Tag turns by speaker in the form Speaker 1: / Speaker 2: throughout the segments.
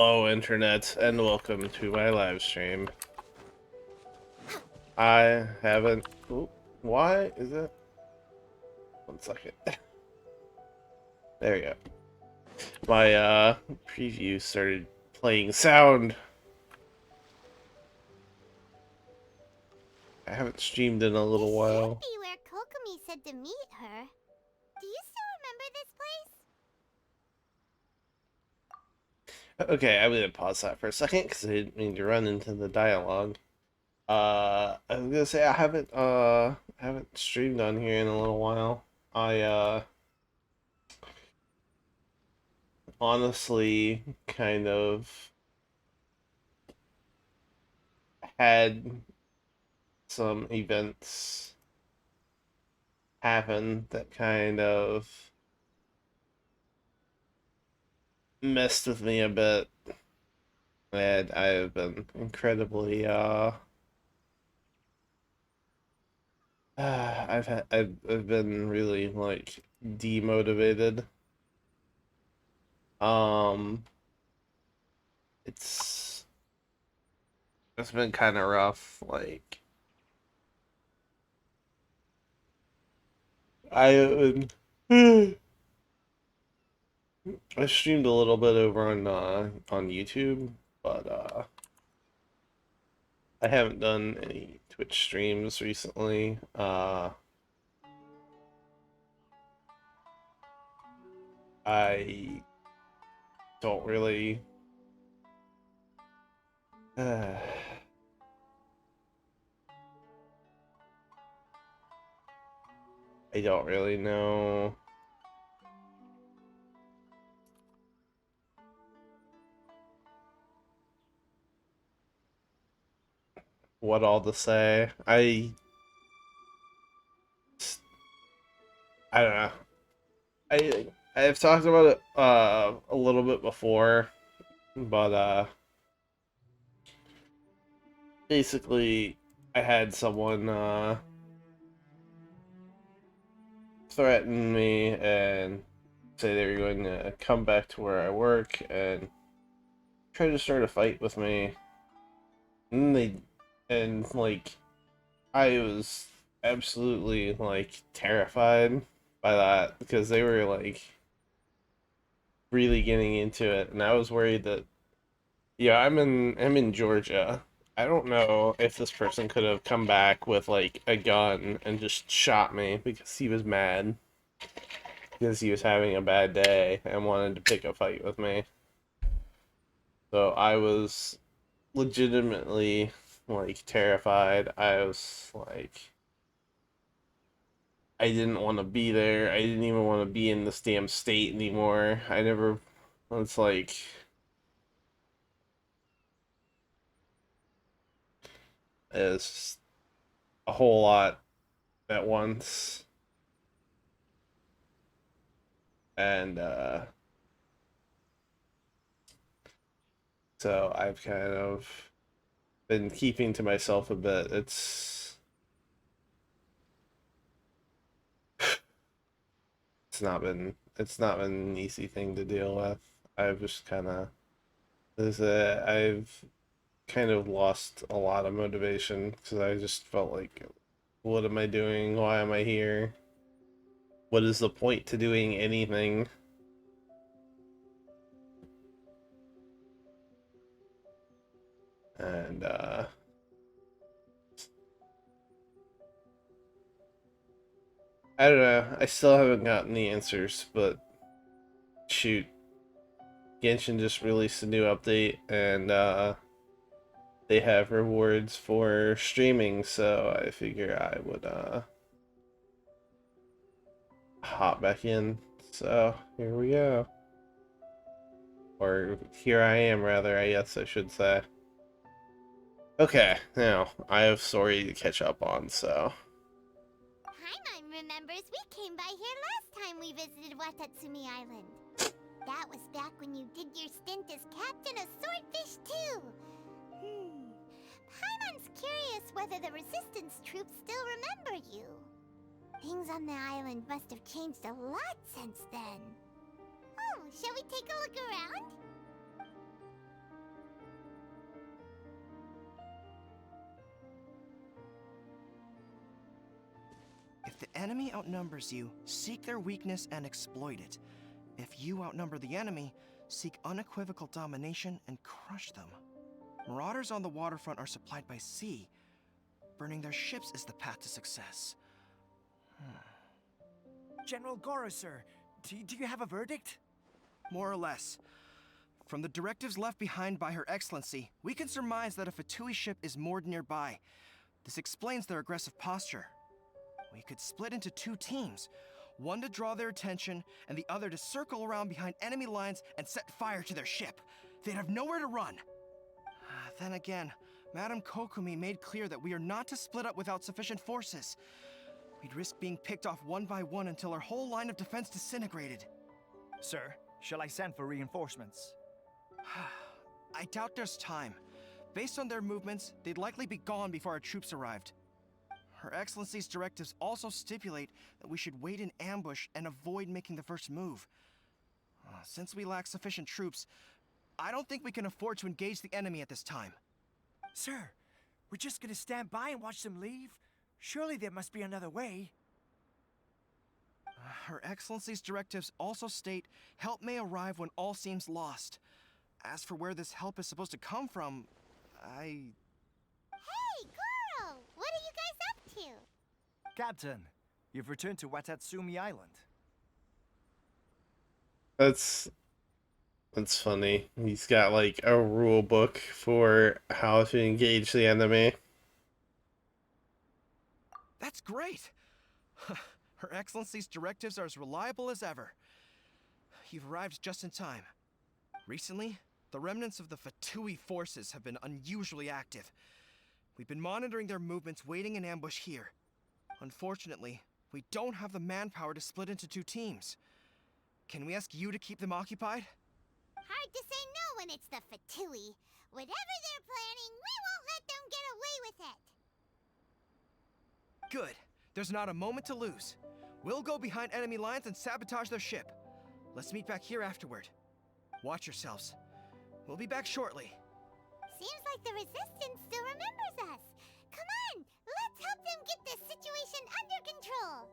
Speaker 1: Hello, internet, and welcome to my live stream. I haven't. Ooh, why is it? 1 second. There you go. My preview started playing sound. I haven't streamed in a little while.
Speaker 2: This should be where Kokomi said to meet her. Do you still remember this place?
Speaker 1: Okay, I'm gonna pause that for a second because I didn't mean to run into the dialogue. I was gonna say I haven't streamed on here in a little while. I honestly kind of had some events happen that kind of messed with me a bit, and I've been incredibly I've been really like demotivated. Um it's it's been kind of rough. Like I I streamed a little bit over on YouTube, but I haven't done any Twitch streams recently. I don't really uh, I don't really know what all to say. I don't know. I've talked about it a little bit before, but basically I had someone threaten me and say they were going to come back to where I work and try to start a fight with me. And like I was absolutely like terrified by that because they were like really getting into it, and I was worried that yeah, I'm in Georgia. I don't know if this person could have come back with like a gun and just shot me because he was mad because he was having a bad day and wanted to pick a fight with me. So I was legitimately like terrified. I was like I didn't want to be there. I didn't even want to be in this damn state anymore. I never it's like it's a whole lot at once. And so I've kind of been keeping to myself a bit. It's not been an easy thing to deal with. I've just kind of I've kind of lost a lot of motivation because I just felt like, what am I doing? Why am I here? What is the point to doing anything? And I don't know. I still haven't gotten the answers, but shoot, Genshin just released a new update, and they have rewards for streaming, so I figure I would hop back in. So here we go. Or here I am, rather, I guess I should say. Okay, now I have story to catch up on, so.
Speaker 2: Paimon remembers we came by here last time we visited Watatsumi Island. That was back when you did your stint as captain of Swordfish too. Paimon's curious whether the resistance troops still remember you. Things on the island must have changed a lot since then. Oh, shall we take a look around?
Speaker 3: If the enemy outnumbers you, seek their weakness and exploit it. If you outnumber the enemy, seek unequivocal domination and crush them. Marauders on the waterfront are supplied by sea. Burning their ships is the path to success.
Speaker 4: General Goro, sir, do you have a verdict?
Speaker 3: More or less. From the directives left behind by Her Excellency, we can surmise that a Fatui ship is moored nearby. This explains their aggressive posture. We could split into 2 teams, one to draw their attention, and the other to circle around behind enemy lines and set fire to their ship. They'd have nowhere to run. Then again, Madame Kokumi made clear that we are not to split up without sufficient forces. We'd risk being picked off one by one until our whole line of defense disintegrated.
Speaker 4: Sir, shall I send for reinforcements?
Speaker 3: I doubt there's time. Based on their movements, they'd likely be gone before our troops arrived. Her Excellency's directives also stipulate that we should wait in ambush and avoid making the first move. Since we lack sufficient troops, I don't think we can afford to engage the enemy at this time.
Speaker 4: Sir, we're just gonna stand by and watch them leave? Surely there must be another way.
Speaker 3: Her Excellency's directives also state help may arrive when all seems lost. As for where this help is supposed to come from,
Speaker 2: Hey, Goro! What are you guys up to?
Speaker 4: Captain, you've returned to Watatsumi Island.
Speaker 1: That's funny. He's got like a rule book for how to engage the enemy.
Speaker 3: that's great! Her Excellency's directives are as reliable as ever. You've arrived just in time. Recently, the remnants of the Fatui forces have been unusually active. We've been monitoring their movements, waiting in ambush here. Unfortunately, we don't have the manpower to split into 2 teams. Can we ask you to keep them occupied?
Speaker 2: Hard to say no when it's the Fatui. Whatever they're planning, we won't let them get away with it.
Speaker 3: Good. There's not a moment to lose. We'll go behind enemy lines and sabotage their ship. Let's meet back here afterward. Watch yourselves. We'll be back shortly.
Speaker 2: Seems like the Resistance still remembers us. Come on, let's help them get this situation under control.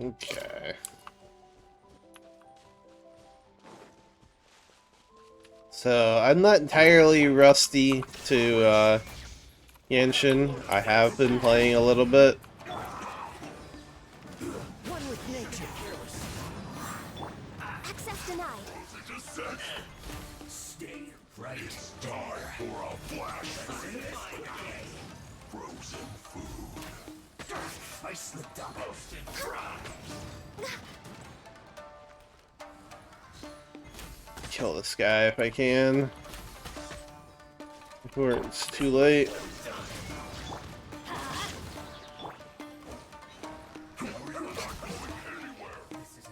Speaker 1: Okay. So, I'm not entirely rusty to Genshin. I have been playing a little bit.
Speaker 3: One with nature.
Speaker 2: Access denied.
Speaker 5: Stay ready, star, or I'll flash frozen food. I slipped up.
Speaker 1: Kill this guy if I can before it's too late.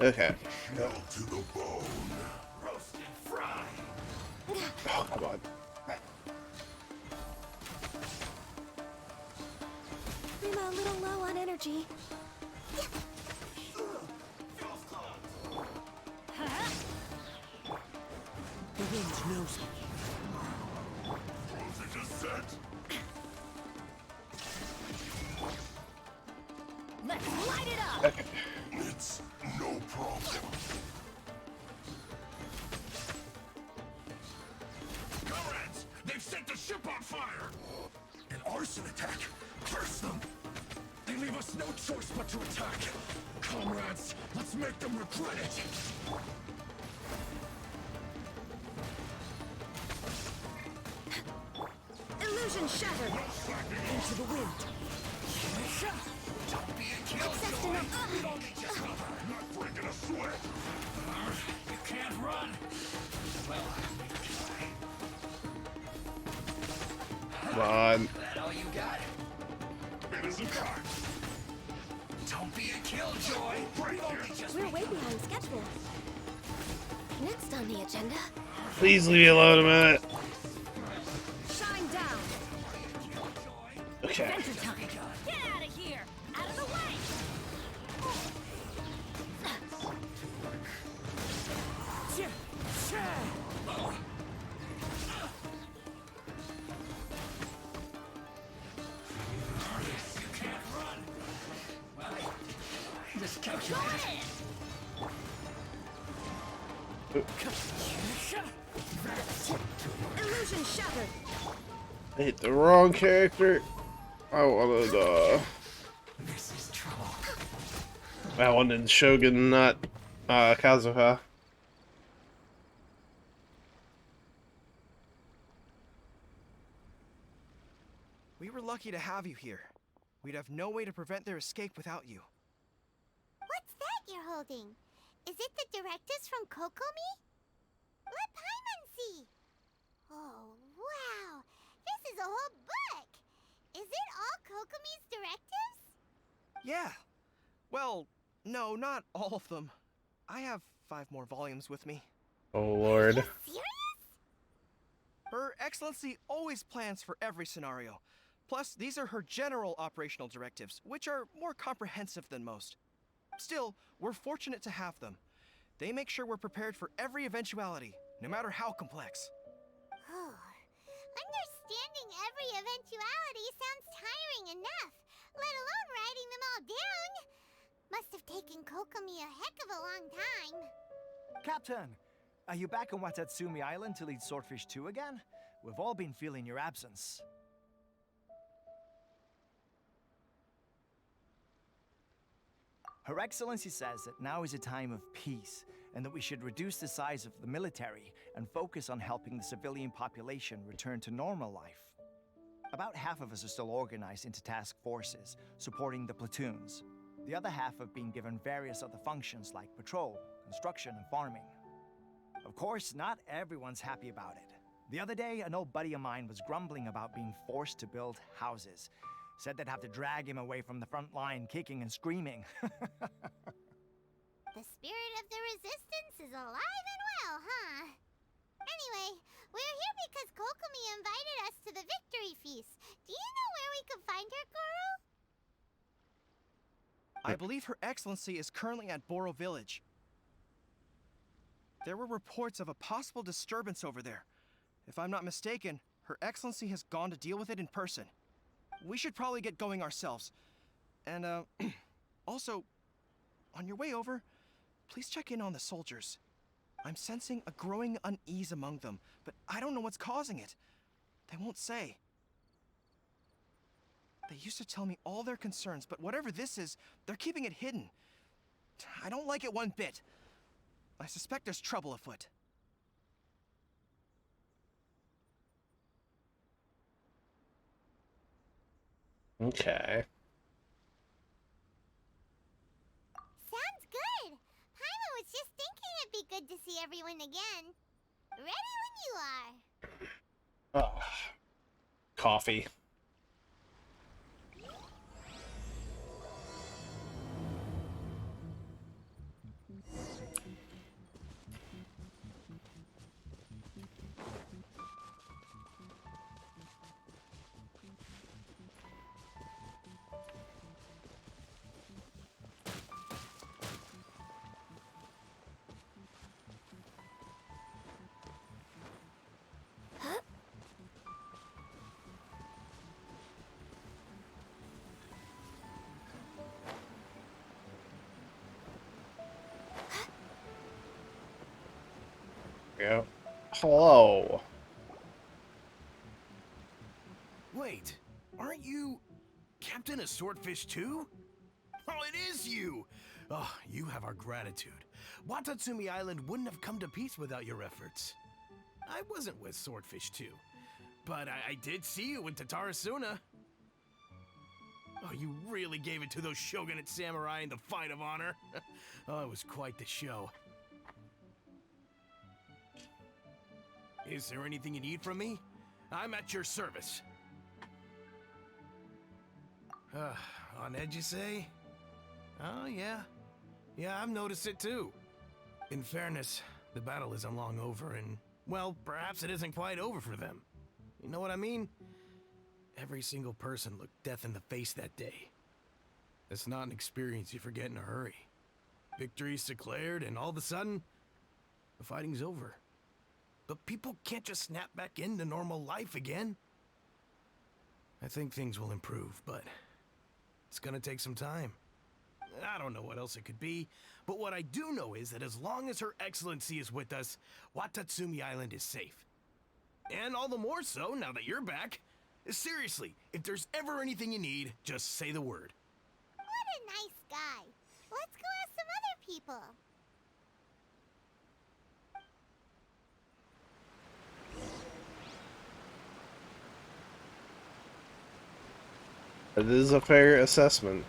Speaker 1: Okay.
Speaker 5: Shell to the bone.
Speaker 2: Roasted fry.
Speaker 1: Oh, come on.
Speaker 2: I'm a little low on energy.
Speaker 3: The wind knows me.
Speaker 5: Frozen descent.
Speaker 2: Let's light it up.
Speaker 1: Okay.
Speaker 5: It's no problem. Comrades, they've set the ship on fire. An arson attack. Curse them. They leave us no choice but to attack. Comrades, let's make them regret it.
Speaker 2: Illusion shattered.
Speaker 3: Into the wind.
Speaker 5: Don't be a killjoy. Not breaking a sweat. You can't run. Well,
Speaker 1: Come on.
Speaker 5: that all you got? Innocent car. Don't be a killjoy.
Speaker 2: We're way behind schedule. Next on the agenda,
Speaker 1: Please leave me alone a minute.
Speaker 2: shine down.
Speaker 1: Okay.
Speaker 2: Adventure time. Get out of here. Out of the way.
Speaker 6: Illusion shattered.
Speaker 1: I hit the wrong character. I wanted,
Speaker 5: This is trouble.
Speaker 1: I wanted Shogun, not, Kazuha.
Speaker 3: We were lucky to have you here. We'd have no way to prevent their escape without you.
Speaker 2: What's that you're holding? Is it the directives from Kokomi? Let Paimon see. Oh, wow. This is a whole book. Is it all Kokomi's directives?
Speaker 3: Yeah. Well, no, not all of them. I have 5 more volumes with me.
Speaker 1: Oh
Speaker 2: Are
Speaker 1: lord.
Speaker 2: you serious?
Speaker 3: Her Excellency always plans for every scenario. Plus, these are her general operational directives, which are more comprehensive than most. Still, we're fortunate to have them. They make sure we're prepared for every eventuality, no matter how complex.
Speaker 2: Oh, understanding every eventuality sounds tiring enough, let alone writing them all down. Must have taken Kokomi a heck of a long time.
Speaker 4: Captain, are you back on Watatsumi Island to lead Swordfish 2 again? We've all been feeling your absence. Her Excellency says that now is a time of peace, and that we should reduce the size of the military and focus on helping the civilian population return to normal life. About half of us are still organized into task forces, supporting the platoons. The other half have been given various other functions like patrol, construction, and farming. Of course, not everyone's happy about it. The other day, an old buddy of mine was grumbling about being forced to build houses. Said they'd have to drag him away from the front line, kicking and screaming.
Speaker 2: The spirit of the resistance is alive and well, huh? Anyway, we're here because Kokomi invited us to the victory feast. Do you know where we could find her, Goro?
Speaker 3: I believe Her Excellency is currently at Boro Village. There were reports of a possible disturbance over there. If I'm not mistaken, Her Excellency has gone to deal with it in person. We should probably get going ourselves. And, also, on your way over, please check in on the soldiers. I'm sensing a growing unease among them, but I don't know what's causing it. They won't say. They used to tell me all their concerns, but whatever this is, they're keeping it hidden. I don't like it one bit. I suspect there's trouble afoot.
Speaker 1: Okay.
Speaker 2: Sounds good. Paimon was just thinking it'd be good to see everyone again. Ready when you are.
Speaker 1: Oh. Coffee. Yeah. Hello.
Speaker 5: Wait, aren't you Captain of Swordfish too? Oh, it is you! Oh, you have our gratitude. Watatsumi Island wouldn't have come to peace without your efforts. I wasn't with Swordfish 2, but I did see you in Tatarasuna. Oh, you really gave it to those shogunate samurai in the fight of honor. Oh, it was quite the show. Is there anything you need from me? I'm at your service. On edge, you say? Oh, yeah. Yeah, I've noticed it too. In fairness, the battle isn't long over, and, well, perhaps it isn't quite over for them. You know what I mean? Every single person looked death in the face that day. It's not an experience you forget in a hurry. Victory's declared, and all of a sudden, the fighting's over. But people can't just snap back into normal life again. I think things will improve, but it's gonna take some time.
Speaker 6: I don't know what else it could be, but what I do know is that as long as Her Excellency is with us, Watatsumi Island is safe. And all the more so now that you're back. Seriously, if there's ever anything you need, just say the word.
Speaker 2: What a nice guy. Let's go ask some other people.
Speaker 1: It is a fair assessment.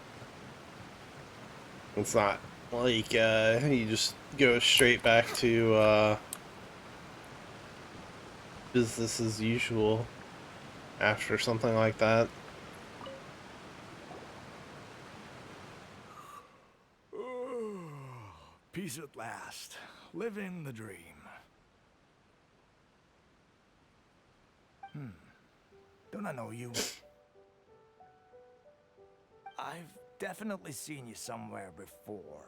Speaker 1: It's not like you just go straight back to business as usual after something like that.
Speaker 4: Peace at last. Living the dream. Don't I know you? I've definitely seen you somewhere before.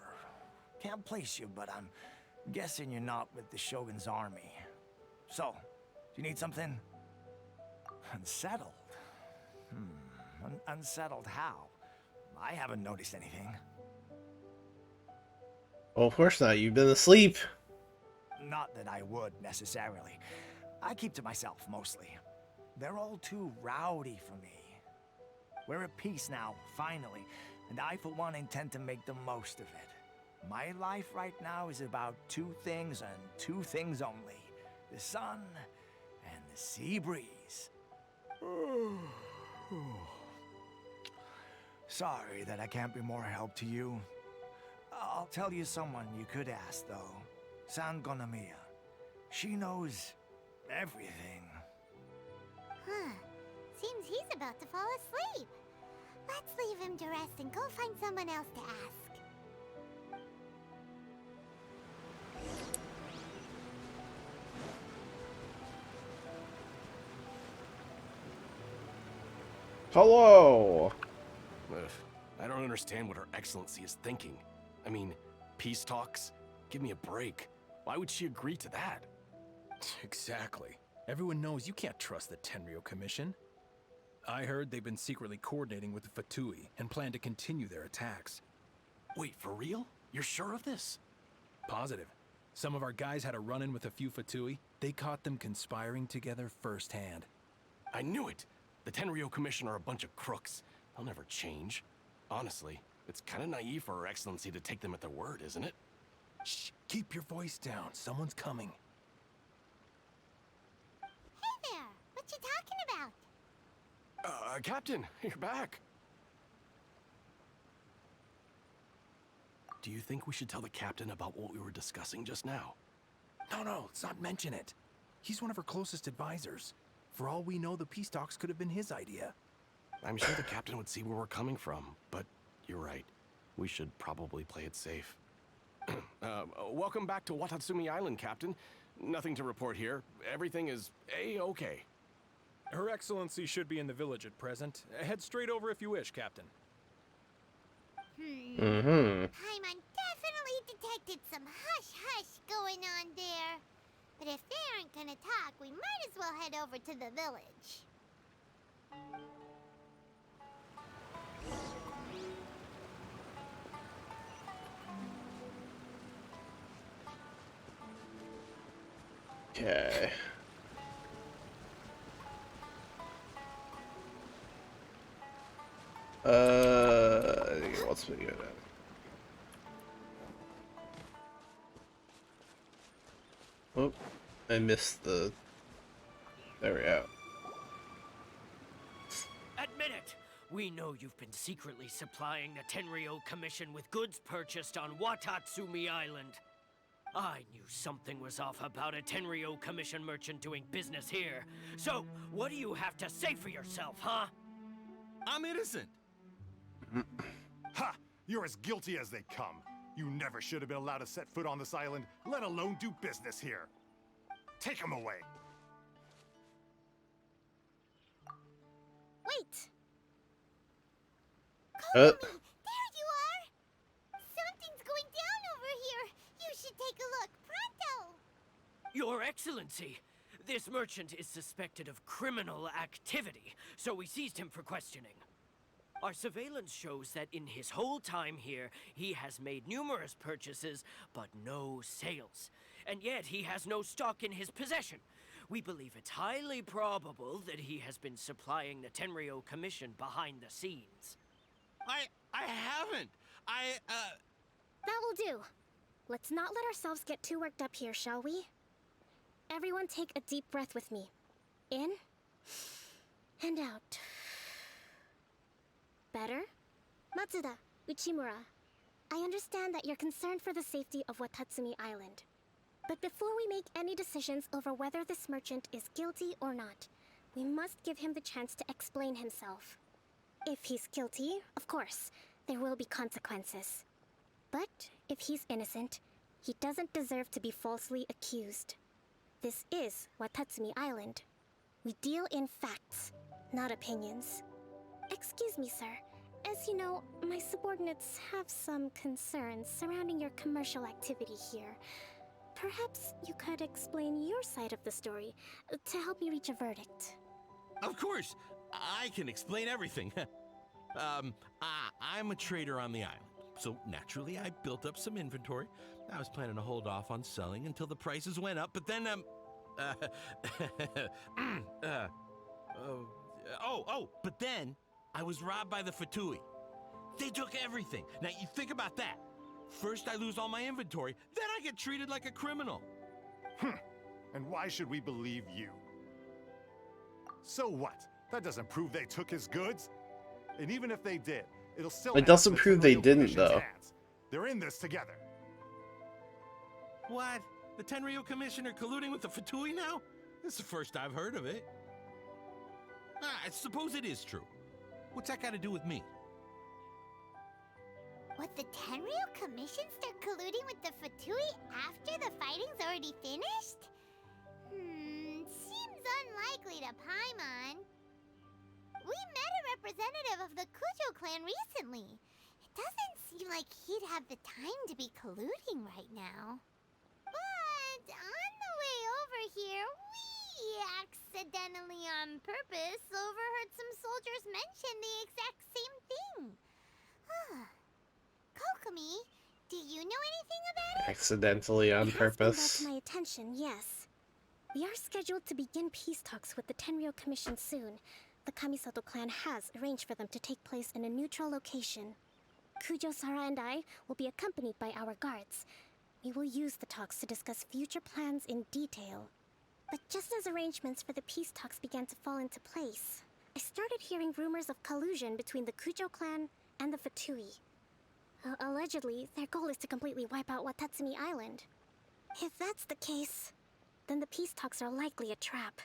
Speaker 4: Can't place you, but I'm guessing you're not with the Shogun's army. So, do you need something? Unsettled? Unsettled how? I haven't noticed anything.
Speaker 1: Well, of course not. You've been asleep.
Speaker 4: Not that I would, necessarily. I keep to myself, mostly. They're all too rowdy for me. We're at peace now, finally, and I, for one, intend to make the most of it. My life right now is about two things and two things only. The sun and the sea breeze. Sorry that I can't be more help to you. I'll tell you someone you could ask, though. San Gonomiya. She knows everything.
Speaker 2: Huh. Seems he's about to fall asleep. Let's leave him to rest and go find someone else to ask.
Speaker 1: Hello!
Speaker 6: Ugh, I don't understand what Her Excellency is thinking. I mean, peace talks? Give me a break. Why would she agree to that?
Speaker 7: Exactly. Everyone knows you can't trust the Tenryo Commission. I heard they've been secretly coordinating with the Fatui and plan to continue their attacks.
Speaker 6: Wait, for real? You're sure of this?
Speaker 7: Positive. Some of our guys had a run-in with a few Fatui. They caught them conspiring together firsthand.
Speaker 6: I knew it! The Tenryo Commission are a bunch of crooks. They'll never change. Honestly, it's kind of naive for Her Excellency to take them at their word, isn't it?
Speaker 7: Shh, keep your voice down. Someone's coming.
Speaker 2: Hey there! What you talking about?
Speaker 6: Captain, you're back. Do you think we should tell the captain about what we were discussing just now?
Speaker 7: No, let's not mention it. He's one of our closest advisors. For all we know, the peace talks could have been his idea.
Speaker 6: I'm sure the captain would see where we're coming from, but you're right. We should probably play it safe. Welcome back to Watatsumi Island, Captain. Nothing to report here. Everything is A-okay.
Speaker 8: Her Excellency should be in the village at present. Head straight over if you wish, Captain.
Speaker 2: Paimon definitely detected some hush-hush going on there. But if they aren't gonna talk, we might as well head over to the village.
Speaker 1: Okay. What's we good at? Oh, I missed the. There we go.
Speaker 9: Admit it! We know you've been secretly supplying the Tenryo Commission with goods purchased on Watatsumi Island. I knew something was off about a Tenryo Commission merchant doing business here. So, what do you have to say for yourself, huh?
Speaker 5: I'm innocent. Ha! You're as guilty as they come. You never should have been allowed to set foot on this island, let alone do business here. Take him away.
Speaker 2: Wait!
Speaker 1: Uh.
Speaker 2: There you are! Something's going down over here! You should take a look, pronto!
Speaker 9: Your Excellency, this merchant is suspected of criminal activity, so we seized him for questioning. Our surveillance shows that in his whole time here, he has made numerous purchases, but no sales. And yet he has no stock in his possession. We believe it's highly probable that he has been supplying the Tenryo Commission behind the scenes.
Speaker 10: I haven't.
Speaker 11: That will do. Let's not let ourselves get too worked up here, shall we? Everyone take a deep breath with me. In and out. Better? Matsuda, Uchimura, I understand that you're concerned for the safety of Watatsumi Island. But before we make any decisions over whether this merchant is guilty or not, we must give him the chance to explain himself. If he's guilty, of course, there will be consequences. But if he's innocent, he doesn't deserve to be falsely accused. This is Watatsumi Island. We deal in facts, not opinions. Excuse me, sir. As you know, my subordinates have some concerns surrounding your commercial activity here. Perhaps you could explain your side of the story to help me reach a verdict.
Speaker 10: Of course, I can explain everything. I'm a trader on the island, so naturally I built up some inventory. I was planning to hold off on selling until the prices went up, but then, but then I was robbed by the Fatui. They took everything. Now you think about that. First I lose all my inventory, then I get treated like a criminal.
Speaker 12: And why should we believe you? So what? That doesn't prove they took his goods. And even if they did, it'll still.
Speaker 1: It doesn't
Speaker 12: end up in
Speaker 1: prove they
Speaker 12: Tenryo
Speaker 1: didn't,
Speaker 12: Commission's
Speaker 1: though.
Speaker 12: hands. They're in this together.
Speaker 10: What? The Tenryo Commissioner colluding with the Fatui now? This is the first I've heard of it. I suppose it is true. What's that got to do with me?
Speaker 2: What, the Tenryo Commission start colluding with the Fatui after the fighting's already finished? Seems unlikely to Paimon. We met a representative of the Kujo clan recently. It doesn't seem like he'd have the time to be colluding right now. But on the way over here, we accidentally on purpose overheard some soldiers mention the exact same thing. Kokomi, do you know anything about it?
Speaker 1: Accidentally on
Speaker 11: It has been brought
Speaker 1: purpose.
Speaker 11: to my attention, yes. We are scheduled to begin peace talks with the Tenryo Commission soon. The Kamisato clan has arranged for them to take place in a neutral location. Kujo-Sara and I will be accompanied by our guards. We will use the talks to discuss future plans in detail. But just as arrangements for the peace talks began to fall into place, I started hearing rumors of collusion between the Kujo clan and the Fatui. Allegedly, their goal is to completely wipe out Watatsumi Island. If that's the case, then the peace talks are likely a trap.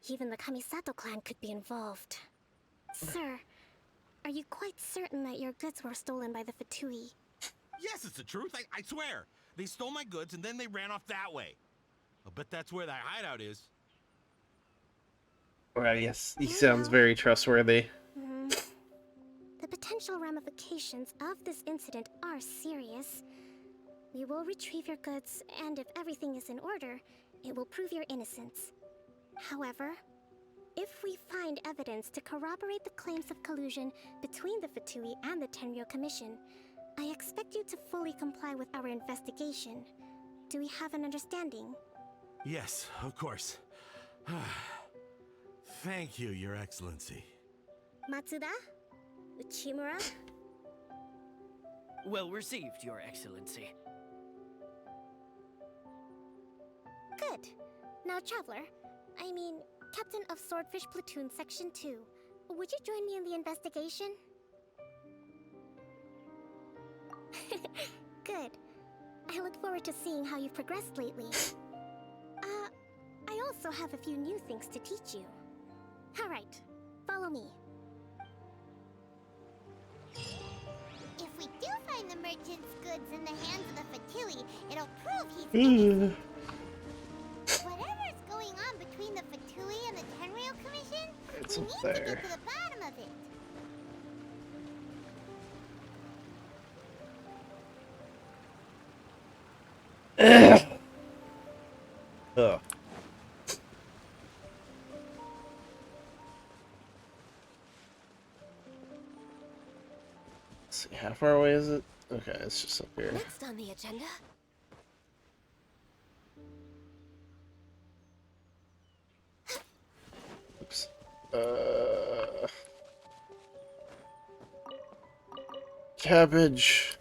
Speaker 11: Even the Kamisato clan could be involved. Sir, are you quite certain that your goods were stolen by the Fatui?
Speaker 10: Yes, it's the truth. I swear. They stole my goods and then they ran off that way. I'll bet that's where that hideout is.
Speaker 1: Well, yes, he sounds very trustworthy.
Speaker 11: The potential ramifications of this incident are serious. We will retrieve your goods, and if everything is in order, it will prove your innocence. However, if we find evidence to corroborate the claims of collusion between the Fatui and the Tenryo Commission, I expect you to fully comply with our investigation. Do we have an understanding?
Speaker 10: Yes, of course. Thank you, Your Excellency.
Speaker 11: Matsuda? Uchimura?
Speaker 9: Well received, Your Excellency.
Speaker 11: Good. Now, Traveler, Captain of Swordfish Platoon Section 2, would you join me in the investigation? Good. I look forward to seeing how you've progressed lately. I also have a few new things to teach you. Alright, follow me.
Speaker 2: If we do find the merchant's goods in the hands of the Fatui, it'll prove he's innocent. Whatever's going on between the Fatui and the Tenryo Commission,
Speaker 1: It's
Speaker 2: we
Speaker 1: up
Speaker 2: need to
Speaker 1: there.
Speaker 2: get to the bottom of it.
Speaker 1: Ugh. is it? Okay, it's just up here.
Speaker 2: Next on the agenda.
Speaker 1: Oops. Cabbage.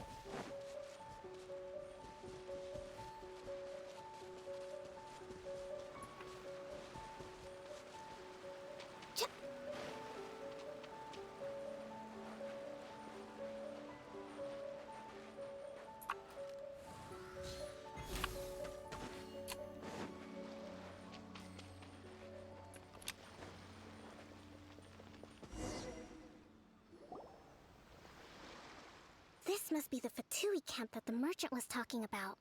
Speaker 11: This must be the Fatui camp that the merchant was talking about.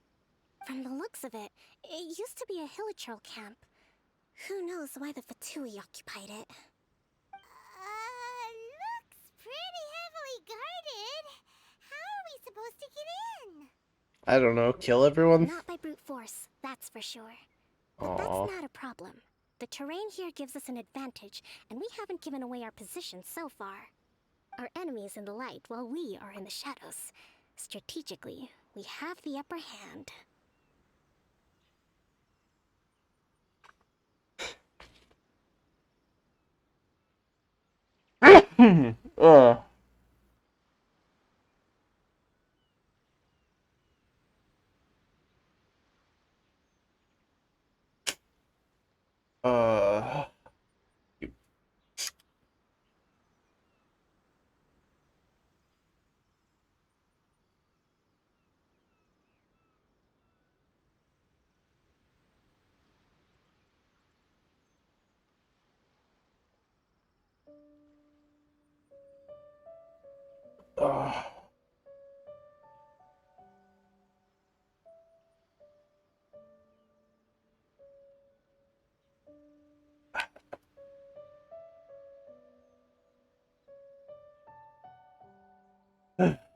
Speaker 11: From the looks of it, it used to be a Hilichurl camp. Who knows why the Fatui occupied it?
Speaker 2: Looks pretty heavily guarded. How are we supposed to get in?
Speaker 1: I don't know, kill everyone?
Speaker 11: Not by brute force, that's for sure. But
Speaker 1: Aww.
Speaker 11: that's not a problem. The terrain here gives us an advantage, and we haven't given away our position so far. Our enemy is in the light, while we are in the shadows. Strategically, we have the upper hand.
Speaker 1: uh. Uh.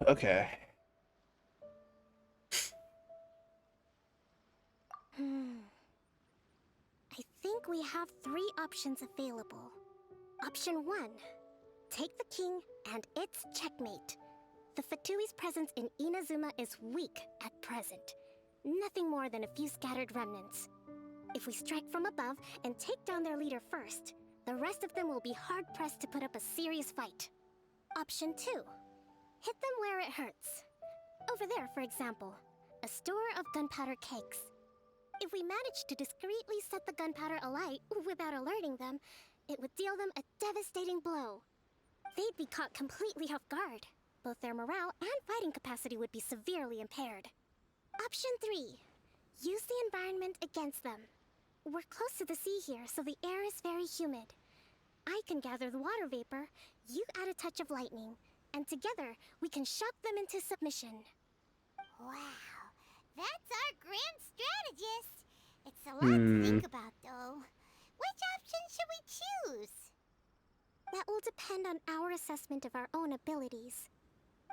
Speaker 1: Okay.
Speaker 11: I think we have 3 options available. Option 1. Take the king, and it's checkmate. The Fatui's presence in Inazuma is weak at present. Nothing more than a few scattered remnants. If we strike from above and take down their leader first, the rest of them will be hard-pressed to put up a serious fight. Option 2. Hit them where it hurts. Over there, for example, a store of gunpowder kegs. If we manage to discreetly set the gunpowder alight without alerting them, it would deal them a devastating blow. They'd be caught completely off guard. Both their morale and fighting capacity would be severely impaired. Option 3. Use the environment against them. We're close to the sea here, so the air is very humid. I can gather the water vapor, you add a touch of lightning, and together we can shock them into submission.
Speaker 2: Wow, that's our grand strategist. It's a lot to think about, though. Which option should we choose?
Speaker 11: That will depend on our assessment of our own abilities.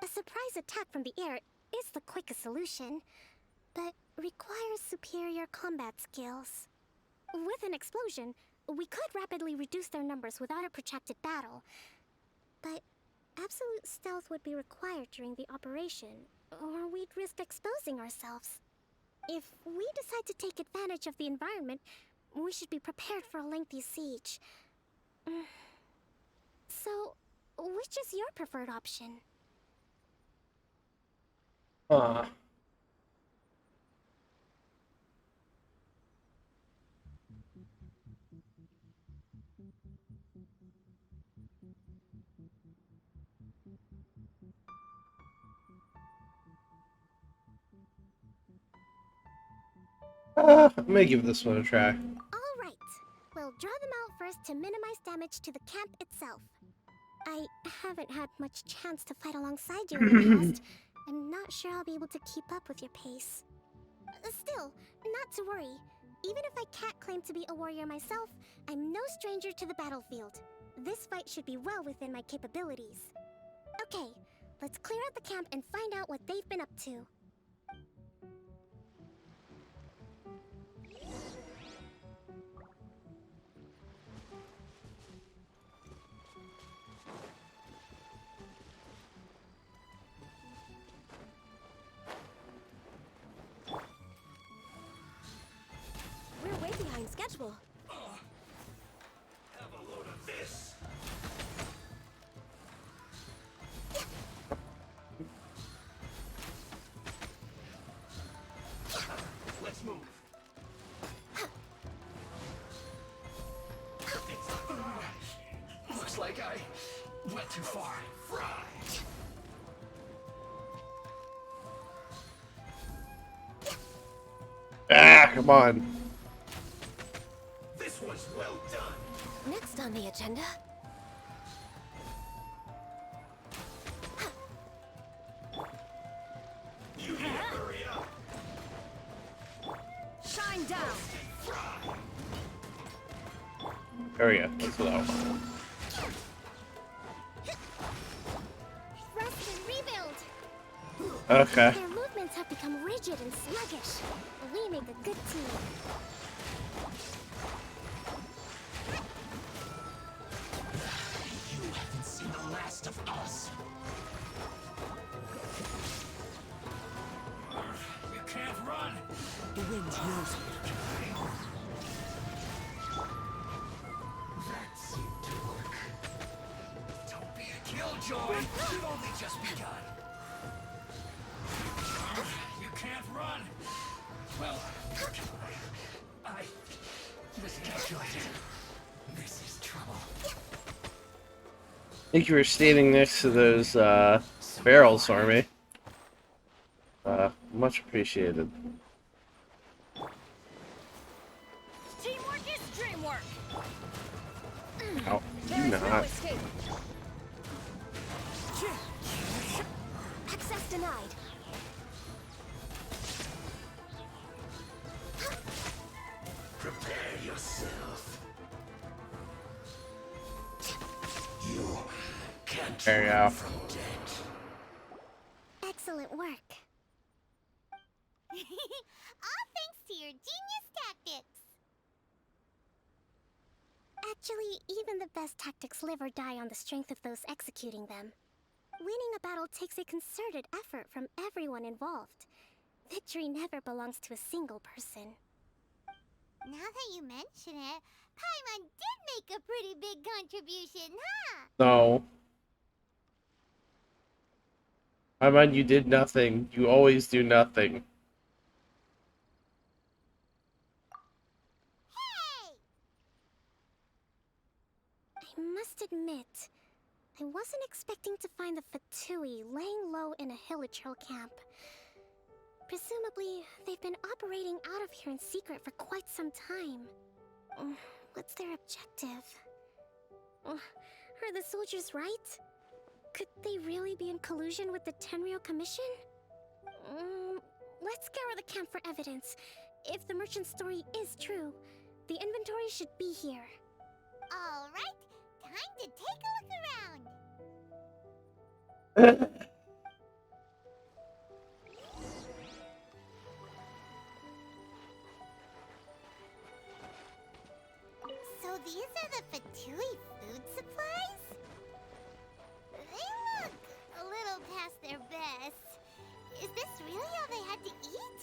Speaker 11: A surprise attack from the air is the quickest solution, but requires superior combat skills. With an explosion, we could rapidly reduce their numbers without a protracted battle, but absolute stealth would be required during the operation, or we'd risk exposing ourselves. If we decide to take advantage of the environment, we should be prepared for a lengthy siege. So, which is your preferred option?
Speaker 1: I may give this one a try.
Speaker 11: Alright, we'll draw them out first to minimize damage to the camp itself. I haven't had much chance to fight alongside you in the past. I'm not sure I'll be able to keep up with your pace. Still, not to worry. Even if I can't claim to be a warrior myself, I'm no stranger to the battlefield. This fight should be well within my capabilities. Okay, let's clear out the camp and find out what they've been up to. schedule.
Speaker 5: Have a load of this. Let's move. Looks like I went too far. Right.
Speaker 1: Ah, come on.
Speaker 5: This was well done.
Speaker 11: Next on the agenda.
Speaker 5: You need to hurry up.
Speaker 11: Shine down.
Speaker 1: There we go. That's what I want.
Speaker 11: Rest and rebuild.
Speaker 1: Okay.
Speaker 11: Their movements have become rigid and sluggish. We make a good team.
Speaker 5: You haven't seen the last of us. You can't run.
Speaker 9: The wind knows me.
Speaker 5: That seemed to work. Don't be a killjoy. You've only just begun. You can't run. Well, I miscalculated. This is trouble.
Speaker 1: Thank you for standing next to those barrels for me. Much appreciated.
Speaker 11: Teamwork is dreamwork.
Speaker 1: Oh, you not.
Speaker 11: Access denied.
Speaker 5: Prepare yourself. You can't
Speaker 1: There you
Speaker 5: run
Speaker 1: go.
Speaker 5: from death.
Speaker 11: Excellent work.
Speaker 2: All thanks to your genius tactics.
Speaker 11: Actually, even the best tactics live or die on the strength of those executing them. Winning a battle takes a concerted effort from everyone involved. Victory never belongs to a single person.
Speaker 2: Now that you mention it, Paimon did make a pretty big contribution, huh?
Speaker 1: No. I mean, you did nothing. You always do nothing.
Speaker 2: Hey!
Speaker 11: I must admit, I wasn't expecting to find the Fatui laying low in a Hilichurl camp. Presumably, they've been operating out of here in secret for quite some time. What's their objective? Are the soldiers right? Could they really be in collusion with the Tenryou Commission? Let's scour the camp for evidence. If the merchant's story is true, the inventory should be here.
Speaker 2: All right, time to take a look around. So these are the Fatui food supplies? They look a little past their best. Is this really all they had to eat?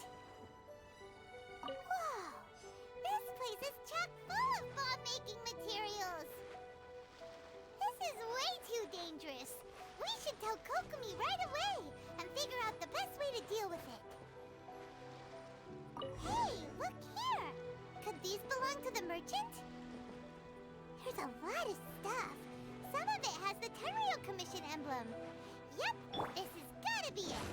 Speaker 2: Whoa! This place is chock full of bomb-making materials! This is way too dangerous! We should tell Kokomi right away and figure out the best way to deal with it. Hey, look here! Could these belong to the merchant? There's a lot of stuff. Some of it has the Tenryou Commission emblem. Yep, this has gotta be it.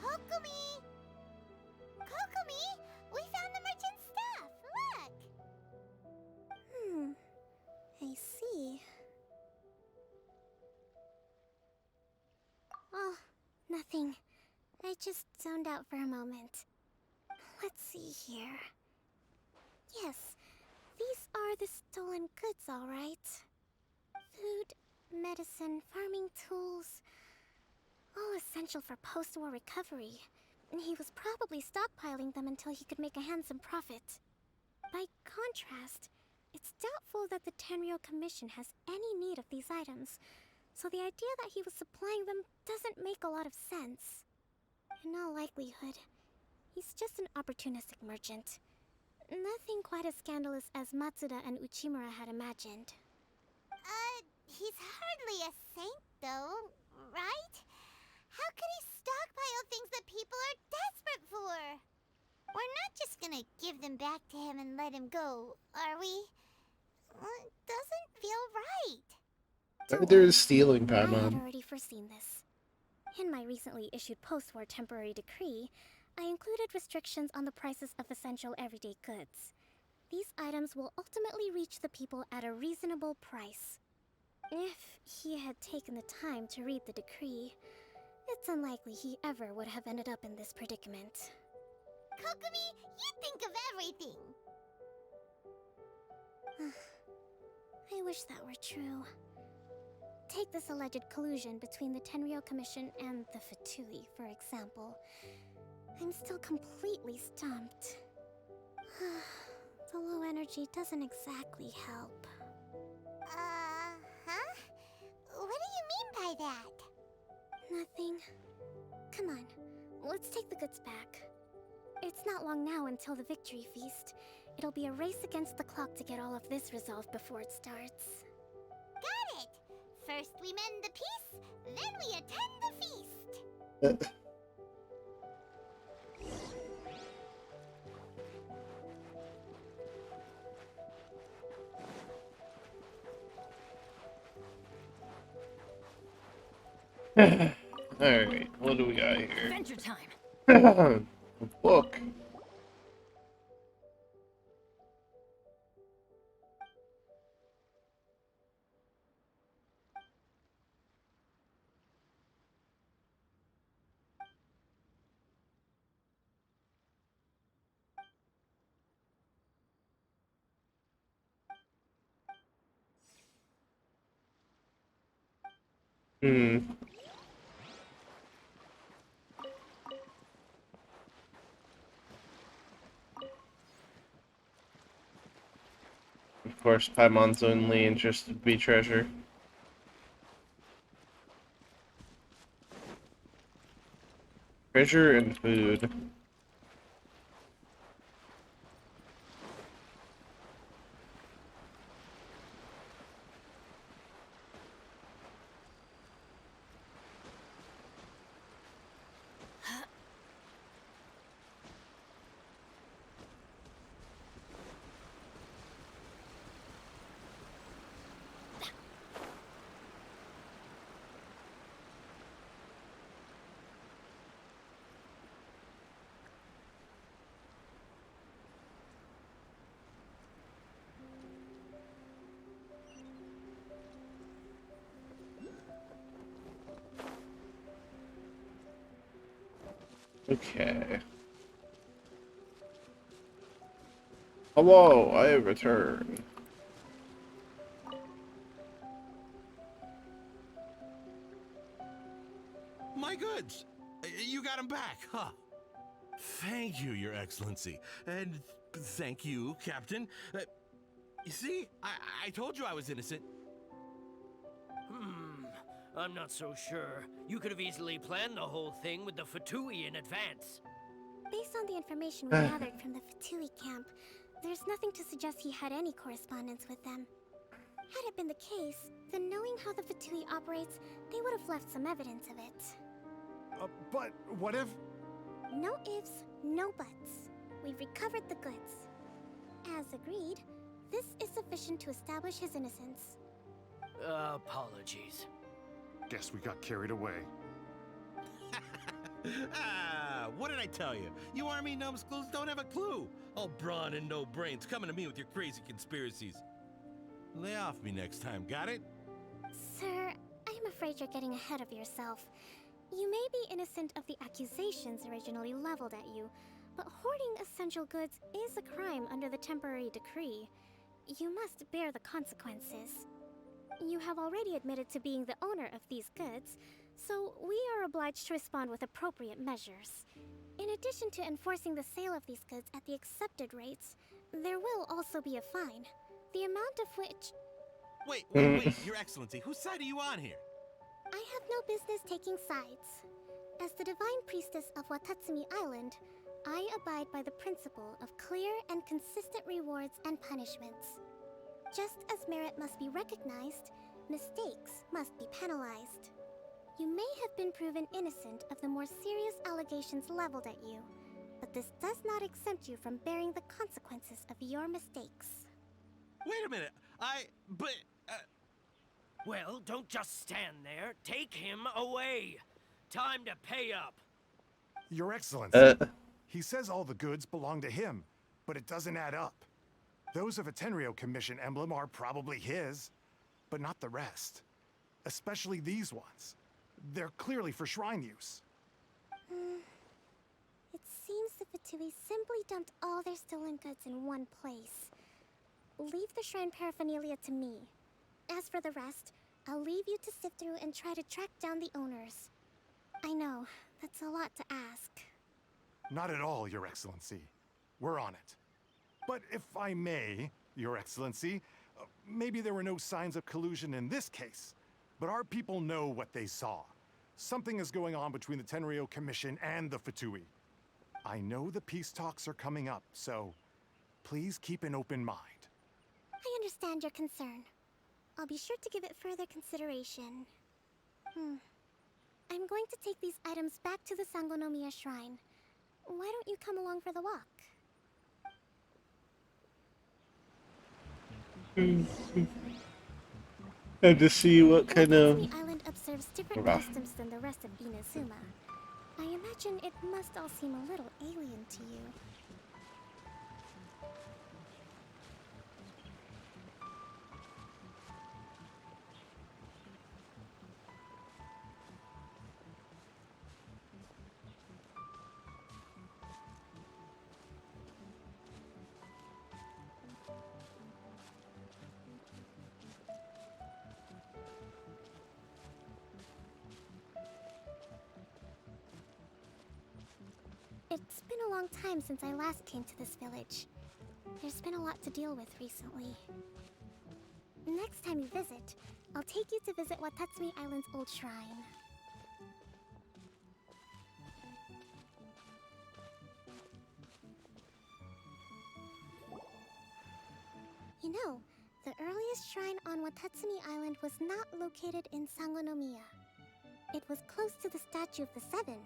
Speaker 2: Kokomi! Kokomi! We found the merchant's stuff! Look!
Speaker 11: I see. Oh, nothing. I just zoned out for a moment. Let's see here. Yes, these are the stolen goods, all right. Food, medicine, farming tools. All essential for post-war recovery. He was probably stockpiling them until he could make a handsome profit. By contrast, it's doubtful that the Tenryou Commission has any need of these items, so the idea that he was supplying them doesn't make a lot of sense. In all likelihood, He's just an opportunistic merchant. Nothing quite as scandalous as Matsuda and Uchimura had imagined.
Speaker 2: He's hardly a saint, though, right? How could he stockpile things that people are desperate for? We're not just gonna give them back to him and let him go, are we? It doesn't feel right.
Speaker 1: There's stealing
Speaker 11: I had
Speaker 1: Paimon.
Speaker 11: already foreseen this. In my recently issued post-war temporary decree, I included restrictions on the prices of essential everyday goods. These items will ultimately reach the people at a reasonable price. If he had taken the time to read the decree, it's unlikely he ever would have ended up in this predicament.
Speaker 2: Kokomi, you think of everything!
Speaker 11: I wish that were true. Take this alleged collusion between the Tenryou Commission and the Fatui, for example. I'm still completely stumped. The low energy doesn't exactly help.
Speaker 2: Huh? What do you mean by that?
Speaker 11: Nothing. Come on, let's take the goods back. It's not long now until the victory feast. It'll be a race against the clock to get all of this resolved before it starts.
Speaker 2: Got it! First we mend the peace, then we attend the feast!
Speaker 1: Alright, what do we got here?
Speaker 11: Adventure time!
Speaker 1: A book. Of course, Paimon's only interest would be treasure. Treasure and food. Okay. Hello, I have returned.
Speaker 10: My goods! You got them back, huh? Thank you, Your Excellency. And thank you, Captain. You see, I told you I was innocent.
Speaker 9: I'm not so sure. You could have easily planned the whole thing with the Fatui in advance.
Speaker 11: Based on the information we gathered from the Fatui camp, there's nothing to suggest he had any correspondence with them. Had it been the case, then knowing how the Fatui operates, they would have left some evidence of it.
Speaker 12: But what if...
Speaker 11: No ifs, no buts. We've recovered the goods. As agreed, this is sufficient to establish his innocence.
Speaker 9: Apologies.
Speaker 12: Guess we got carried away.
Speaker 10: What did I tell you? You army numbskulls don't have a clue. All brawn and no brains coming to me with your crazy conspiracies. Lay off me next time, got it?
Speaker 11: Sir, I'm afraid you're getting ahead of yourself. You may be innocent of the accusations originally leveled at you, but hoarding essential goods is a crime under the temporary decree. You must bear the consequences. You have already admitted to being the owner of these goods, so we are obliged to respond with appropriate measures. In addition to enforcing the sale of these goods at the accepted rates, there will also be a fine, the amount of which...
Speaker 10: Wait, Your Excellency, whose side are you on here?
Speaker 11: I have no business taking sides. As the divine priestess of Watatsumi Island, I abide by the principle of clear and consistent rewards and punishments. Just as merit must be recognized, mistakes must be penalized. You may have been proven innocent of the more serious allegations leveled at you, but this does not exempt you from bearing the consequences of your mistakes.
Speaker 10: Wait a minute.
Speaker 9: Well, don't just stand there. Take him away. Time to pay up.
Speaker 12: Your Excellency, he says all the goods belong to him, but it doesn't add up. Those of a Tenryo Commission emblem are probably his, but not the rest. Especially these ones. They're clearly for shrine use.
Speaker 11: It seems the Fatui simply dumped all their stolen goods in one place. Leave the shrine paraphernalia to me. As for the rest, I'll leave you to sift through and try to track down the owners. I know, that's a lot to ask.
Speaker 12: Not at all, Your Excellency. We're on it. But if I may, Your Excellency, maybe there were no signs of collusion in this case, but our people know what they saw. Something is going on between the Tenryo Commission and the Fatui. I know the peace talks are coming up, so please keep an open mind.
Speaker 11: I understand your concern. I'll be sure to give it further consideration. I'm going to take these items back to the Sangonomiya Shrine. Why don't you come along for the walk?
Speaker 1: And to see what kind of...
Speaker 11: The island observes different customs than the rest of Inazuma. I imagine it must all seem a little alien to you. It's been a long time since I last came to this village. There's been a lot to deal with recently. Next time you visit, I'll take you to visit Watatsumi Island's old shrine. You know, the earliest shrine on Watatsumi Island was not located in Sangonomiya. It was close to the Statue of the Seven.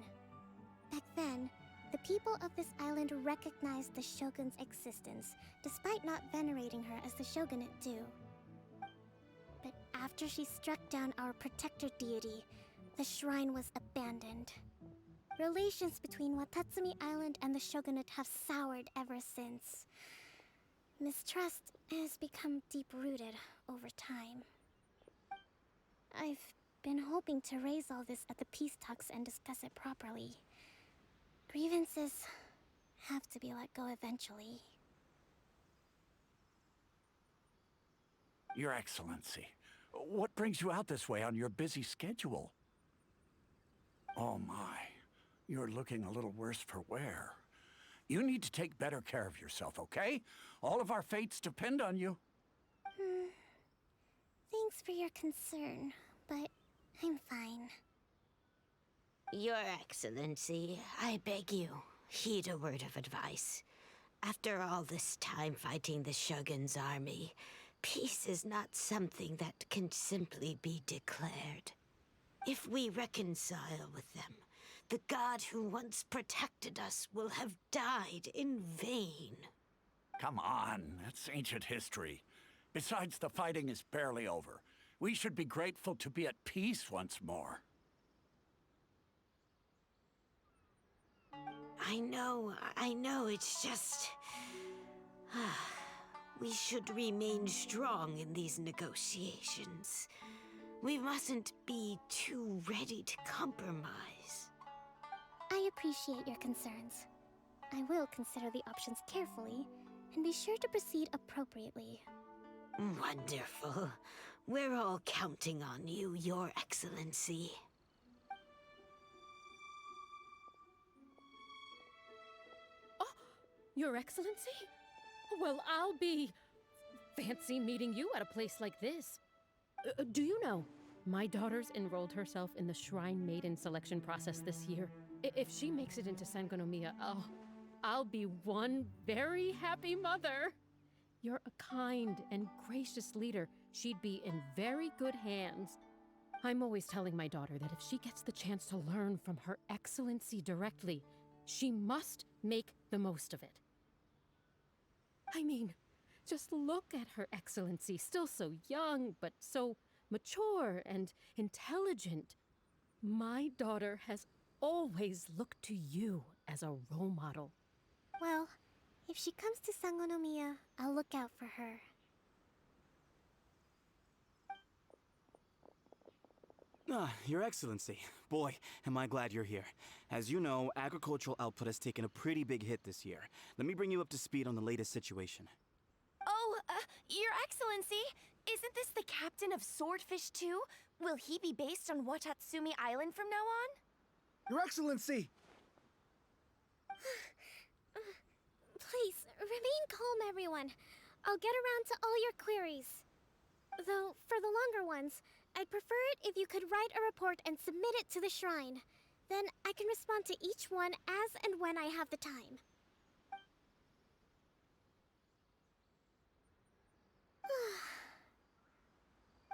Speaker 11: Back then, the people of this island recognized the shogun's existence, despite not venerating her as the shogunate do. But after she struck down our protector deity, the shrine was abandoned. Relations between Watatsumi Island and the shogunate have soured ever since. Mistrust has become deep-rooted over time. I've been hoping to raise all this at the peace talks and discuss it properly. Grievances have to be let go eventually.
Speaker 13: Your Excellency, what brings you out this way on your busy schedule? Oh my, you're looking a little worse for wear. You need to take better care of yourself, okay? All of our fates depend on you.
Speaker 11: Thanks for your concern, but I'm fine.
Speaker 14: Your Excellency, I beg you, heed a word of advice. After all this time fighting the Shogun's army, peace is not something that can simply be declared. If we reconcile with them, the god who once protected us will have died in vain.
Speaker 13: Come on, that's ancient history. Besides, the fighting is barely over. We should be grateful to be at peace once more.
Speaker 14: I know, it's just... we should remain strong in these negotiations. We mustn't be too ready to compromise.
Speaker 11: I appreciate your concerns. I will consider the options carefully, and be sure to proceed appropriately.
Speaker 14: Wonderful. We're all counting on you, Your Excellency.
Speaker 15: Your Excellency? Well, I'll be... fancy meeting you at a place like this. Do you know, my daughter's enrolled herself in the Shrine Maiden selection process this year. If she makes it into Sangonomiya, I'll be one very happy mother. You're a kind and gracious leader. She'd be in very good hands. I'm always telling my daughter that if she gets the chance to learn from Her Excellency directly, she must make the most of it. I mean, just look at Her Excellency, still so young, but so mature and intelligent. My daughter has always looked to you as a role model.
Speaker 11: Well, if she comes to Sangonomiya, I'll look out for her.
Speaker 16: Your Excellency. Boy, am I glad you're here. As you know, agricultural output has taken a pretty big hit this year. Let me bring you up to speed on the latest situation.
Speaker 17: Oh, Your Excellency, isn't this the captain of Swordfish too? Will he be based on Watatsumi Island from now on?
Speaker 3: Your Excellency!
Speaker 11: Please, remain calm, everyone. I'll get around to all your queries. Though, for the longer ones, I'd prefer it if you could write a report and submit it to the shrine. Then I can respond to each one as and when I have the time.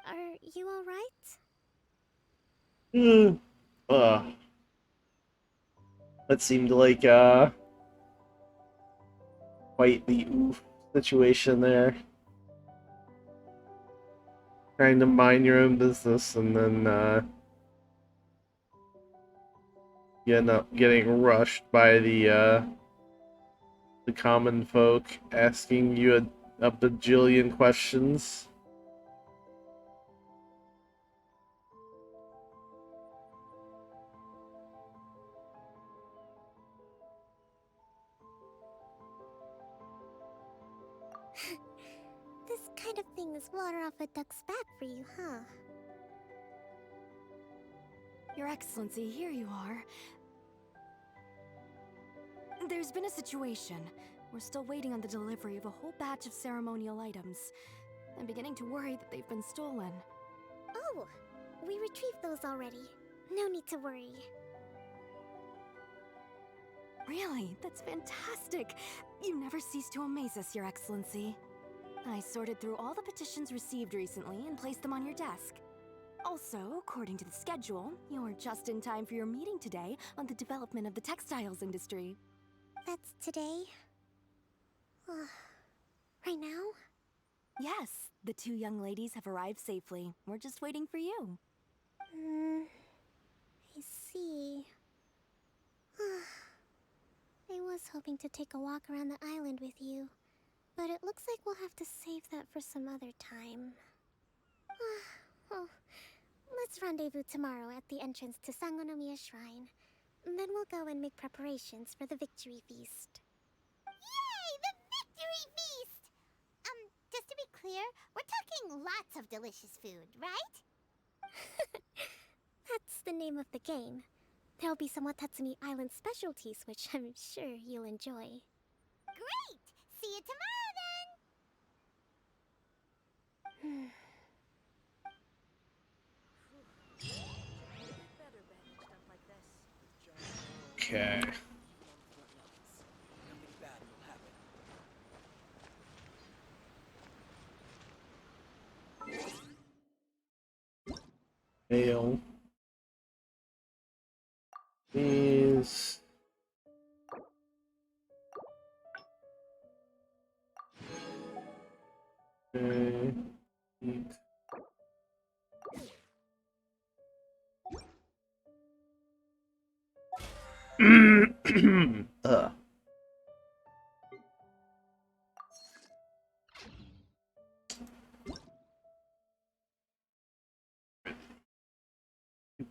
Speaker 11: Are you alright?
Speaker 1: That seemed like quite the oof situation there. Trying to mind your own business and then you end up getting rushed by the common folk asking you a bajillion questions.
Speaker 11: This kind of thing is water off a duck's back for you, huh?
Speaker 17: Your Excellency, here you are. There's been a situation. We're still waiting on the delivery of a whole batch of ceremonial items. I'm beginning to worry that they've been stolen.
Speaker 11: Oh, we retrieved those already. No need to worry.
Speaker 17: Really? That's fantastic! You never cease to amaze us, Your Excellency. I sorted through all the petitions received recently and placed them on your desk. Also, according to the schedule, you're just in time for your meeting today on the development of the textiles industry.
Speaker 11: That's today? Right now?
Speaker 17: Yes, the two young ladies have arrived safely. We're just waiting for you.
Speaker 11: I see. I was hoping to take a walk around the island with you, but it looks like we'll have to save that for some other time. Well, let's rendezvous tomorrow at the entrance to Sangonomiya Shrine. Then we'll go and make preparations for the victory feast.
Speaker 2: Yay! The victory feast! Just to be clear, we're talking lots of delicious food, right?
Speaker 11: That's the name of the game. There'll be some Watatsumi Island specialties, which I'm sure you'll enjoy.
Speaker 2: Great! See you tomorrow, then!
Speaker 1: Okay. Fail. Please. Okay.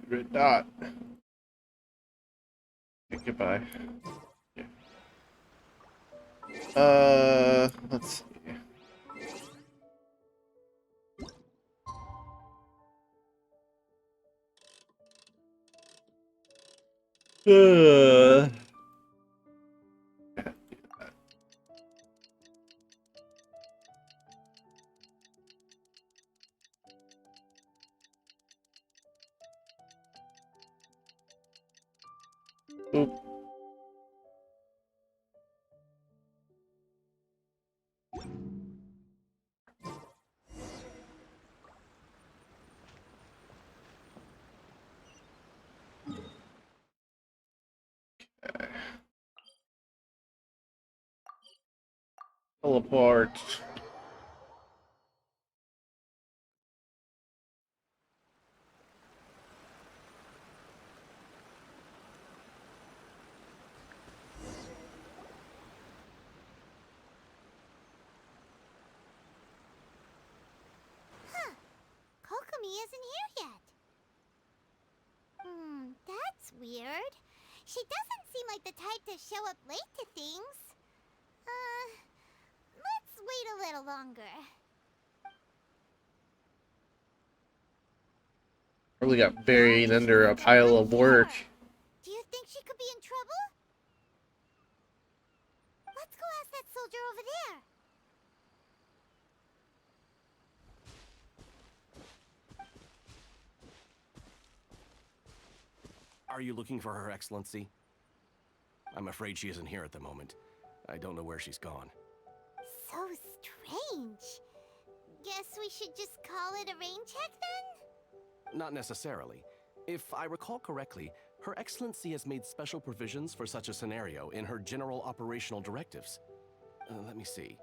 Speaker 1: Red dot. Okay, goodbye. Let's see. Uh, Oop. Teleport.
Speaker 2: Huh. Kokomi isn't here yet. That's weird. She doesn't seem like the type to show up late to things. Let's wait a little longer.
Speaker 1: Probably got buried under a pile of work.
Speaker 2: Do you think she could be in trouble? Let's go ask that soldier over there.
Speaker 18: Are you looking for Her Excellency? I'm afraid she isn't here at the moment. I don't know where she's gone.
Speaker 2: So strange. Guess we should just call it a rain check then?
Speaker 18: Not necessarily. If I recall correctly, Her Excellency has made special provisions for such a scenario in her general operational directives. Let me see.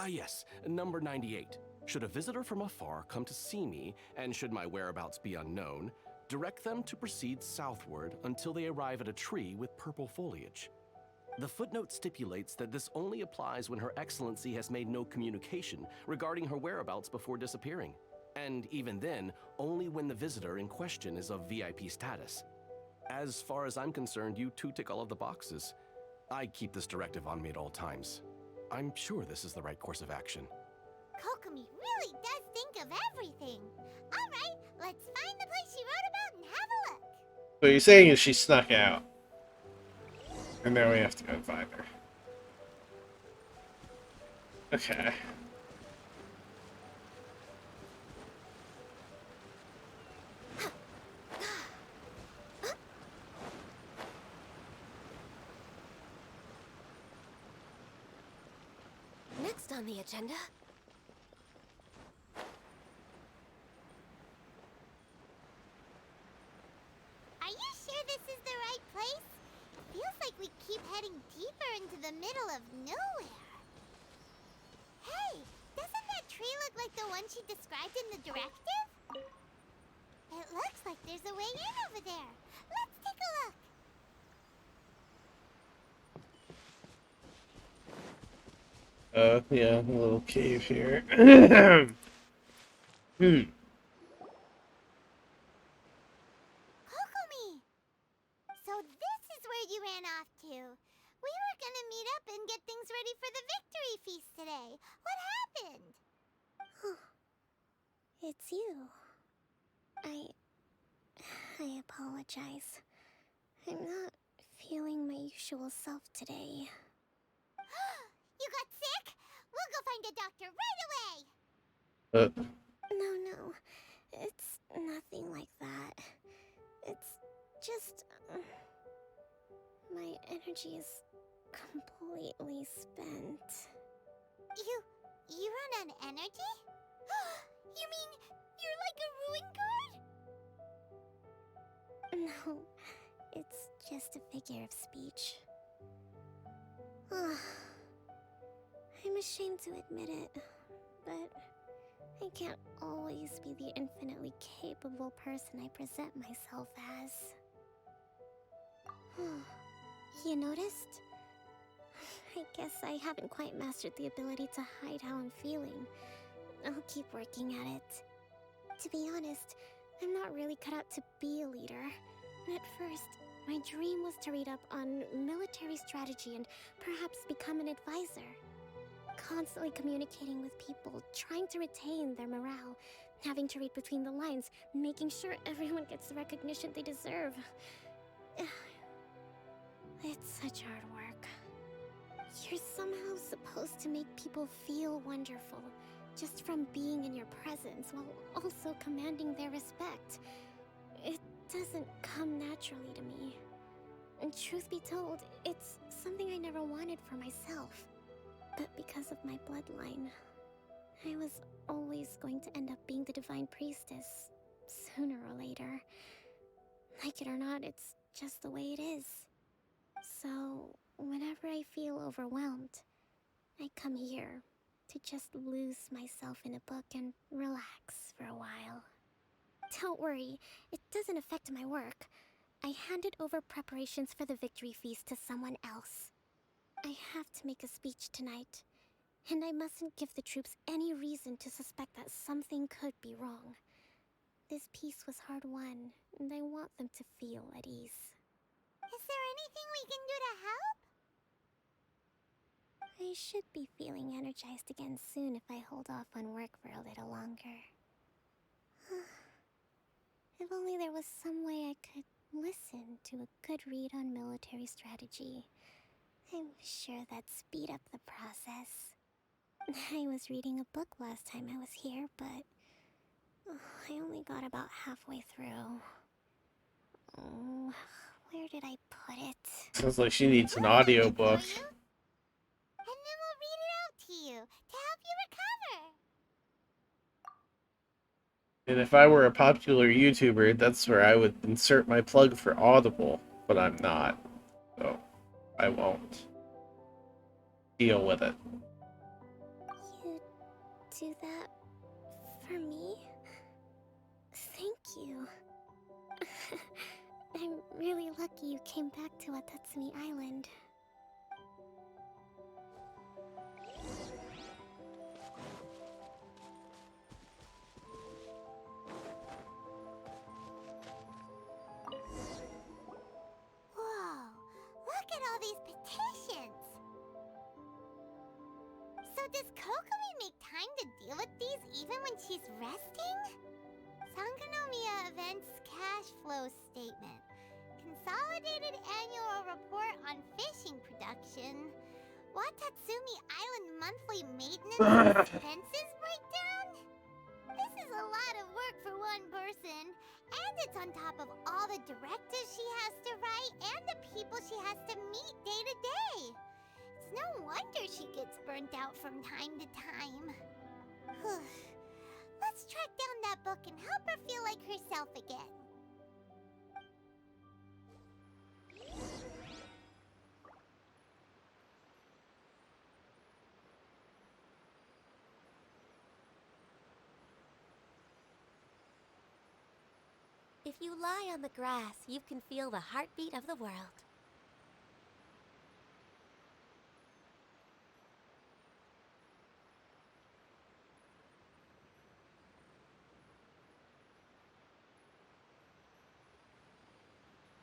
Speaker 18: Yes, number 98. Should a visitor from afar come to see me, and should my whereabouts be unknown, direct them to proceed southward until they arrive at a tree with purple foliage. The footnote stipulates that this only applies when Her Excellency has made no communication regarding her whereabouts before disappearing. And even then, only when the visitor in question is of VIP status. As far as I'm concerned, you two tick all of the boxes. I keep this directive on me at all times. I'm sure this is the right course of action.
Speaker 2: Kokomi really does think of everything. Alright, let's find the place she wrote about and have a look.
Speaker 1: So you're saying is she snuck out. And now we have to go and find her. Okay.
Speaker 17: Next on the agenda.
Speaker 2: Are you sure this is the right place? It feels like we keep heading deeper into the middle of nowhere. Hey, doesn't that tree look like the one she described in the directive? It looks like there's a way in over there. Let's take a look.
Speaker 1: Yeah, a little cave here.
Speaker 2: Kokomi! So this is where you ran off to. We were gonna meet up and get things ready for the victory feast today. What happened?
Speaker 11: It's you. I apologize. I'm not feeling my usual self today.
Speaker 2: You got sick? We'll go find a doctor right away!
Speaker 11: No. It's nothing like that. It's just... my energy is completely spent.
Speaker 2: You run on energy? You mean you're like a ruin guard?
Speaker 11: No, it's just a figure of speech. I'm ashamed to admit it, but I can't always be the infinitely capable person I present myself as. You noticed? I guess I haven't quite mastered the ability to hide how I'm feeling. I'll keep working at it. To be honest, I'm not really cut out to be a leader. At first, my dream was to read up on military strategy and perhaps become an advisor. Constantly communicating with people, trying to retain their morale, having to read between the lines, making sure everyone gets the recognition they deserve. It's such hard work. You're somehow supposed to make people feel wonderful, just from being in your presence, while also commanding their respect. It doesn't come naturally to me. And truth be told, it's something I never wanted for myself. But because of my bloodline, I was always going to end up being the Divine Priestess, sooner or later. Like it or not, it's just the way it is. overwhelmed, I come here to just lose myself in a book and relax for a while. Don't worry, it doesn't affect my work. I handed over preparations for the victory feast to someone else. I have to make a speech tonight, and I mustn't give the troops any reason to suspect that something could be wrong. This peace was hard-won, and I want them to feel at ease.
Speaker 2: Is there anything we can do to help?
Speaker 11: I should be feeling energized again soon if I hold off on work for a little longer. If only there was some way I could listen to a good read on military strategy. I'm sure that'd speed up the process. I was reading a book last time I was here, but I only got about halfway through. Oh, where did I put it?
Speaker 1: Sounds like she needs an audiobook.
Speaker 2: And then we'll read it out to you to help you recover.
Speaker 1: And if I were a popular YouTuber, that's where I would insert my plug for Audible, but I'm not, so I won't. Deal with it.
Speaker 11: You do that for me? Thank you. I'm really lucky you came back to Watatsumi Island.
Speaker 2: Whoa, look at all these petitions. So does Kokomi make time to deal with these even when she's resting? Sangonomiya Events Cash Flow Statement. Consolidated Annual Report on Fishing Production. Watatsumi Island Monthly Maintenance Expenses Breakdown? This is a lot of work for one person. And it's on top of all the directives she has to write and the people she has to meet day to day. It's no wonder she gets burnt out from time to time. Let's track down that book and help her feel like herself again.
Speaker 19: If you lie on the grass, you can feel the heartbeat of the world.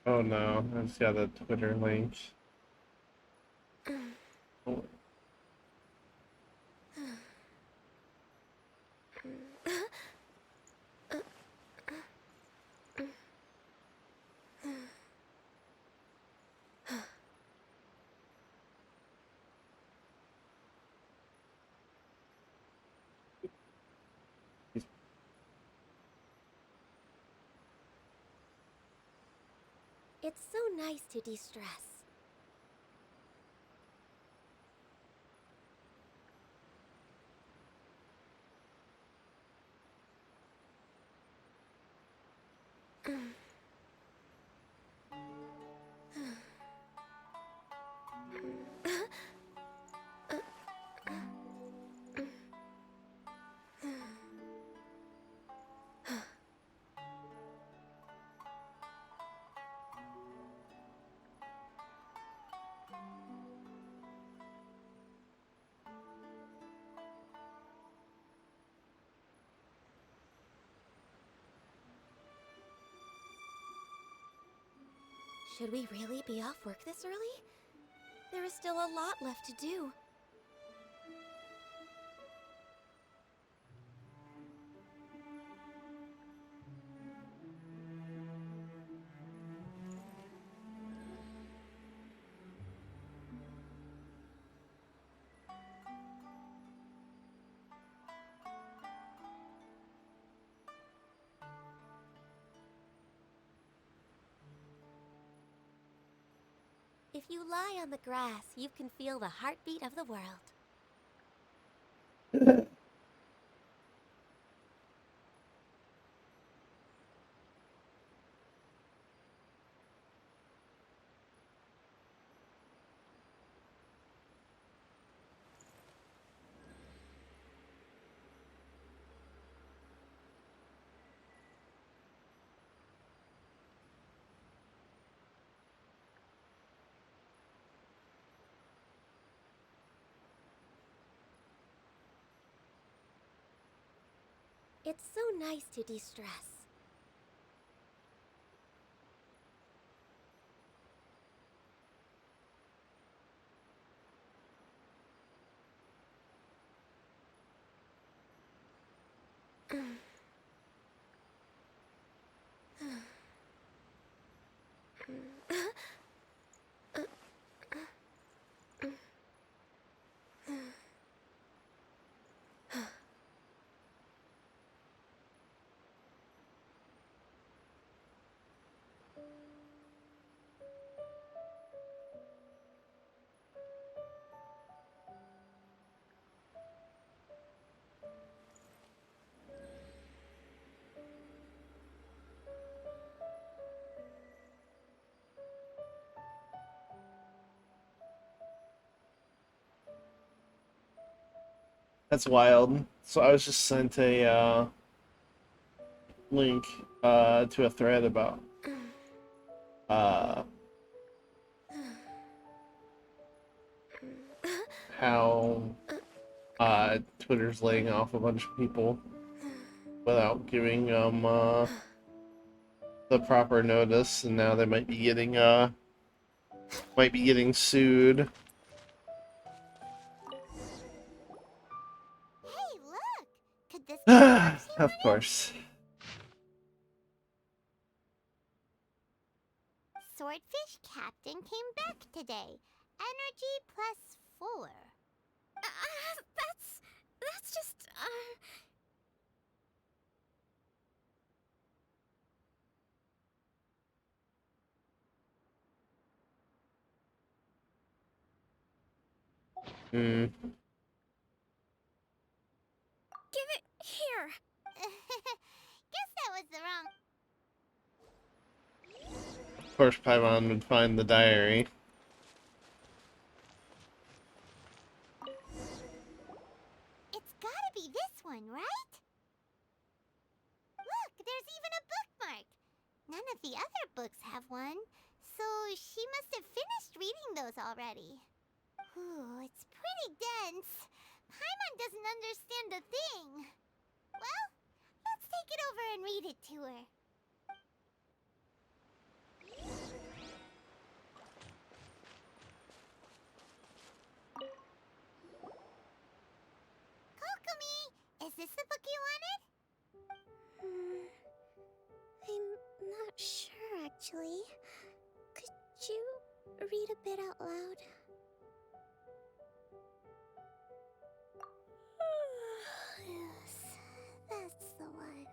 Speaker 1: Oh no, I just got a Twitter link. Oh.
Speaker 19: It's so nice to de-stress. Should we really be off work this early? There is still a lot left to do. If you lie on the grass, you can feel the heartbeat of the world. It's so nice to de-stress.
Speaker 1: That's wild. So I was just sent a link to a thread about uh, how Twitter's laying off a bunch of people without giving them the proper notice, and now they might be getting sued.
Speaker 2: Hey, look! Could this be the box you
Speaker 1: Of
Speaker 2: wanted?
Speaker 1: course.
Speaker 2: Swordfish Captain came back today. Energy +4.
Speaker 11: That's just,
Speaker 1: Hmm.
Speaker 11: Give it here.
Speaker 2: Guess that was the wrong.
Speaker 1: Of course, Paimon would find the diary.
Speaker 2: It's gotta be this one, right? Look, there's even a bookmark. None of the other books have one, so she must have finished reading those already. Ooh, it's pretty dense. Paimon doesn't understand a thing. Well, let's take it over and read it to her. Kokomi, is this the book you wanted?
Speaker 11: I'm not sure, actually. Could you read a bit out loud?
Speaker 2: Yes, that's the one.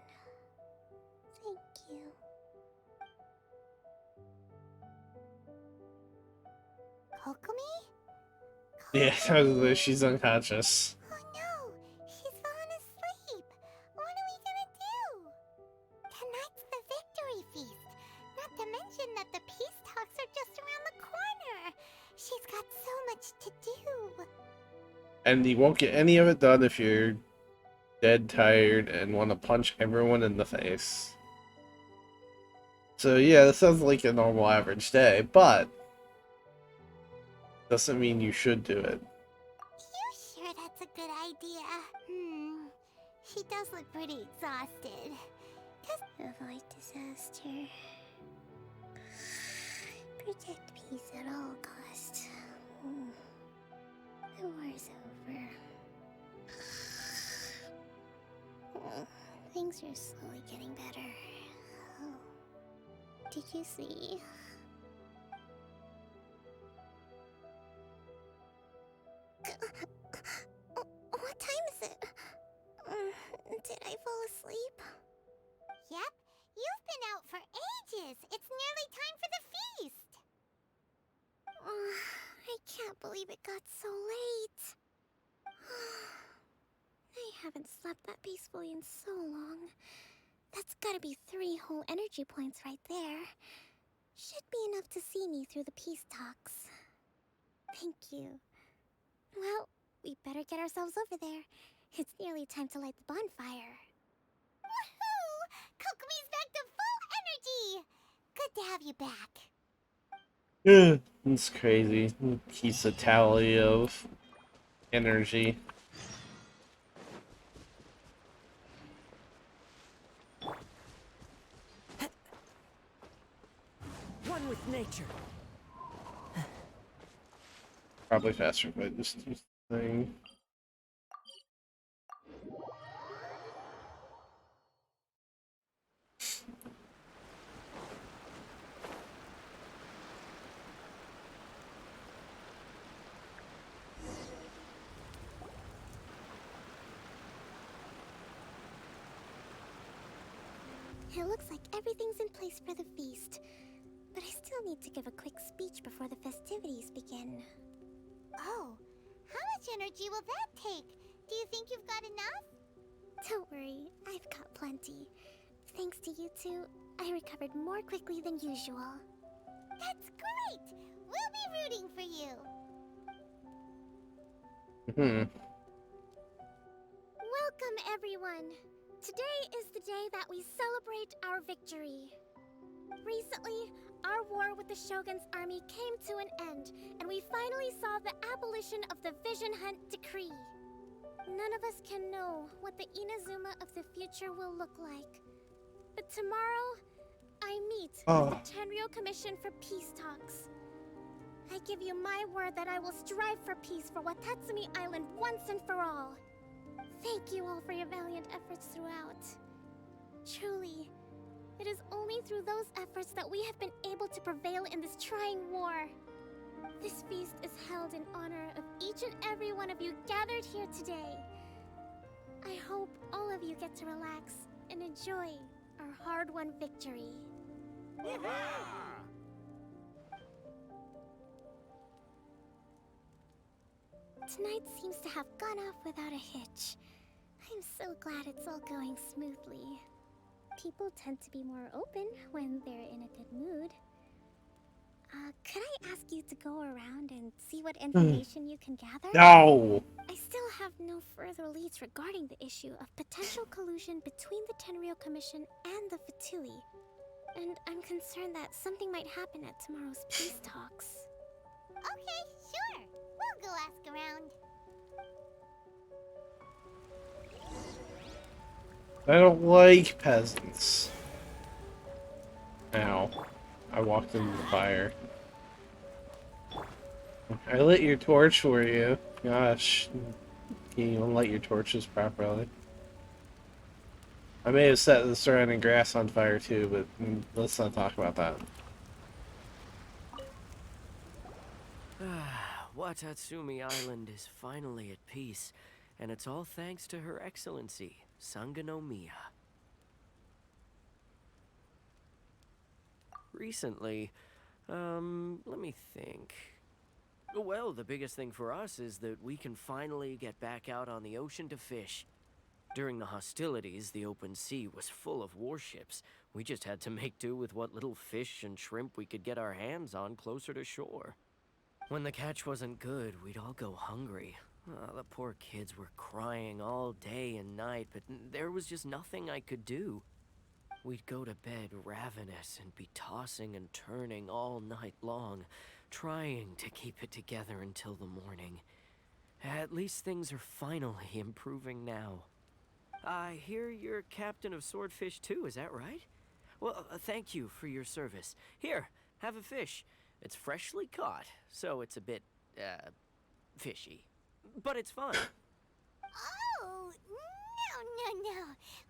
Speaker 2: Thank you. Kokomi?
Speaker 1: Yeah, she's unconscious.
Speaker 2: Oh no, she's fallen asleep. What are we gonna do? Tonight's the victory feast. Not to mention that the peace talks are just around the corner. She's got so much to do.
Speaker 1: And you won't get any of it done if you're dead tired and want to punch everyone in the face. So yeah, this sounds like a normal average day, but doesn't mean you should do it.
Speaker 2: You sure that's a good idea? She does look pretty exhausted.
Speaker 11: Avoid disaster. Protect peace at all costs. The war's over. Things are slowly getting better. Oh. Did you see? What time is it? Did I fall asleep?
Speaker 2: Yep, you've been out for ages. It's nearly time for the feast.
Speaker 11: I can't believe it got so late. I haven't slept that peacefully in so long. That's gotta be 3 whole energy points right there. Should be enough to see me through the peace talks. Thank you. Well, we better get ourselves over there. It's nearly time to light the bonfire.
Speaker 2: Woohoo! Kokomi's back to full energy! Good to have you back.
Speaker 1: It's crazy. Keeps a tally of energy.
Speaker 9: with nature.
Speaker 1: Probably faster if I just use the thing.
Speaker 11: It looks like everything's in place for the feast. But I still need to give a quick speech before the festivities begin.
Speaker 2: Oh, how much energy will that take? Do you think you've got enough?
Speaker 11: Don't worry, I've got plenty. Thanks to you two, I recovered more quickly than usual.
Speaker 2: That's great! We'll be rooting for you!
Speaker 11: Welcome, everyone! Today is the day that we celebrate our victory. Recently, our war with the Shogun's army came to an end, and we finally saw the abolition of the Vision Hunt Decree. None of us can know what the Inazuma of the future will look like. But tomorrow, I meet with the Tenryou Commission for peace talks. I give you my word that I will strive for peace for Watatsumi Island once and for all. Thank you all for your valiant efforts throughout. Truly, it is only through those efforts that we have been able to prevail in this trying war. This feast is held in honor of each and every one of you gathered here today. I hope all of you get to relax and enjoy our hard-won victory. Tonight seems to have gone off without a hitch. I'm so glad it's all going smoothly. People tend to be more open when they're in a good mood. Could I ask you to go around and see what information you can gather?
Speaker 1: No!
Speaker 11: I still have no further leads regarding the issue of potential collusion between the Tenryou Commission and the Fatui. And I'm concerned that something might happen at tomorrow's peace talks.
Speaker 2: Okay, sure. We'll go ask around.
Speaker 1: I don't like peasants. Ow. I walked into the fire. I lit your torch for you. Gosh. You don't light your torches properly. I may have set the surrounding grass on fire too, but let's not talk about that.
Speaker 9: Watatsumi Island is finally at peace, and it's all thanks to Her Excellency, Sangonomiya. Recently, let me think. Well, the biggest thing for us is that we can finally get back out on the ocean to fish. During the hostilities, the open sea was full of warships. We just had to make do with what little fish and shrimp we could get our hands on closer to shore. When the catch wasn't good, we'd all go hungry. The poor kids were crying all day and night, but there was just nothing I could do. We'd go to bed ravenous and be tossing and turning all night long, trying to keep it together until the morning. At least things are finally improving now. I hear you're captain of Swordfish too, is that right? Well, thank you for your service. Here, have a fish. It's freshly caught, so it's a bit, fishy. But it's fun.
Speaker 2: Oh, no.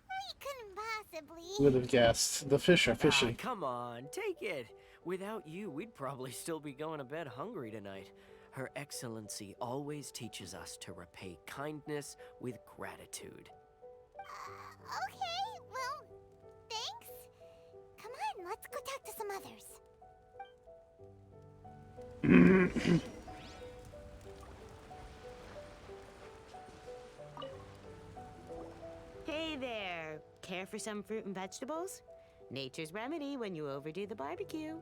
Speaker 2: We couldn't possibly.
Speaker 1: Would have guessed. The fish are fishy.
Speaker 9: Come on, take it. Without you, we'd probably still be going to bed hungry tonight. Her Excellency always teaches us to repay kindness with gratitude.
Speaker 2: Okay, well, thanks. Come on, let's go talk to some others.
Speaker 14: Hey there! Care for some fruit and vegetables? Nature's remedy when you overdo the barbecue.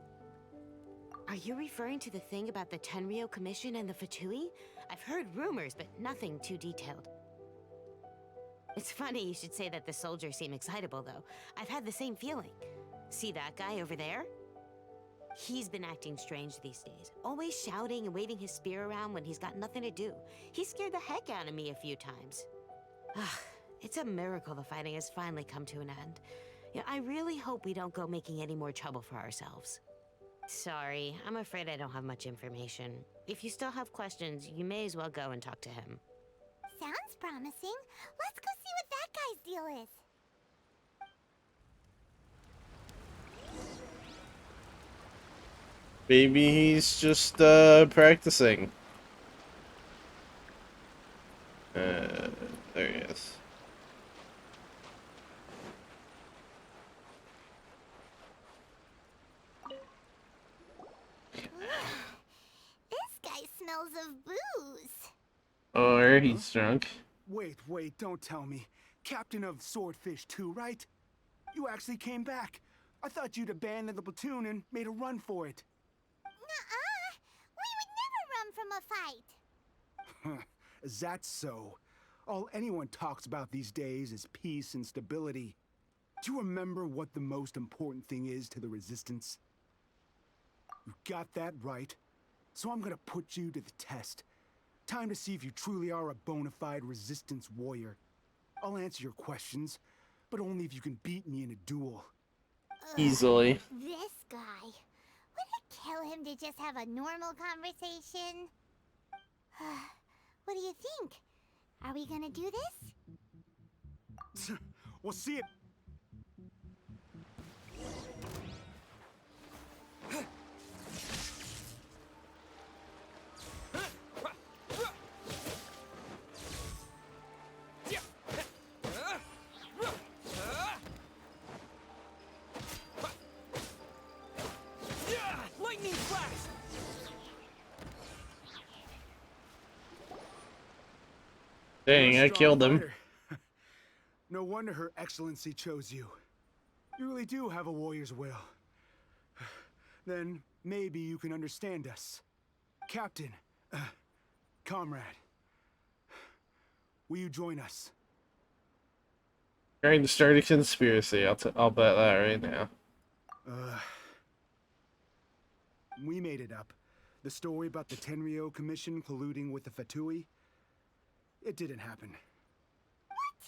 Speaker 14: Are you referring to the thing about the Tenryou Commission and the Fatui? I've heard rumors, but nothing too detailed. It's funny you should say that the soldiers seem excitable, though. I've had the same feeling. See that guy over there? He's been acting strange these days, always shouting and waving his spear around when he's got nothing to do. He scared the heck out of me a few times. It's a miracle the fighting has finally come to an end. Yeah, I really hope we don't go making any more trouble for ourselves. Sorry, I'm afraid I don't have much information. If you still have questions, you may as well go and talk to him.
Speaker 2: Sounds promising. Let's go see what that guy's deal is.
Speaker 1: Maybe he's just practicing. There he is.
Speaker 2: This guy smells of booze.
Speaker 1: Or he's drunk.
Speaker 3: Wait, don't tell me. Captain of Swordfish 2, right? You actually came back. I thought you'd abandoned the platoon and made a run for it.
Speaker 2: Nuh-uh. We would never run from a fight.
Speaker 3: Is that so? All anyone talks about these days is peace and stability. Do you remember what the most important thing is to the Resistance? You got that right. So I'm gonna put you to the test. Time to see if you truly are a bona fide Resistance warrior. I'll answer your questions, but only if you can beat me in a duel.
Speaker 1: Easily.
Speaker 2: This guy. Would it kill him to just have a normal conversation? What do you think? Are we gonna do this?
Speaker 3: We'll see it.
Speaker 9: Lightning flash!
Speaker 1: Dang, I killed him.
Speaker 3: No wonder Her Excellency chose you. You really do have a warrior's will. Then maybe you can understand us. Captain, comrade, will you join us?
Speaker 1: Trying to start a conspiracy. I'll bet that right now.
Speaker 3: We made it up. The story about the Tenryo Commission colluding with the Fatui. It didn't happen.
Speaker 2: What?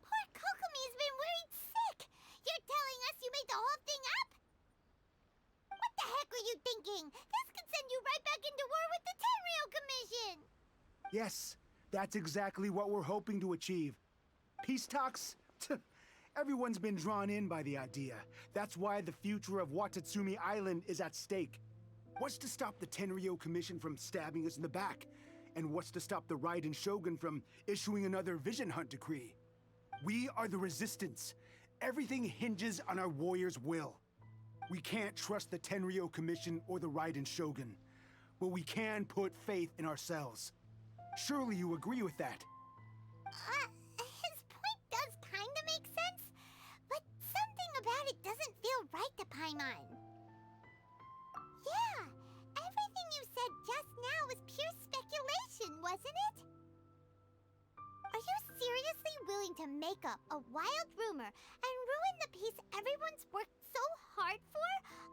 Speaker 2: Poor Kokomi's been worried sick. You're telling us you made the whole thing up? What the heck were you thinking? This could send you right back into war with the Tenryo Commission.
Speaker 3: Yes, that's exactly what we're hoping to achieve. Peace talks? Everyone's been drawn in by the idea. That's why the future of Watatsumi Island is at stake. What's to stop the Tenryo Commission from stabbing us in the back? And what's to stop the Raiden Shogun from issuing another Vision Hunt decree? We are the Resistance. Everything hinges on our warrior's will. We can't trust the Tenryo Commission or the Raiden Shogun, but we can put faith in ourselves. Surely you agree with that?
Speaker 2: His point does kinda make sense, but something about it doesn't feel right to Paimon. Yeah, everything you said just now was pure speculation, wasn't it? Are you seriously willing to make up a wild rumor and ruin the peace everyone's worked so hard for,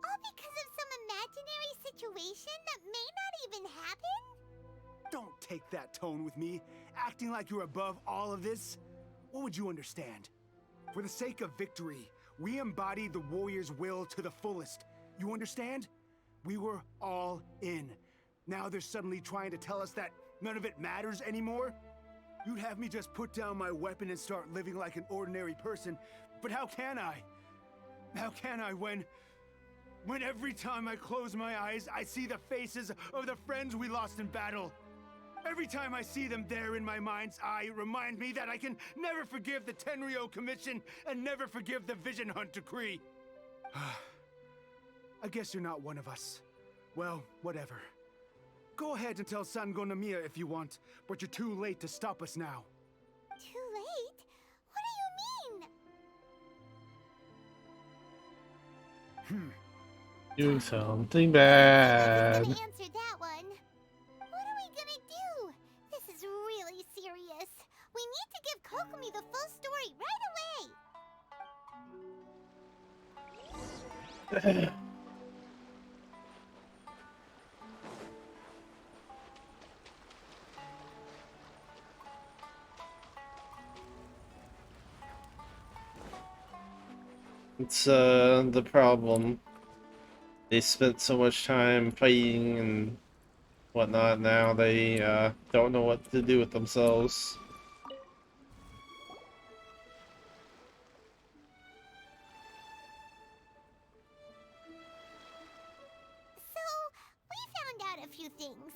Speaker 2: all because of some imaginary situation that may not even happen?
Speaker 3: Don't take that tone with me, acting like you're above all of this. What would you understand? For the sake of victory, we embodied the warrior's will to the fullest. You understand? We were all in. Now they're suddenly trying to tell us that none of it matters anymore? You'd have me just put down my weapon and start living like an ordinary person, but how can I? How can I when every time I close my eyes, I see the faces of the friends we lost in battle? Every time I see them there in my mind's eye, it reminds me that I can never forgive the Tenryo Commission and never forgive the Vision Hunt decree. I guess you're not one of us. Well, whatever. Go ahead and tell Sango Namiya if you want, but you're too late to stop us now.
Speaker 2: Too late? What do you mean?
Speaker 1: Doing something bad.
Speaker 2: Gonna answer that one. What are we gonna do? This is really serious. We need to give Kokomi the full story right away.
Speaker 1: It's the problem. they spent so much time fighting and whatnot. Now they don't know what to do with themselves.
Speaker 2: So, we found out a few things.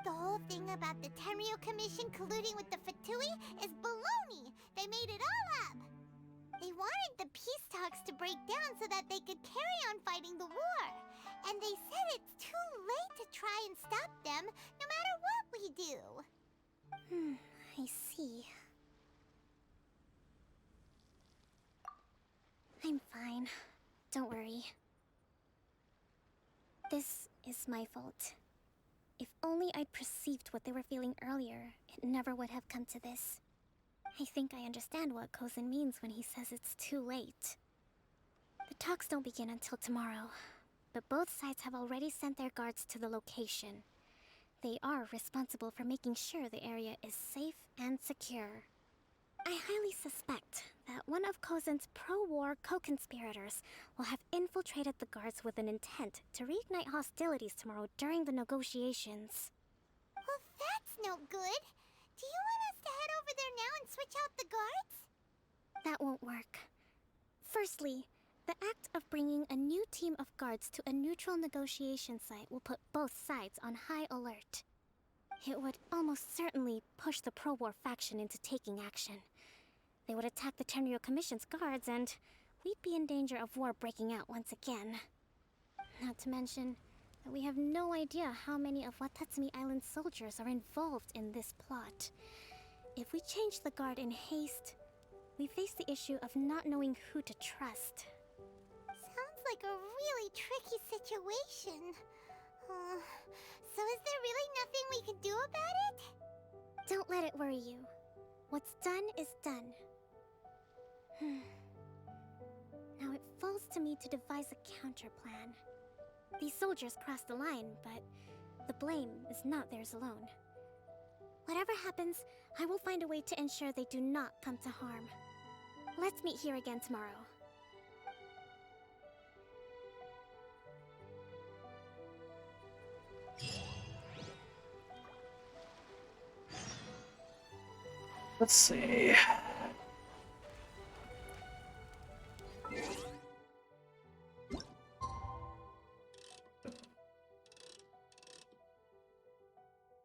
Speaker 2: The whole thing about the Tenryo Commission colluding with the Fatui is baloney. They made it all up. They wanted the peace talks to break down so that they could carry on fighting the war. And they said it's too late to try and stop them, no matter what we do.
Speaker 11: I see. I'm fine. Don't worry. This is my fault. If only I'd perceived what they were feeling earlier, it never would have come to this. I think I understand what Kozin means when he says it's too late. The talks don't begin until tomorrow, but both sides have already sent their guards to the location. They are responsible for making sure the area is safe and secure. I highly suspect that one of Kozin's pro-war co-conspirators will have infiltrated the guards with an intent to reignite hostilities tomorrow during the negotiations.
Speaker 2: Well, that's no good. Do you want us to head over there now and switch out the guards?
Speaker 11: That won't work. Firstly, the act of bringing a new team of guards to a neutral negotiation site will put both sides on high alert. It would almost certainly push the pro-war faction into taking action. They would attack the Tenryo Commission's guards, and we'd be in danger of war breaking out once again. Not to mention that we have no idea how many of Watatsumi Island's soldiers are involved in this plot. If we change the guard in haste, we face the issue of not knowing who to trust.
Speaker 2: Sounds like a really tricky situation. So is there really nothing we can do about it?
Speaker 11: Don't let it worry you. What's done is done. Now it falls to me to devise a counter plan. These soldiers crossed the line, but the blame is not theirs alone. Whatever happens, I will find a way to ensure they do not come to harm. Let's meet here again tomorrow.
Speaker 1: Let's see.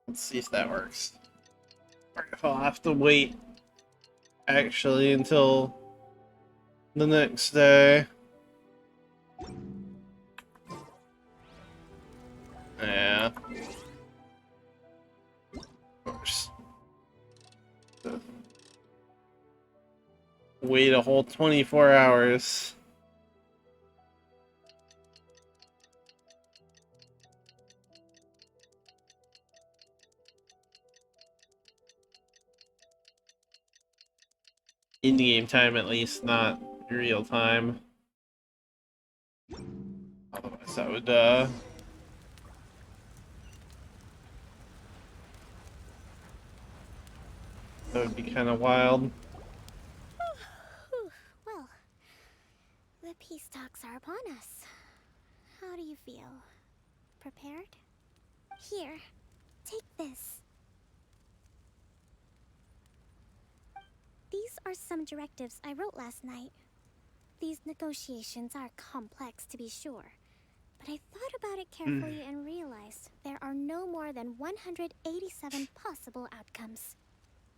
Speaker 1: Let's see if that works. Or if I'll have to wait actually until the next day. Yeah. Of course. Wait a whole 24 hours. In-game time at least, not real time. Otherwise that would that would be kind of wild.
Speaker 11: Well, the peace talks are upon us. How do you feel? Prepared? Here, take this. These are some directives I wrote last night. These negotiations are complex, to be sure, but I thought about it carefully and realized there are no more than 187 possible outcomes.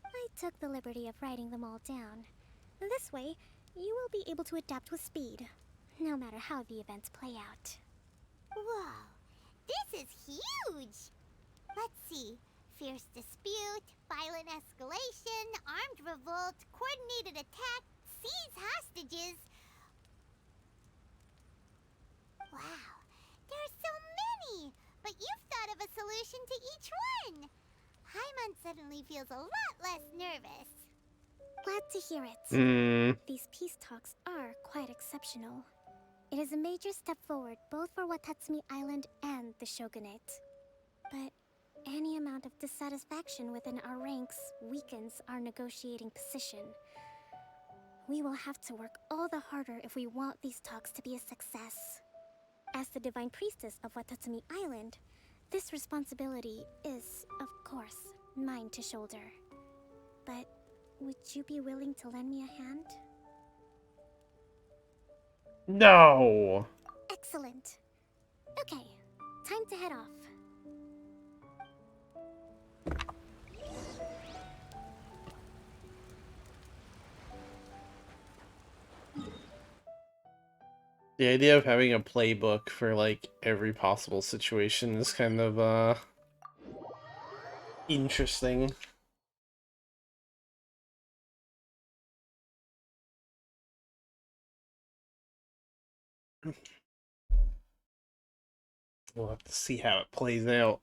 Speaker 11: I took the liberty of writing them all down. This way, you will be able to adapt with speed, no matter how the events play out.
Speaker 2: Whoa, this is huge! Let's see. Fierce dispute, violent escalation, armed revolt, coordinated attack, seize hostages. Wow, there are so many! But you've thought of a solution to each one! Hyman suddenly feels a lot less nervous.
Speaker 11: Glad to hear it. These peace talks are quite exceptional. It is a major step forward both for Watatsumi Island and the Shogunate. But any amount of dissatisfaction within our ranks weakens our negotiating position. We will have to work all the harder if we want these talks to be a success. As the Divine Priestess of Watatsumi Island, this responsibility is, of course, mine to shoulder. But would you be willing to lend me a hand?
Speaker 1: No!
Speaker 11: Excellent. Okay, time to head off.
Speaker 1: The idea of having a playbook for, like, every possible situation is kind of, interesting. We'll have to see how it plays out.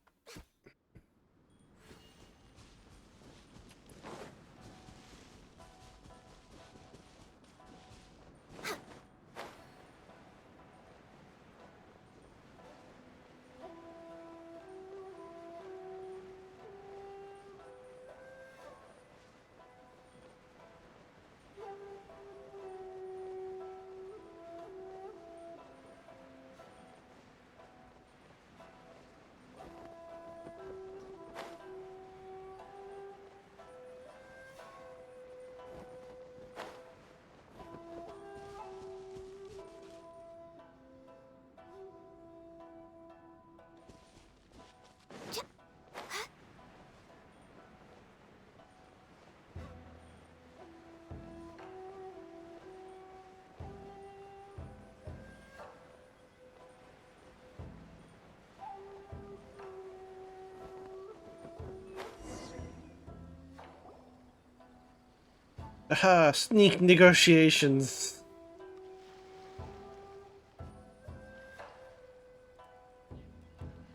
Speaker 1: Aha, sneak negotiations.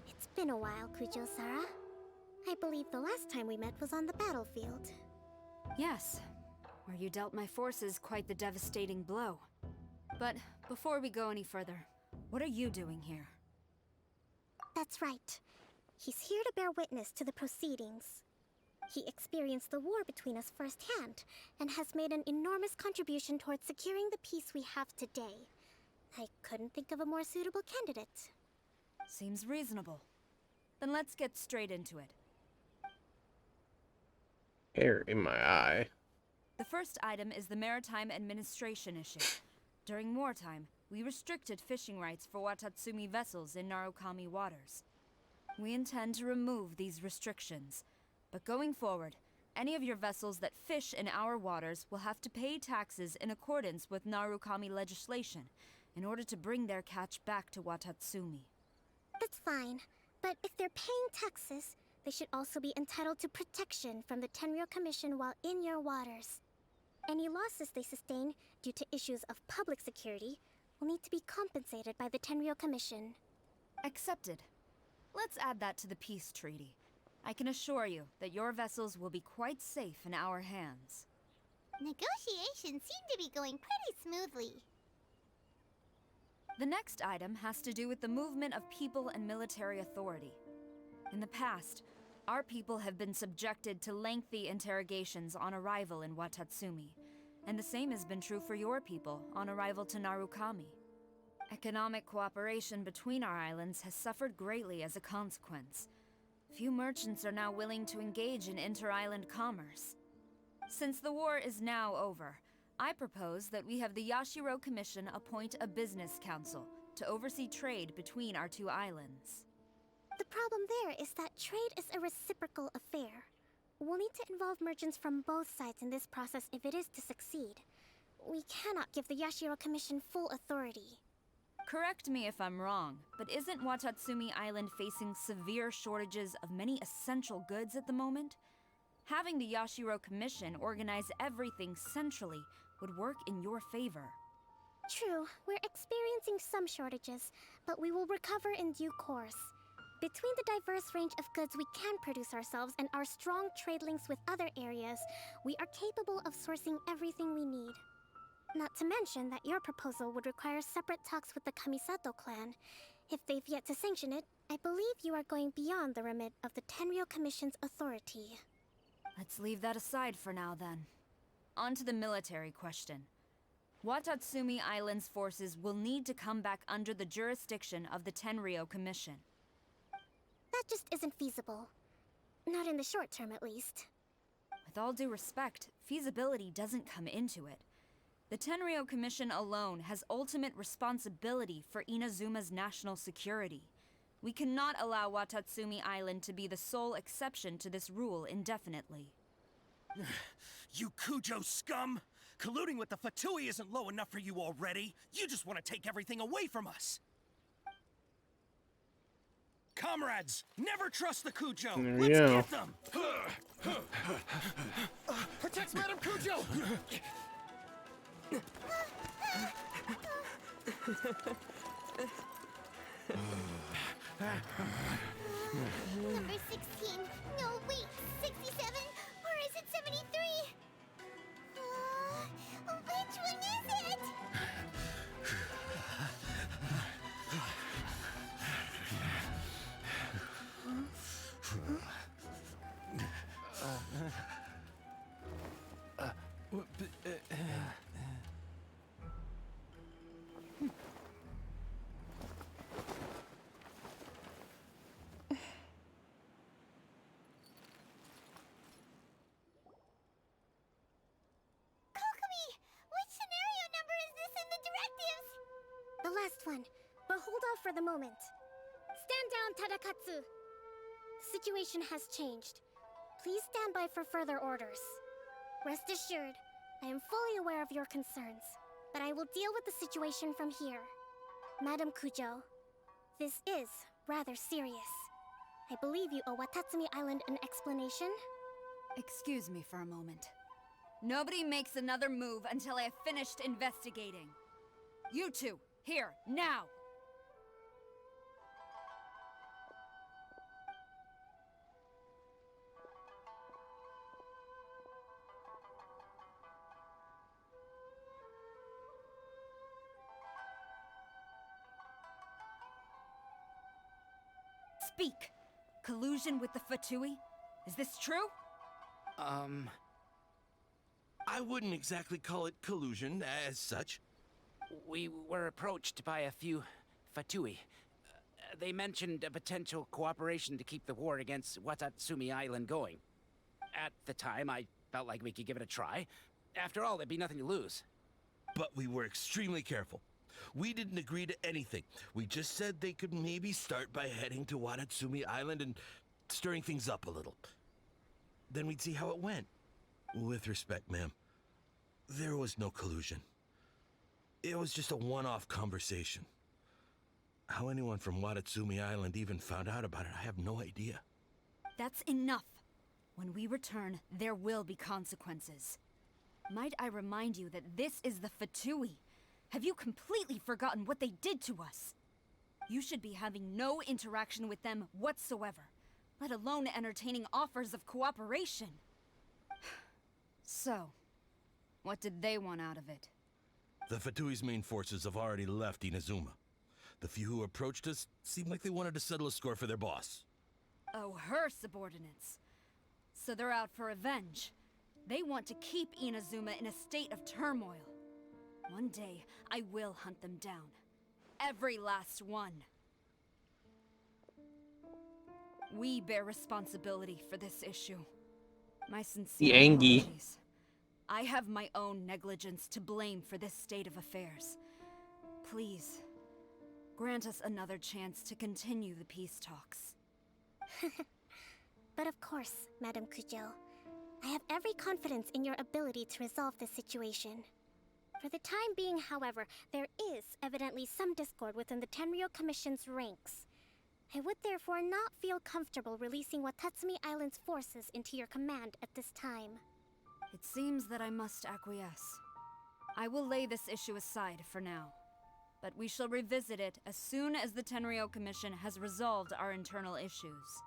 Speaker 11: It's been a while, Kujo-Sara. I believe the last time we met was on the battlefield.
Speaker 20: Yes, where you dealt my forces quite the devastating blow. But before we go any further, what are you doing here?
Speaker 11: That's right. He's here to bear witness to the proceedings. He experienced the war between us firsthand, and has made an enormous contribution towards securing the peace we have today. I couldn't think of a more suitable candidate.
Speaker 20: Seems reasonable. Then let's get straight into it.
Speaker 1: Hair in my eye.
Speaker 20: The first item is the Maritime Administration issue. During wartime, we restricted fishing rights for Watatsumi vessels in Narukami waters. We intend to remove these restrictions, but going forward, any of your vessels that fish in our waters will have to pay taxes in accordance with Narukami legislation in order to bring their catch back to Watatsumi.
Speaker 11: That's fine, but if they're paying taxes, they should also be entitled to protection from the Tenryou Commission while in your waters. Any losses they sustain due to issues of public security will need to be compensated by the Tenryou Commission.
Speaker 20: Accepted. Let's add that to the peace treaty. I can assure you that your vessels will be quite safe in our hands.
Speaker 2: Negotiations seem to be going pretty smoothly.
Speaker 20: The next item has to do with the movement of people and military authority. In the past, our people have been subjected to lengthy interrogations on arrival in Watatsumi, and the same has been true for your people on arrival to Narukami. Economic cooperation between our islands has suffered greatly as a consequence. Few merchants are now willing to engage in inter-island commerce. Since the war is now over, I propose that we have the Yashiro Commission appoint a business council to oversee trade between our two islands.
Speaker 11: The problem there is that trade is a reciprocal affair. We'll need to involve merchants from both sides in this process if it is to succeed. We cannot give the Yashiro Commission full authority.
Speaker 20: Correct me if I'm wrong, but isn't Watatsumi Island facing severe shortages of many essential goods at the moment? Having the Yashiro Commission organize everything centrally would work in your favor.
Speaker 11: True, we're experiencing some shortages, but we will recover in due course. Between the diverse range of goods we can produce ourselves and our strong trade links with other areas, we are capable of sourcing everything we need. Not to mention that your proposal would require separate talks with the Kamisato clan. If they've yet to sanction it, I believe you are going beyond the remit of the Tenryou Commission's authority.
Speaker 20: Let's leave that aside for now then. On to the military question. Watatsumi Island's forces will need to come back under the jurisdiction of the Tenryou Commission.
Speaker 11: That just isn't feasible. Not in the short term, at least.
Speaker 20: With all due respect, feasibility doesn't come into it. The Tenryou Commission alone has ultimate responsibility for Inazuma's national security. We cannot allow Watatsumi Island to be the sole exception to this rule indefinitely.
Speaker 3: You Kujo scum! Colluding with the Fatui isn't low enough for you already. You just want to take everything away from us. Comrades, never trust the Kujo.
Speaker 1: There we
Speaker 3: Let's
Speaker 1: go.
Speaker 3: get them. Protect Madame Kujo.
Speaker 2: Number 16. No, wait. 67? Or is it 73? Which one is it?
Speaker 11: The last one, but hold off for the moment. Stand down, Tadakatsu. The situation has changed. Please stand by for further orders. Rest assured, I am fully aware of your concerns, but I will deal with the situation from here. Madam Kujo, this is rather serious. I believe you owe Watatsumi Island an explanation.
Speaker 20: Excuse me for a moment. Nobody makes another move until I have finished investigating. You two, here, now! Speak! Collusion with the Fatui? Is this true?
Speaker 10: I wouldn't exactly call it collusion as such.
Speaker 21: We were approached by a few Fatui. They mentioned a potential cooperation to keep the war against Watatsumi Island going. At the time, I felt like we could give it a try. After all, there'd be nothing to lose.
Speaker 10: But we were extremely careful. We didn't agree to anything. We just said they could maybe start by heading to Watatsumi Island and stirring things up a little. Then we'd see how it went. With respect, ma'am, there was no collusion. It was just a one-off conversation. How anyone from Watatsumi Island even found out about it, I have no idea.
Speaker 20: That's enough. When we return, there will be consequences. Might I remind you that this is the Fatui? Have you completely forgotten what they did to us? You should be having no interaction with them whatsoever, let alone entertaining offers of cooperation. So, what did they want out of it?
Speaker 10: The Fatui's main forces have already left Inazuma. The few who approached us seemed like they wanted to settle a score for their boss.
Speaker 20: Oh, her subordinates. So they're out for revenge. They want to keep Inazuma in a state of turmoil. One day, I will hunt them down. Every last one. We bear responsibility for this issue. My sincere
Speaker 1: Yangi.
Speaker 20: apologies. I have my own negligence to blame for this state of affairs. Please, grant us another chance to continue the peace talks.
Speaker 11: But of course, Madam Kujo. I have every confidence in your ability to resolve this situation. For the time being, however, there is evidently some discord within the Tenryou Commission's ranks. I would therefore not feel comfortable releasing Watatsumi Island's forces into your command at this time.
Speaker 20: It seems that I must acquiesce. I will lay this issue aside for now, but we shall revisit it as soon as the Tenryou Commission has resolved our internal issues.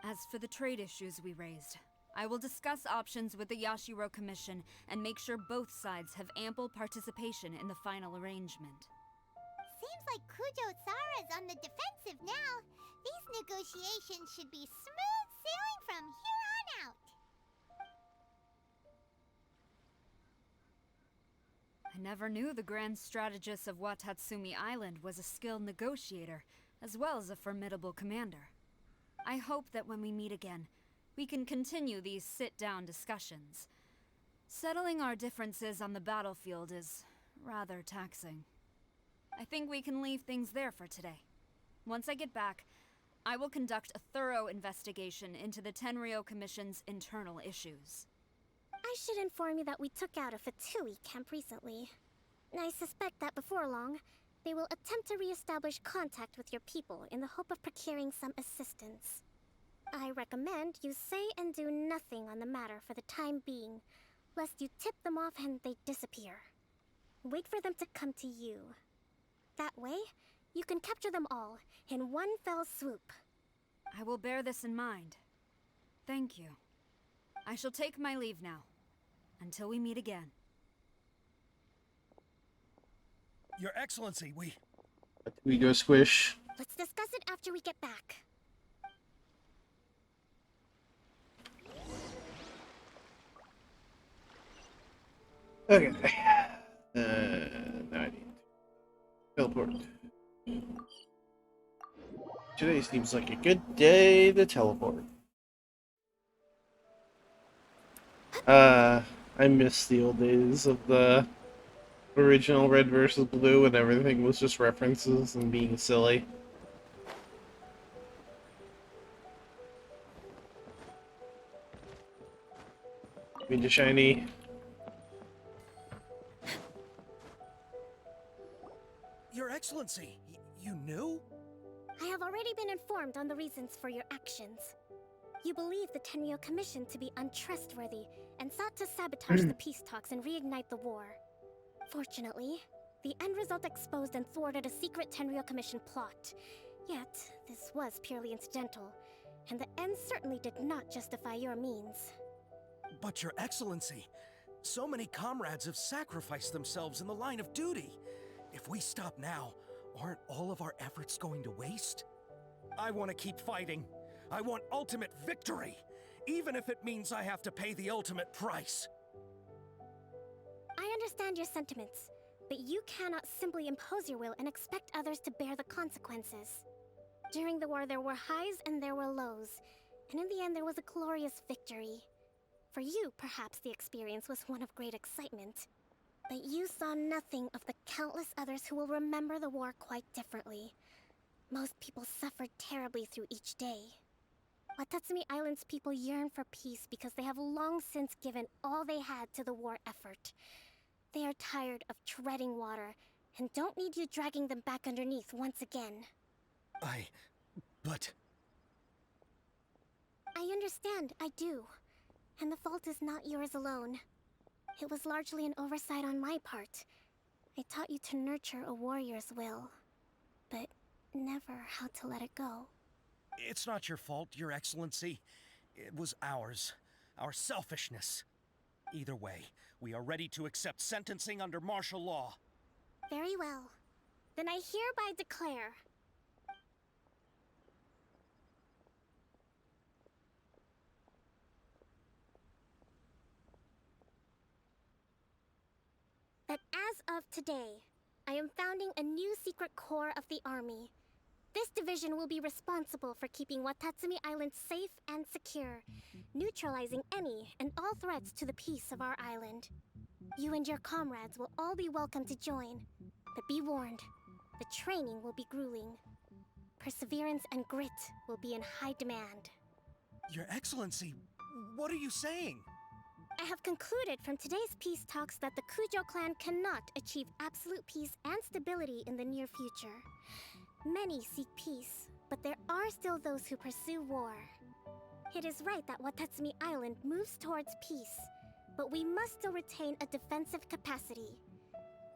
Speaker 20: As for the trade issues we raised, I will discuss options with the Yashiro Commission and make sure both sides have ample participation in the final arrangement.
Speaker 2: Seems like Kujo-Sara's on the defensive now. These negotiations should be smooth sailing from here on out.
Speaker 20: Never knew the grand strategist of Watatsumi Island was a skilled negotiator, as well as a formidable commander. I hope that when we meet again, we can continue these sit-down discussions. Settling our differences on the battlefield is rather taxing. I think we can leave things there for today. Once I get back, I will conduct a thorough investigation into the Tenryo Commission's internal issues.
Speaker 11: I should inform you that we took out a Fatui camp recently. I suspect that before long, they will attempt to re-establish contact with your people in the hope of procuring some assistance. I recommend you say and do nothing on the matter for the time being, lest you tip them off and they disappear. Wait for them to come to you. That way, you can capture them all in one fell swoop.
Speaker 20: I will bear this in mind. Thank you. I shall take my leave now. Until we meet again.
Speaker 3: Your Excellency,
Speaker 1: We go squish.
Speaker 11: Let's discuss it after we get back.
Speaker 1: Okay. Now I need to teleport. Today seems like a good day to teleport. I miss the old days of the original Red versus Blue and everything was just references and being silly. Need a shiny.
Speaker 3: Your Excellency, you knew?
Speaker 11: I have already been informed on the reasons for your actions. You believe the Tenryo Commission to be untrustworthy and sought to sabotage the peace talks and reignite the war. Fortunately, the end result exposed and thwarted a secret Tenryo Commission plot. Yet, this was purely incidental, and the end certainly did not justify your means.
Speaker 3: But Your Excellency, so many comrades have sacrificed themselves in the line of duty. If we stop now, aren't all of our efforts going to waste? I want to keep fighting. I want ultimate victory, even if it means I have to pay the ultimate price.
Speaker 11: I understand your sentiments, but you cannot simply impose your will and expect others to bear the consequences. During the war, there were highs and there were lows, and in the end, there was a glorious victory. For you, perhaps the experience was one of great excitement, but you saw nothing of the countless others who will remember the war quite differently. Most people suffered terribly through each day. Watatsumi Island's people yearn for peace because they have long since given all they had to the war effort. They are tired of treading water and don't need you dragging them back underneath once again.
Speaker 3: But...
Speaker 11: I understand, I do. And the fault is not yours alone. It was largely an oversight on my part. I taught you to nurture a warrior's will, but never how to let it go.
Speaker 3: It's not your fault, Your Excellency. It was ours. Our selfishness. Either way, we are ready to accept sentencing under martial law.
Speaker 11: Very well. Then I hereby declare... that as of today, I am founding a new secret corps of the army. This division will be responsible for keeping Watatsumi Island safe and secure, neutralizing any and all threats to the peace of our island. You and your comrades will all be welcome to join, but be warned, the training will be grueling. Perseverance and grit will be in high demand.
Speaker 3: Your Excellency, what are you saying?
Speaker 11: I have concluded from today's peace talks that the Kujo clan cannot achieve absolute peace and stability in the near future. Many seek peace, but there are still those who pursue war. It is right that Watatsumi Island moves towards peace, but we must still retain a defensive capacity.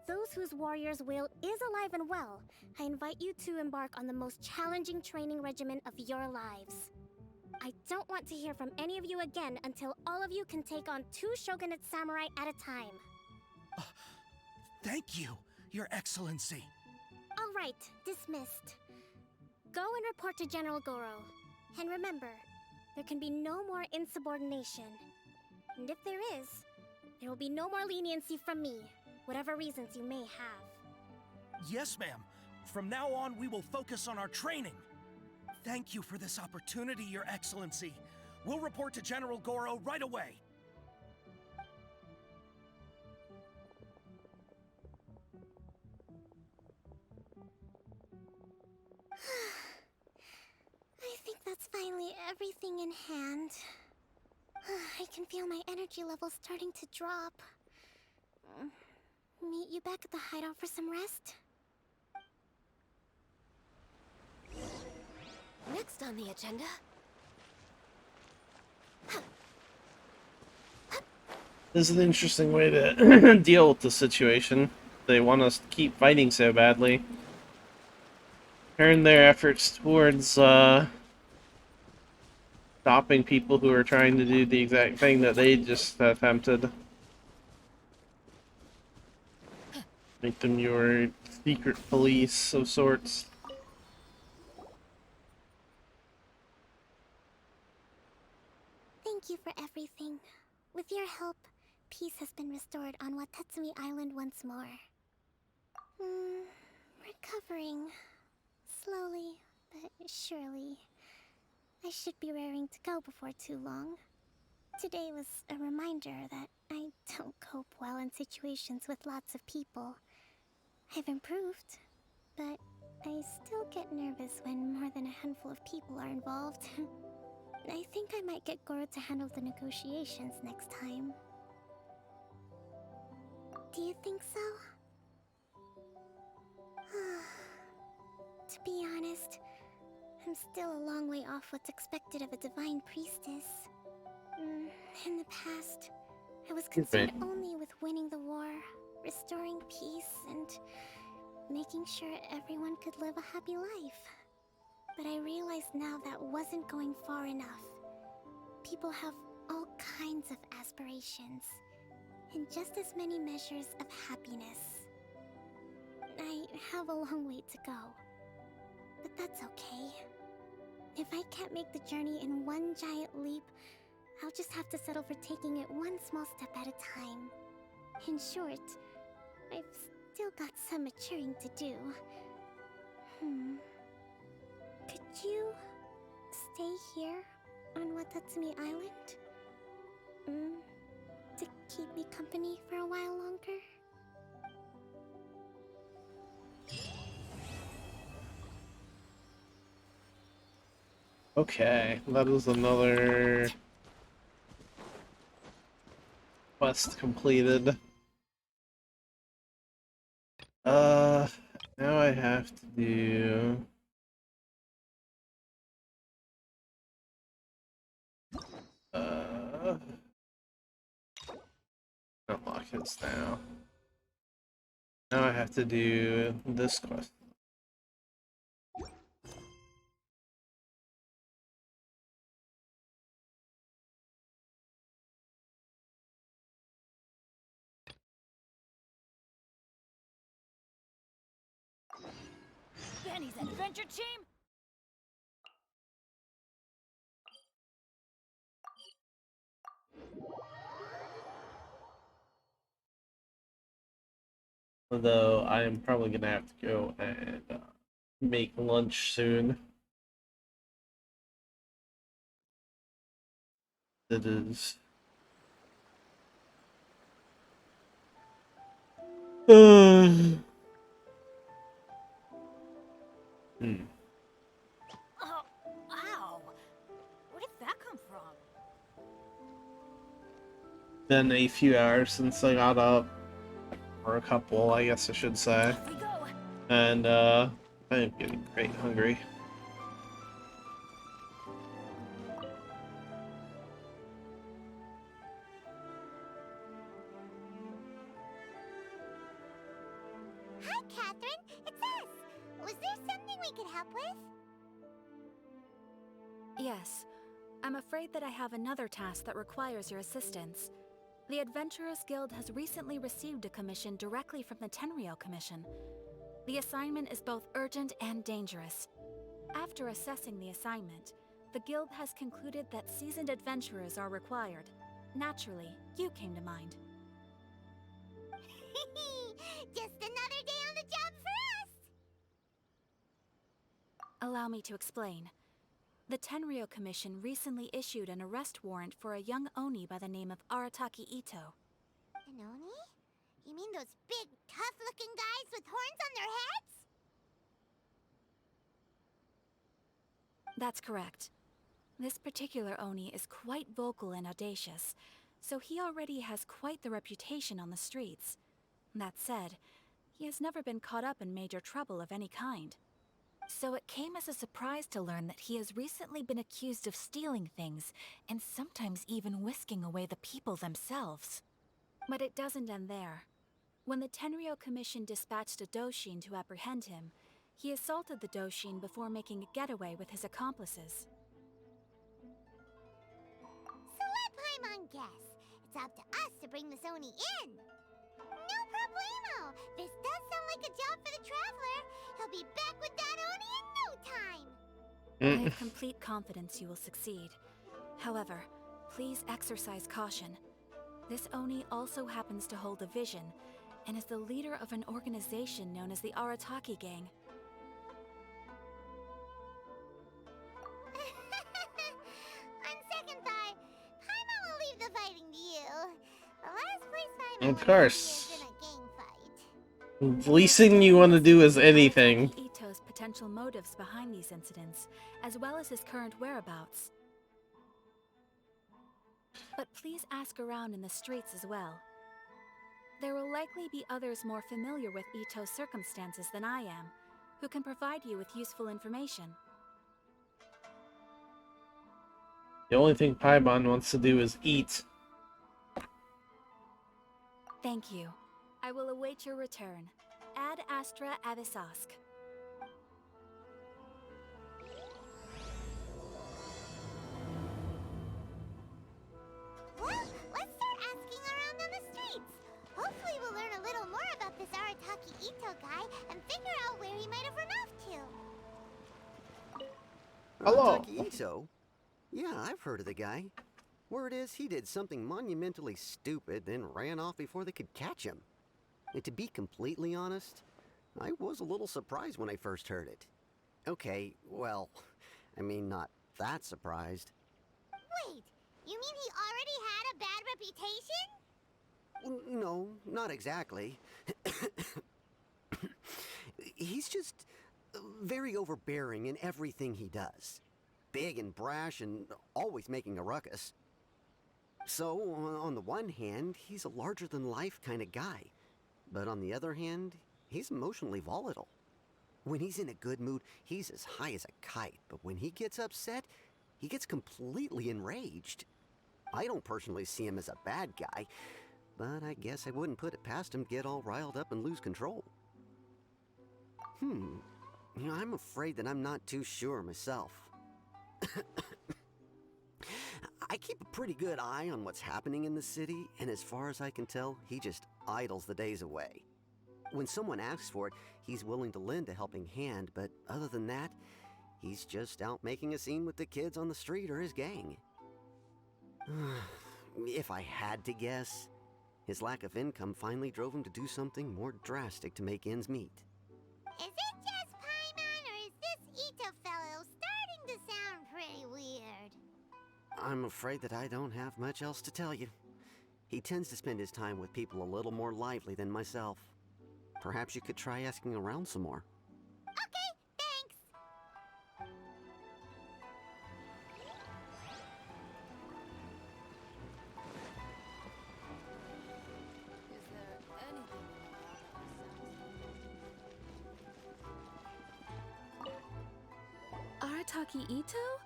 Speaker 11: Those whose warrior's will is alive and well, I invite you to embark on the most challenging training regimen of your lives. I don't want to hear from any of you again until all of you can take on 2 shogunate samurai at a time.
Speaker 3: Thank you, Your Excellency.
Speaker 11: All right, dismissed. Go and report to General Goro. And remember, there can be no more insubordination. And if there is, there will be no more leniency from me. whatever reasons you may have.
Speaker 3: Yes, ma'am. From now on, we will focus on our training. Thank you for this opportunity, Your Excellency. We'll report to General Goro right away.
Speaker 11: I think that's finally everything in hand. I can feel my energy levels starting to drop. Meet you back at the hideout for some rest?
Speaker 19: Next on the agenda...
Speaker 1: This is an interesting way to deal with the situation. They want us to keep fighting so badly. Turn their efforts towards stopping people who are trying to do the exact thing that they just attempted. Make them your secret police of sorts.
Speaker 11: Thank you for everything. With your help, peace has been restored on Watatsumi Island once more. Recovering. Slowly, but surely. I should be raring to go before too long. Today was a reminder that I don't cope well in situations with lots of people. I've improved, but I still get nervous when more than a handful of people are involved. I think I might get Goro to handle the negotiations next time. Do you think so? To be honest, I'm still a long way off what's expected of a divine priestess. In the past, I was concerned only with winning the war, restoring peace, and making sure everyone could live a happy life. But I realize now that wasn't going far enough. People have all kinds of aspirations, and just as many measures of happiness. I have a long way to go, but that's okay. If I can't make the journey in one giant leap, I'll just have to settle for taking it one small step at a time. In short, I've still got some maturing to do. Could you stay here on Watatsumi Island? To keep me company for a while longer?
Speaker 1: Okay, that is another quest completed. Now I have to do... unlock this now. Now I have to do this quest.
Speaker 20: Benny's adventure team?
Speaker 1: Although I am probably gonna have to go and make lunch soon. It is.
Speaker 20: Oh, wow. Where did that come from?
Speaker 1: Been a few hours since I got up. Or a couple, I guess I should say. And I am getting great hungry.
Speaker 2: Hi, Catherine. It's us. Was there something we could help with?
Speaker 17: Yes. I'm afraid that I have another task that requires your assistance. The Adventurers Guild has recently received a commission directly from the Tenryou Commission. The assignment is both urgent and dangerous. After assessing the assignment, the Guild has concluded that seasoned adventurers are required. Naturally, you came to mind.
Speaker 20: Allow me to explain. The Tenryo Commission recently issued an arrest warrant for a young Oni by the name of Arataki Ito.
Speaker 2: An Oni? You mean those big, tough-looking guys with horns on their heads?
Speaker 20: That's correct. This particular Oni is quite vocal and audacious, so he already has quite the reputation on the streets. That said, he has never been caught up in major trouble of any kind. So it came as a surprise to learn that he has recently been accused of stealing things, and sometimes even whisking away the people themselves. But it doesn't end there. When the Tenryo Commission dispatched a Doshin to apprehend him, he assaulted the Doshin before making a getaway with his accomplices.
Speaker 2: So let Paimon guess. It's up to us to bring this Oni in. No problemo! This does sound like a job for the Traveler. He'll be back with that Oni in no time.
Speaker 20: I have complete confidence you will succeed. However, please exercise caution. This Oni also happens to hold a vision, and is the leader of an organization known as the Arataki Gang.
Speaker 2: On second thought, Paimon will leave the fighting to you. The last place Paimon
Speaker 1: Of course.
Speaker 2: was in a gang fight.
Speaker 1: The least thing you want to do is anything.
Speaker 20: Ito's potential motives behind these incidents, as well as his current whereabouts. But please ask around in the streets as well. There will likely be others more familiar with Ito's circumstances than I am, who can provide you with useful information.
Speaker 1: The only thing Paimon wants to do is eat.
Speaker 20: Thank you. I will await your return. Ad Astra Avisask.
Speaker 2: Well, let's start asking around on the streets. Hopefully we'll learn a little more about this Arataki Ito guy and figure out where he might have run off to.
Speaker 1: Hello.
Speaker 4: Arataki Ito? Yeah, I've heard of the guy. Word is he did something monumentally stupid, then ran off before they could catch him. And to be completely honest, I was a little surprised when I first heard it. Okay, well, I mean, not that surprised.
Speaker 2: Wait, you mean he already had a bad reputation?
Speaker 4: No, not exactly. He's just very overbearing in everything he does. Big and brash and always making a ruckus. So, on the one hand, he's a larger-than-life kind of guy. But on the other hand, he's emotionally volatile. When he's in a good mood, he's as high as a kite. But when he gets upset, he gets completely enraged. I don't personally see him as a bad guy, but I guess I wouldn't put it past him to get all riled up and lose control. I'm afraid that I'm not too sure myself. I keep a pretty good eye on what's happening in the city, and as far as I can tell, he just idles the days away. When someone asks for it, he's willing to lend a helping hand, but other than that, he's just out making a scene with the kids on the street or his gang. If I had to guess, his lack of income finally drove him to do something more drastic to make ends meet.
Speaker 2: Is it just Paimon, or is this Ito fellow starting to sound pretty weird?
Speaker 4: I'm afraid that I don't have much else to tell you. He tends to spend his time with people a little more lively than myself. Perhaps you could try asking around some more.
Speaker 2: Okay, thanks.
Speaker 17: Arataki Ito?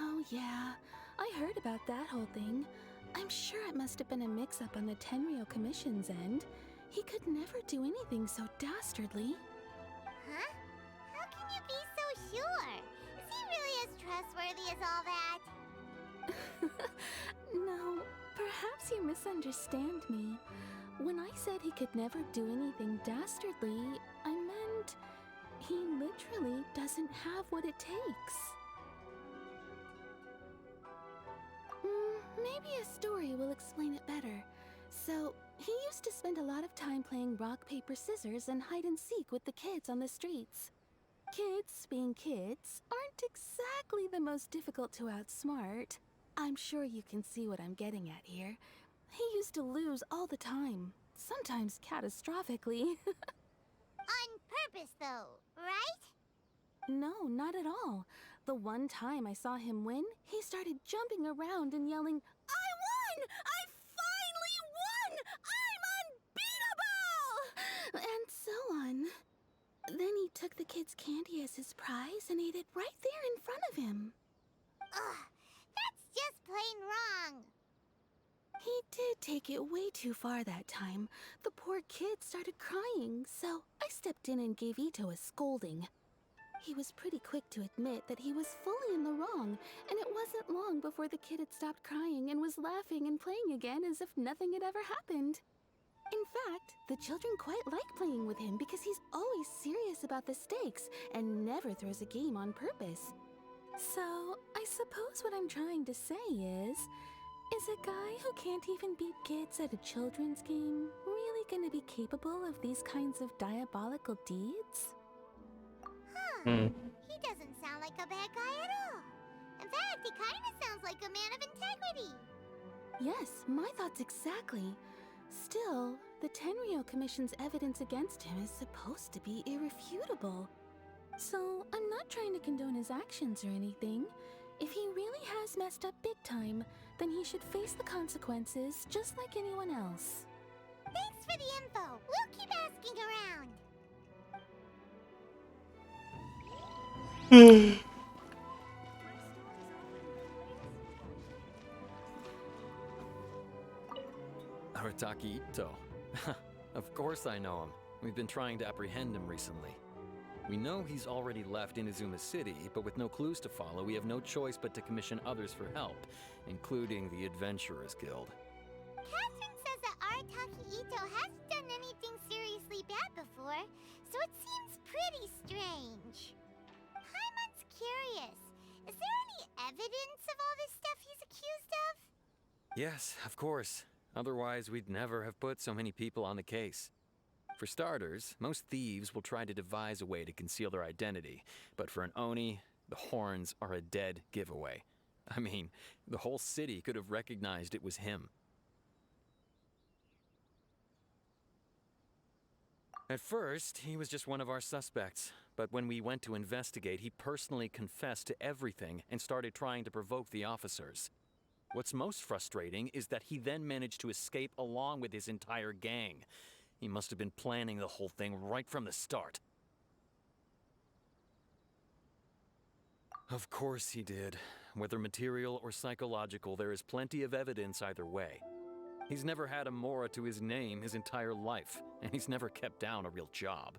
Speaker 17: Oh yeah. I heard about that whole thing. I'm sure it must have been a mix-up on the Tenryo Commission's end. He could never do anything so dastardly.
Speaker 2: Huh? How can you be so sure? Is he really as trustworthy as all that?
Speaker 17: No, perhaps you misunderstand me. When I said he could never do anything dastardly, I meant he literally doesn't have what it takes. Maybe a story will explain it better. So, he used to spend a lot of time playing rock, paper, scissors and hide and seek with the kids on the streets. Kids, being kids, aren't exactly the most difficult to outsmart. I'm sure you can see what I'm getting at here. He used to lose all the time, sometimes catastrophically.
Speaker 2: On purpose, though, right?
Speaker 17: No, not at all. The one time I saw him win, he started jumping around and yelling, "I won! I finally won! I'm unbeatable!" And so on. Then he took the kid's candy as his prize and ate it right there in front of him.
Speaker 2: Ugh, that's just plain wrong.
Speaker 17: He did take it way too far that time. The poor kid started crying, so I stepped in and gave Ito a scolding. He was pretty quick to admit that he was fully in the wrong, and it wasn't long before the kid had stopped crying and was laughing and playing again as if nothing had ever happened. In fact, the children quite like playing with him because he's always serious about the stakes and never throws a game on purpose. So, I suppose what I'm trying to say is a guy who can't even beat kids at a children's game really gonna be capable of these kinds of diabolical deeds?
Speaker 2: He doesn't sound like a bad guy at all. In fact, he kind of sounds like a man of integrity.
Speaker 17: Yes, my thoughts exactly. Still, the Tenryo Commission's evidence against him is supposed to be irrefutable. So, I'm not trying to condone his actions or anything. If he really has messed up big time, then he should face the consequences just like anyone else.
Speaker 2: Thanks for the info. We'll keep asking around.
Speaker 7: Arataki Ito. Of course I know him. We've been trying to apprehend him recently. We know he's already left Inazuma City, but with no clues to follow, we have no choice but to commission others for help, including the Adventurers Guild.
Speaker 2: Catherine says that Arataki Ito hasn't done anything seriously bad before, so it seems pretty strange. Paimon's curious. Is there any evidence of all this stuff he's accused of?
Speaker 7: Yes, of course. Otherwise, we'd never have put so many people on the case. For starters, most thieves will try to devise a way to conceal their identity, but for an Oni, the horns are a dead giveaway. I mean, the whole city could have recognized it was him. At first, he was just one of our suspects, but when we went to investigate, he personally confessed to everything and started trying to provoke the officers. What's most frustrating is that he then managed to escape along with his entire gang. He must have been planning the whole thing right from the start. Of course he did. Whether material or psychological, there is plenty of evidence either way. He's never had a Mora to his name his entire life, and he's never kept down a real job.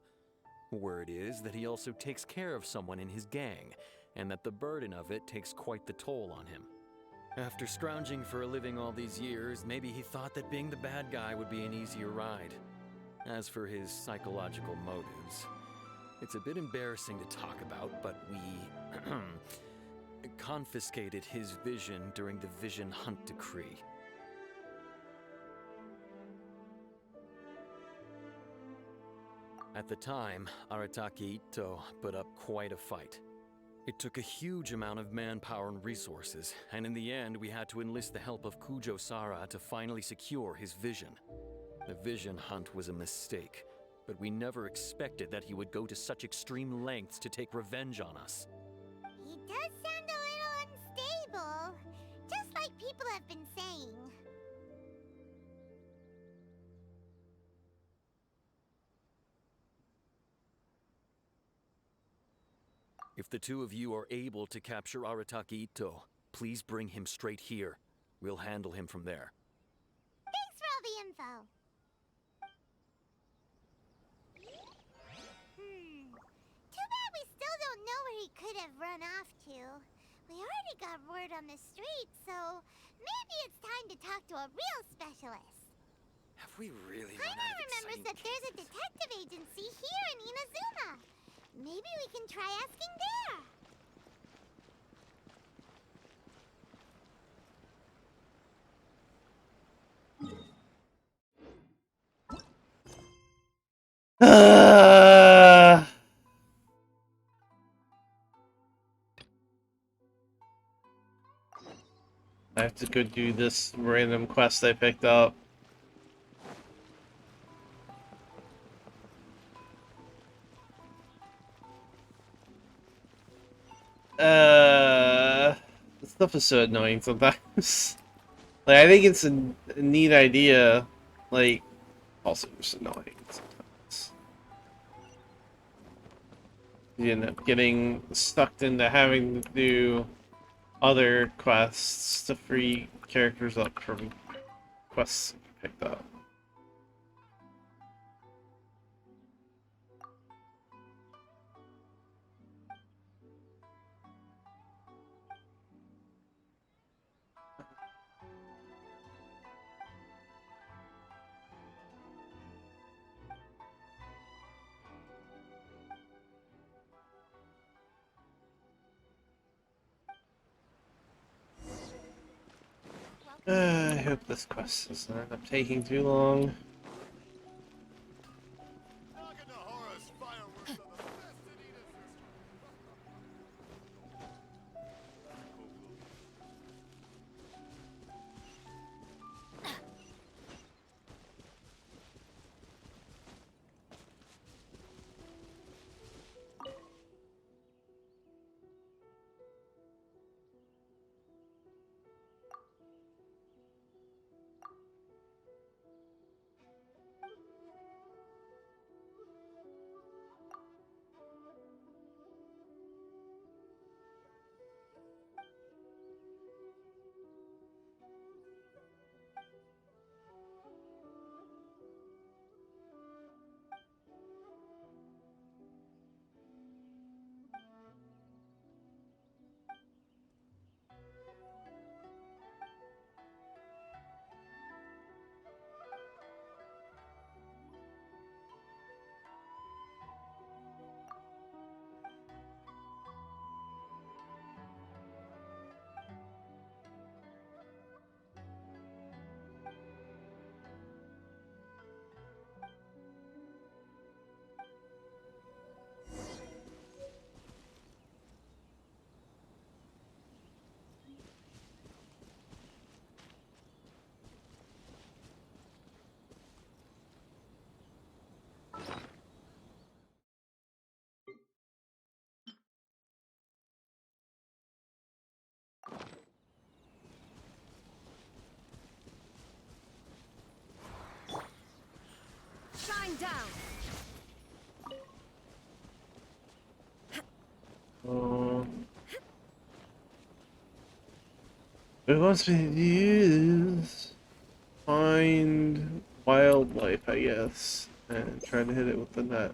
Speaker 7: Word is that he also takes care of someone in his gang, and that the burden of it takes quite the toll on him. After scrounging for a living all these years, maybe he thought that being the bad guy would be an easier ride. As for his psychological motives, it's a bit embarrassing to talk about, but we confiscated his vision during the Vision Hunt Decree. At the time, Arataki Ito put up quite a fight. It took a huge amount of manpower and resources, and in the end we had to enlist the help of Kujo Sara to finally secure his vision. The Vision Hunt was a mistake, but we never expected that he would go to such extreme lengths to take revenge on us.
Speaker 2: He does sound a little unstable, just like people have been saying.
Speaker 7: If the two of you are able to capture Arataki Ito, please bring him straight here. We'll handle him from there.
Speaker 2: Thanks for all the info. Too bad we still don't know where he could have run off to. We already got word on the street, so maybe it's time to talk to a real specialist.
Speaker 7: Have we really
Speaker 2: Paimon remembers that there's a detective agency here in Inazuma. Maybe we can try asking there.
Speaker 1: I have to go do this random quest I picked up. This stuff is so annoying sometimes. Like, I think it's a neat idea, like, also just annoying sometimes. You end up getting sucked into having to do other quests to free characters up from quests you picked up. I hope this quest doesn't end up taking too long.
Speaker 17: Shine down.
Speaker 1: It wants me to use find wildlife, I guess, and try to hit it with the net.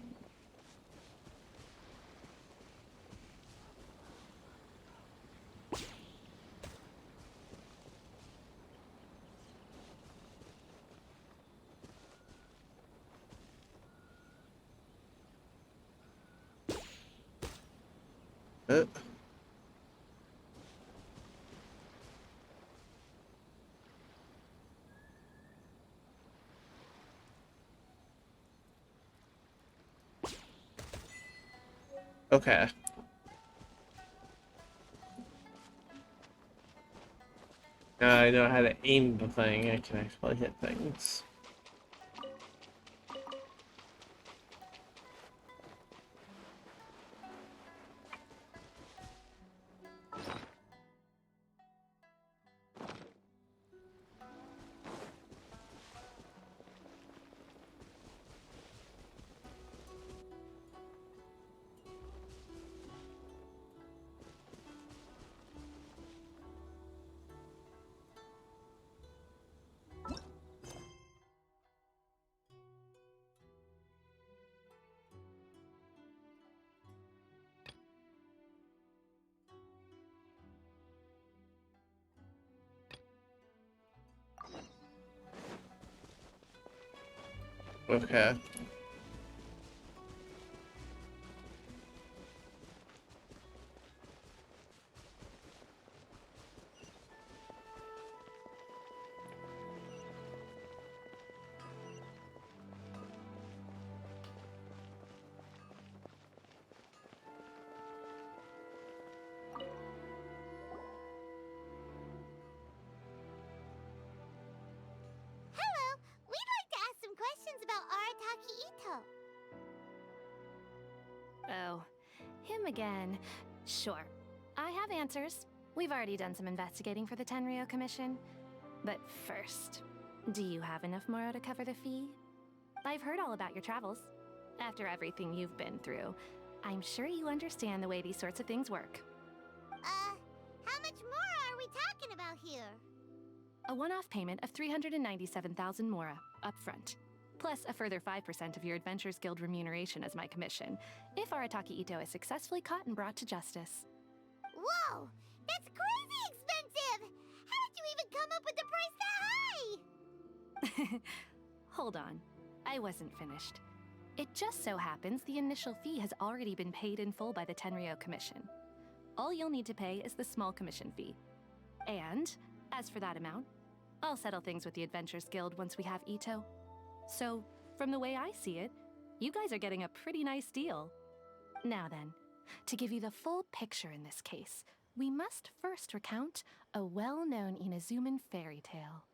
Speaker 1: Uh. Okay. Now I know how to aim the thing, I can actually hit things. Okay.
Speaker 17: him again. Sure, I have answers. We've already done some investigating for the Tenryo Commission. But first, do you have enough Moro to cover the fee? I've heard all about your travels. After everything you've been through, I'm sure you understand the way these sorts of things work.
Speaker 2: How much more are we talking about here?
Speaker 17: A one-off payment of 397,000 Mora, upfront. Plus a further 5% of your Adventures Guild remuneration as my commission, if Arataki Ito is successfully caught and brought to justice.
Speaker 2: Whoa! That's crazy expensive! How did you even come up with the price that high?
Speaker 17: Hold on. I wasn't finished. It just so happens the initial fee has already been paid in full by the Tenryo Commission. All you'll need to pay is the small commission fee. And, as for that amount, I'll settle things with the Adventures Guild once we have Ito. So, from the way I see it, you guys are getting a pretty nice deal. Now then, to give you the full picture in this case, we must first recount a well-known Inazuman fairy tale.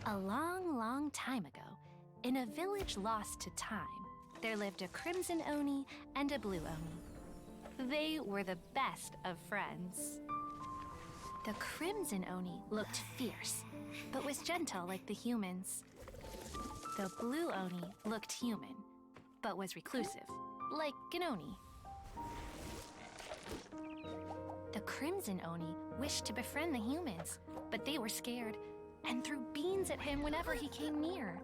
Speaker 17: A long, long time ago, in a village lost to time, there lived a Crimson Oni and a Blue Oni. They were the best of friends. The Crimson Oni looked fierce, but was gentle like the humans. The Blue Oni looked human, but was reclusive, like an Oni. The Crimson Oni wished to befriend the humans, but they were scared and threw beans at him whenever he came near.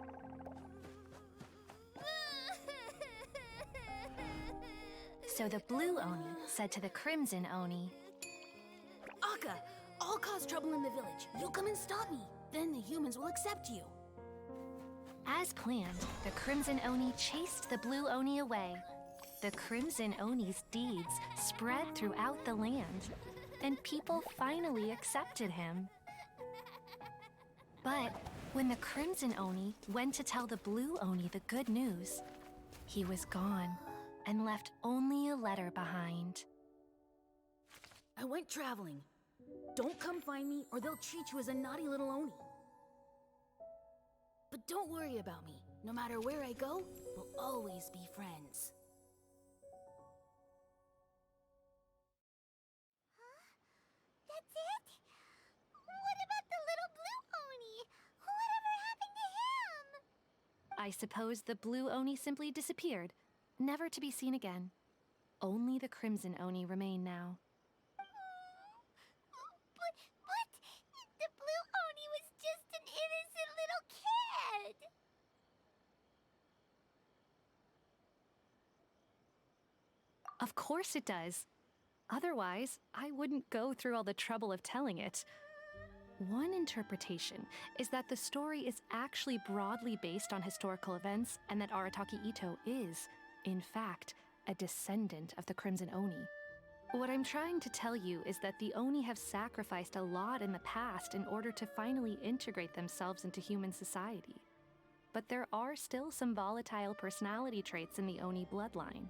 Speaker 17: So the Blue Oni said to the Crimson Oni,
Speaker 6: Akka, I'll cause trouble in the village. You come and stop me. Then the humans will accept you.
Speaker 17: As planned, the Crimson Oni chased the Blue Oni away. The Crimson Oni's deeds spread throughout the land, and people finally accepted him. But when the Crimson Oni went to tell the Blue Oni the good news, he was gone and left only a letter behind.
Speaker 6: I went traveling. Don't come find me or they'll treat you as a naughty little Oni. But don't worry about me. No matter where I go, we'll always be friends.
Speaker 2: That's it? What about the little Blue Oni? Whatever happened to him?
Speaker 17: I suppose the Blue Oni simply disappeared, never to be seen again. Only the Crimson Oni remain now.
Speaker 2: But the Blue Oni was just an innocent little kid!
Speaker 17: Of course it does. Otherwise, I wouldn't go through all the trouble of telling it. One interpretation is that the story is actually broadly based on historical events and that Arataki Ito is, in fact, a descendant of the Crimson Oni. What I'm trying to tell you is that the Oni have sacrificed a lot in the past in order to finally integrate themselves into human society. But there are still some volatile personality traits in the Oni bloodline.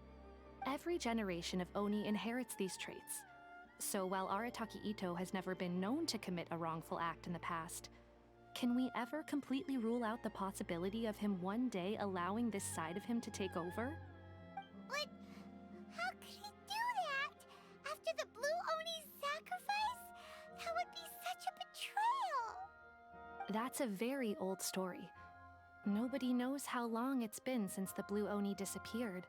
Speaker 17: Every generation of Oni inherits these traits. So while Arataki Ito has never been known to commit a wrongful act in the past, can we ever completely rule out the possibility of him one day allowing this side of him to take over?
Speaker 2: But how could he do that? After the Blue Oni's sacrifice? That would be such a betrayal!
Speaker 17: That's a very old story. Nobody knows how long it's been since the Blue Oni disappeared.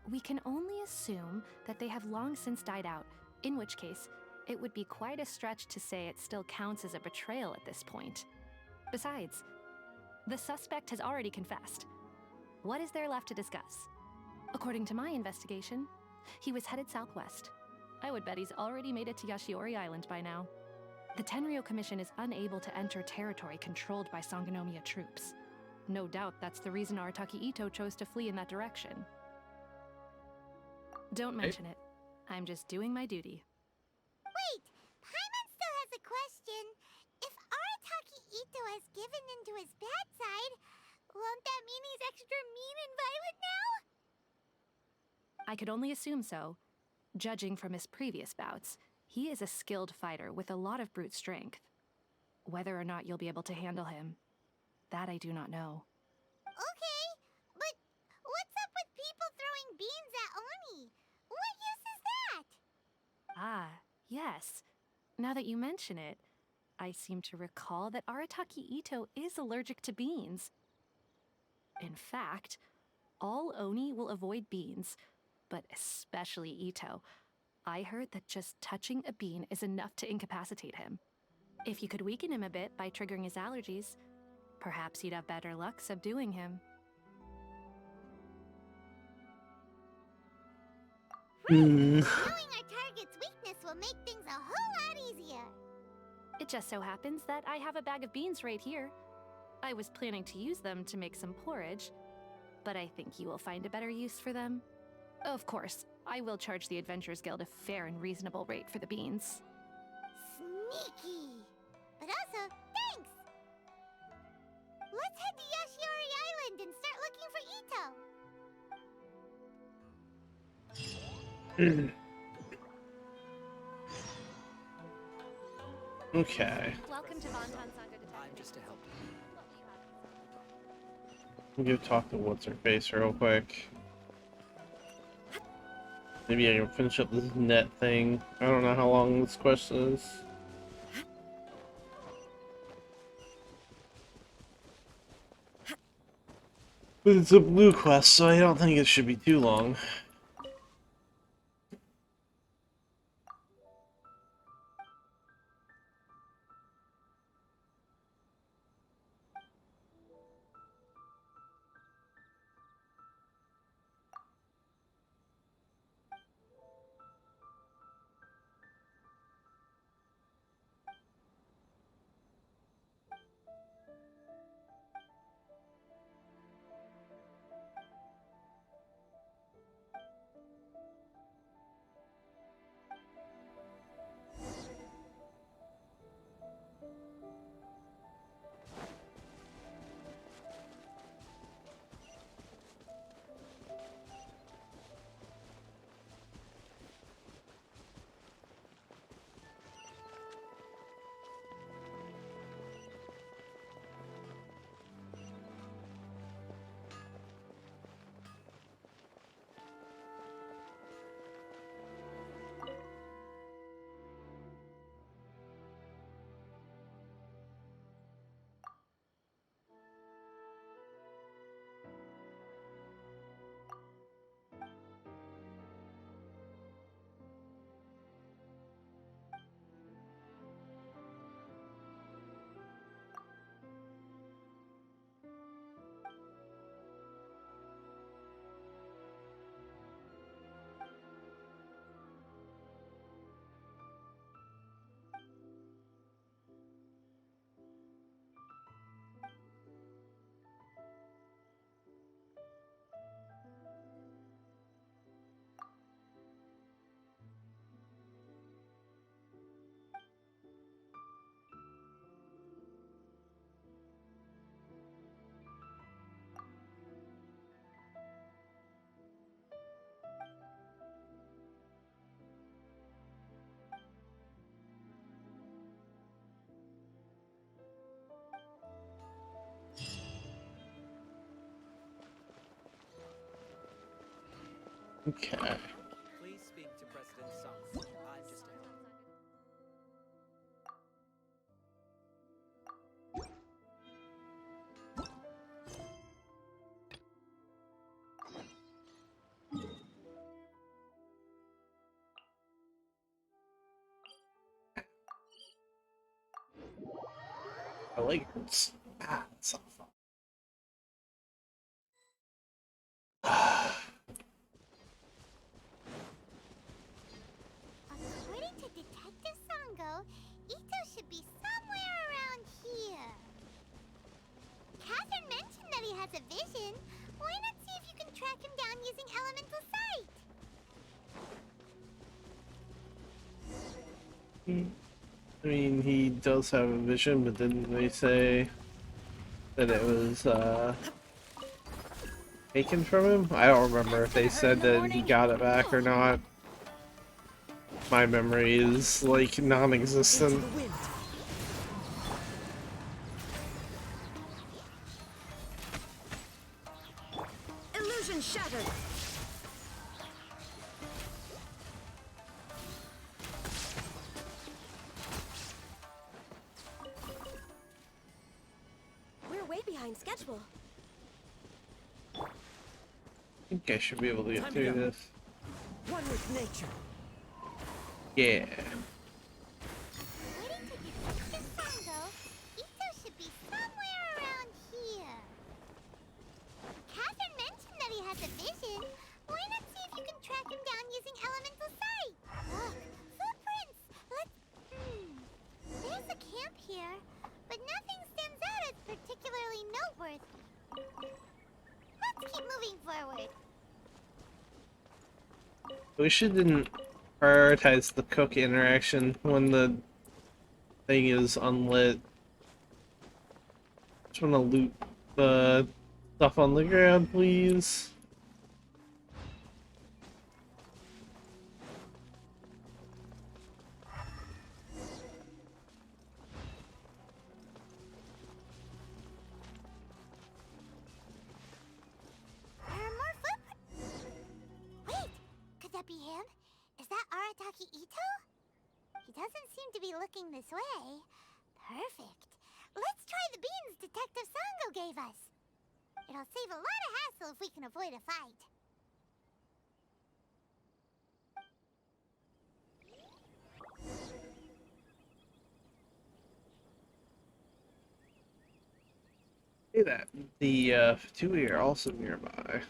Speaker 17: We can only assume that they have long since died out, in which case, it would be quite a stretch to say it still counts as a betrayal at this point. Besides, the suspect has already confessed. What is there left to discuss? According to my investigation, he was headed southwest. I would bet he's already made it to Yashiori Island by now. The Tenryo Commission is unable to enter territory controlled by Sangonomiya troops. No doubt that's the reason Arataki Ito chose to flee in that direction. Don't mention it. I'm just doing my duty.
Speaker 2: Wait! Paimon still has a question. If Arataki Ito has given in to his bad side, won't that mean he's extra mean and violent now?
Speaker 17: I could only assume so. Judging from his previous bouts, he is a skilled fighter with a lot of brute strength. Whether or not you'll be able to handle him, that I do not know.
Speaker 2: Okay, but
Speaker 17: Yes. Now that you mention it, I seem to recall that Arataki Ito is allergic to beans. In fact, all Oni will avoid beans, but especially Ito. I heard that just touching a bean is enough to incapacitate him. If you could weaken him a bit by triggering his allergies, perhaps you'd have better luck subduing him.
Speaker 2: Knowing our target's weakness will make things a whole lot easier.
Speaker 17: It just so happens that I have a bag of beans right here. I was planning to use them to make some porridge, but I think you will find a better use for them. Of course, I will charge the Adventurers Guild a fair and reasonable rate for the beans.
Speaker 2: Sneaky! But also, thanks! Let's head to Yashiori Island and start looking for Ito.
Speaker 1: Okay.
Speaker 17: Welcome to Bonton Saga Detective.
Speaker 3: I'm just a helper.
Speaker 1: I'm gonna talk to what's her face real quick. Maybe I can finish up this net thing. I don't know how long this quest is. But it's a blue quest, so I don't think it should be too long. Okay.
Speaker 16: Please speak to President Sung. I'm just a helper.
Speaker 1: I like it. Ah, that's not fun.
Speaker 2: According to Detective Sango, Ito should be somewhere around here. Catherine mentioned that he has a vision. Why not see if you can track him down using elemental sight?
Speaker 1: I mean, he does have a vision, but didn't they say that it was, taken from him? I don't remember if they said that he got it back or not. My memory is, like, non-existent.
Speaker 17: Illusion shattered.
Speaker 19: behind schedule.
Speaker 1: I think I should be able to get
Speaker 9: Time to
Speaker 1: through
Speaker 9: go.
Speaker 1: this.
Speaker 9: One with nature.
Speaker 1: Yeah.
Speaker 2: According to Detective Sango, Ito should be somewhere around here. Catherine mentioned that he has a vision. Why not see if you can track him down using elemental sight? Look, footprints! There's a camp here, but nothing stands out as particularly noteworthy. Let's keep moving forward.
Speaker 1: We didn't prioritize the cook interaction when the thing is unlit. Just want to loot the stuff on the ground, please.
Speaker 2: There are more footprints. Wait, could that be him? Is that Arataki Ito? He doesn't seem to be looking this way. Perfect. Let's try the beans Detective Sango gave us. It'll save a lot of hassle if we can avoid a fight.
Speaker 1: Say that. The Fatui are also nearby.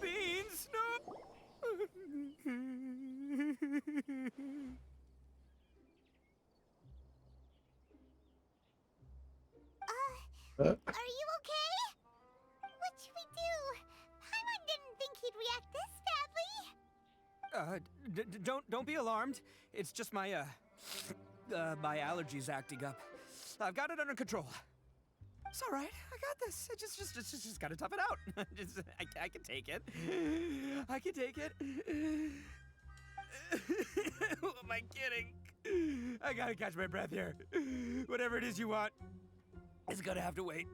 Speaker 9: Beans, no!
Speaker 1: Uh,
Speaker 2: Are you okay? What should we do? Paimon didn't think he'd react this badly.
Speaker 3: Don't be alarmed. It's just my my allergies acting up. I've got it under control. It's all right. I got this. I just gotta tough it out. I can take it. I can take it. Who am I kidding? I gotta catch my breath here. Whatever it is you want, it's gonna have to wait.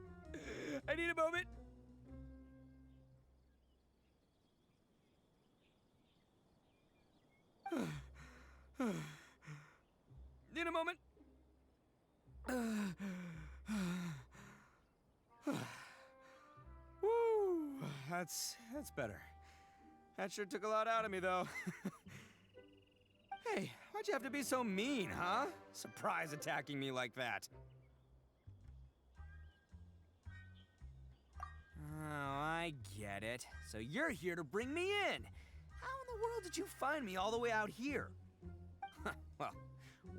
Speaker 3: I need a moment. Need a moment. Woo, that's better. That sure took a lot out of me, though. Hey, why'd you have to be so mean, huh? Surprise attacking me like that. Oh, I get it. So you're here to bring me in. How in the world did you find me all the way out here? Well,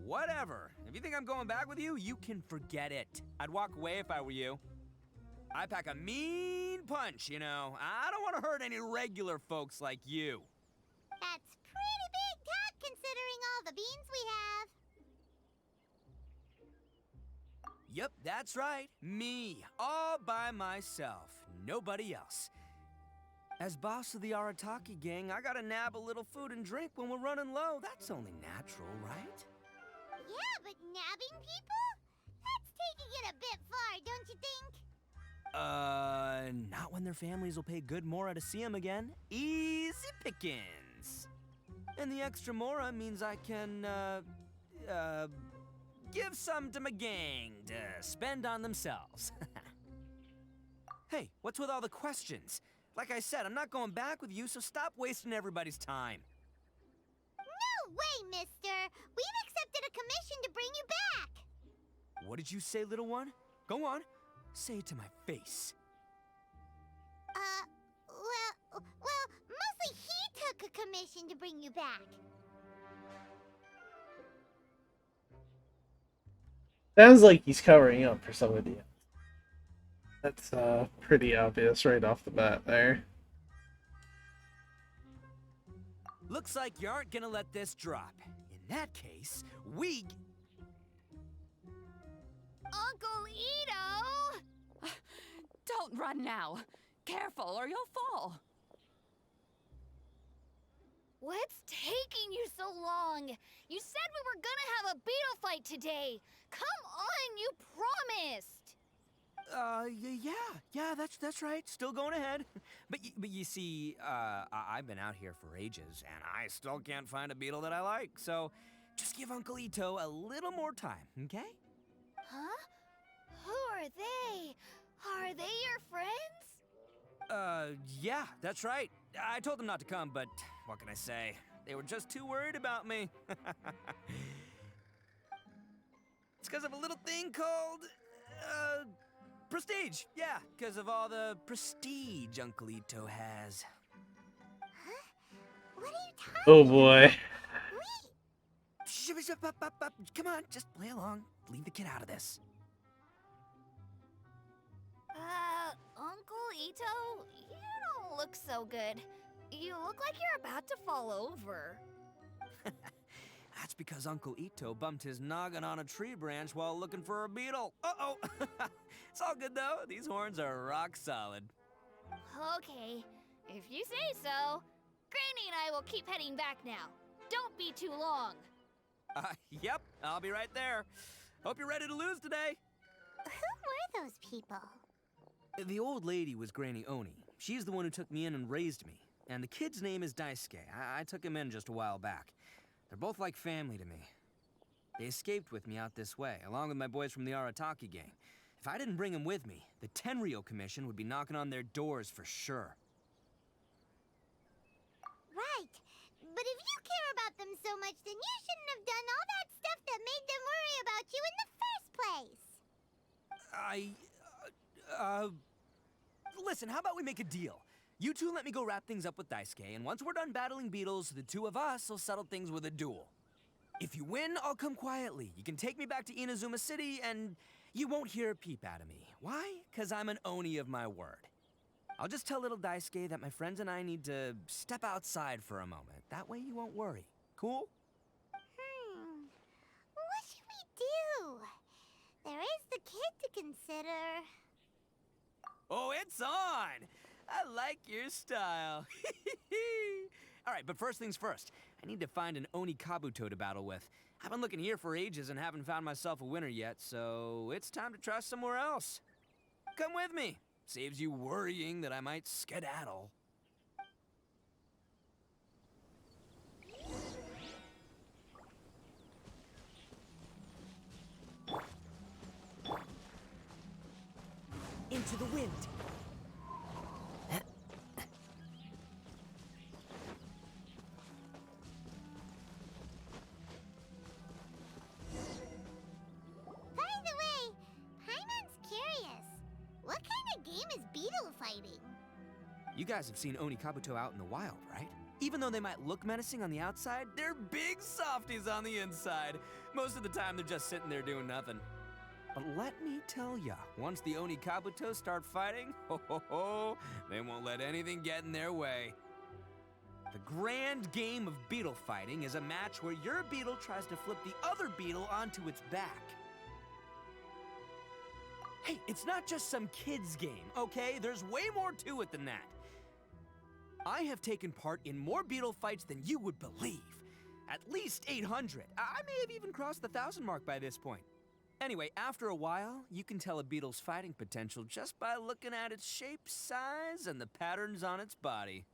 Speaker 3: whatever. If you think I'm going back with you, you can forget it. I'd walk away if I were you. I pack a mean punch, you know. I don't want to hurt any regular folks like you.
Speaker 2: That's pretty big talk considering all the beans we have.
Speaker 3: Yep, that's right. Me, all by myself. Nobody else. As boss of the Arataki gang, I gotta nab a little food and drink when we're running low. That's only natural, right?
Speaker 2: Yeah, but nabbing people? That's taking it a bit far, don't you think?
Speaker 8: Not when their families will pay good mora to see them again. Easy pickings. And the extra mora means I can, give some to my gang to spend on themselves. Hey, what's with all the questions? Like I said, I'm not going back with you, so stop wasting everybody's time.
Speaker 2: No way, mister! We've accepted a commission to bring you back!
Speaker 8: What did you say, little one? Go on. Say it to my face.
Speaker 2: Well, mostly he took a commission to bring you back.
Speaker 1: Sounds like he's covering up for some of the. That's pretty obvious right off the bat there.
Speaker 8: Looks like you aren't gonna let this drop. In that case, we...
Speaker 17: Uncle Ito! Don't run now. Careful or you'll fall.
Speaker 22: What's taking you so long? You said we were gonna have a beetle fight today. Come on, you promised.
Speaker 8: Yeah, that's right. Still going ahead. But you see, I've been out here for ages, and I still can't find a beetle that I like. So, just give Uncle Ito a little more time, okay?
Speaker 22: Huh? Who are they? Are they your friends?
Speaker 8: Yeah, that's right. I told them not to come, but what can I say? They were just too worried about me. It's because of a little thing called, prestige. Yeah, because of all the prestige Uncle Ito has.
Speaker 2: What are you talking
Speaker 1: Oh boy.
Speaker 8: Come on, just play along. Leave the kid out of this.
Speaker 22: Uncle Ito, you don't look so good. You look like you're about to fall over.
Speaker 8: That's because Uncle Ito bumped his noggin on a tree branch while looking for a beetle. Uh-oh! It's all good, though. These horns are rock solid.
Speaker 22: Okay, if you say so. Granny and I will keep heading back now. Don't be too long.
Speaker 8: Yep, I'll be right there. Hope you're ready to lose today.
Speaker 2: Who were those people?
Speaker 8: The old lady was Granny Oni. She's the one who took me in and raised me. And the kid's name is Daisuke. I took him in just a while back. They're both like family to me. They escaped with me out this way, along with my boys from the Arataki gang. If I didn't bring them with me, the Tenryou Commission would be knocking on their doors for sure.
Speaker 2: Right. But if you care about them so much, then you shouldn't have done all that stuff that made them worry about you in the first place.
Speaker 8: Listen, how about we make a deal? You two let me go wrap things up with Daisuke, and once we're done battling beetles, the two of us will settle things with a duel. If you win, I'll come quietly. You can take me back to Inazuma City, and you won't hear a peep out of me. Why? 'Cause I'm an Oni of my word. I'll just tell little Daisuke that my friends and I need to step outside for a moment. That way you won't worry. Cool?
Speaker 2: What should we do? There is the kid to consider.
Speaker 8: Oh, it's on! I like your style. All right, but first things first. I need to find an Oni Kabuto to battle with. I've been looking here for ages and haven't found myself a winner yet, so it's time to try somewhere else. Come with me. Saves you worrying that I might skedaddle.
Speaker 9: Into the wind.
Speaker 2: By the way, Paimon's curious. What kind of game is beetle fighting?
Speaker 8: You guys have seen Oni Kabuto out in the wild, right? Even though they might look menacing on the outside, they're big softies on the inside. Most of the time, they're just sitting there doing nothing. But let me tell ya, once the Oni Kabuto start fighting, they won't let anything get in their way. The grand game of beetle fighting is a match where your beetle tries to flip the other beetle onto its back. Hey, it's not just some kid's game, okay? There's way more to it than that. I have taken part in more beetle fights than you would believe. At least 800. I may have even crossed the 1,000 mark by this point. Anyway, after a while, you can tell a beetle's fighting potential just by looking at its shape, size, and the patterns on its body.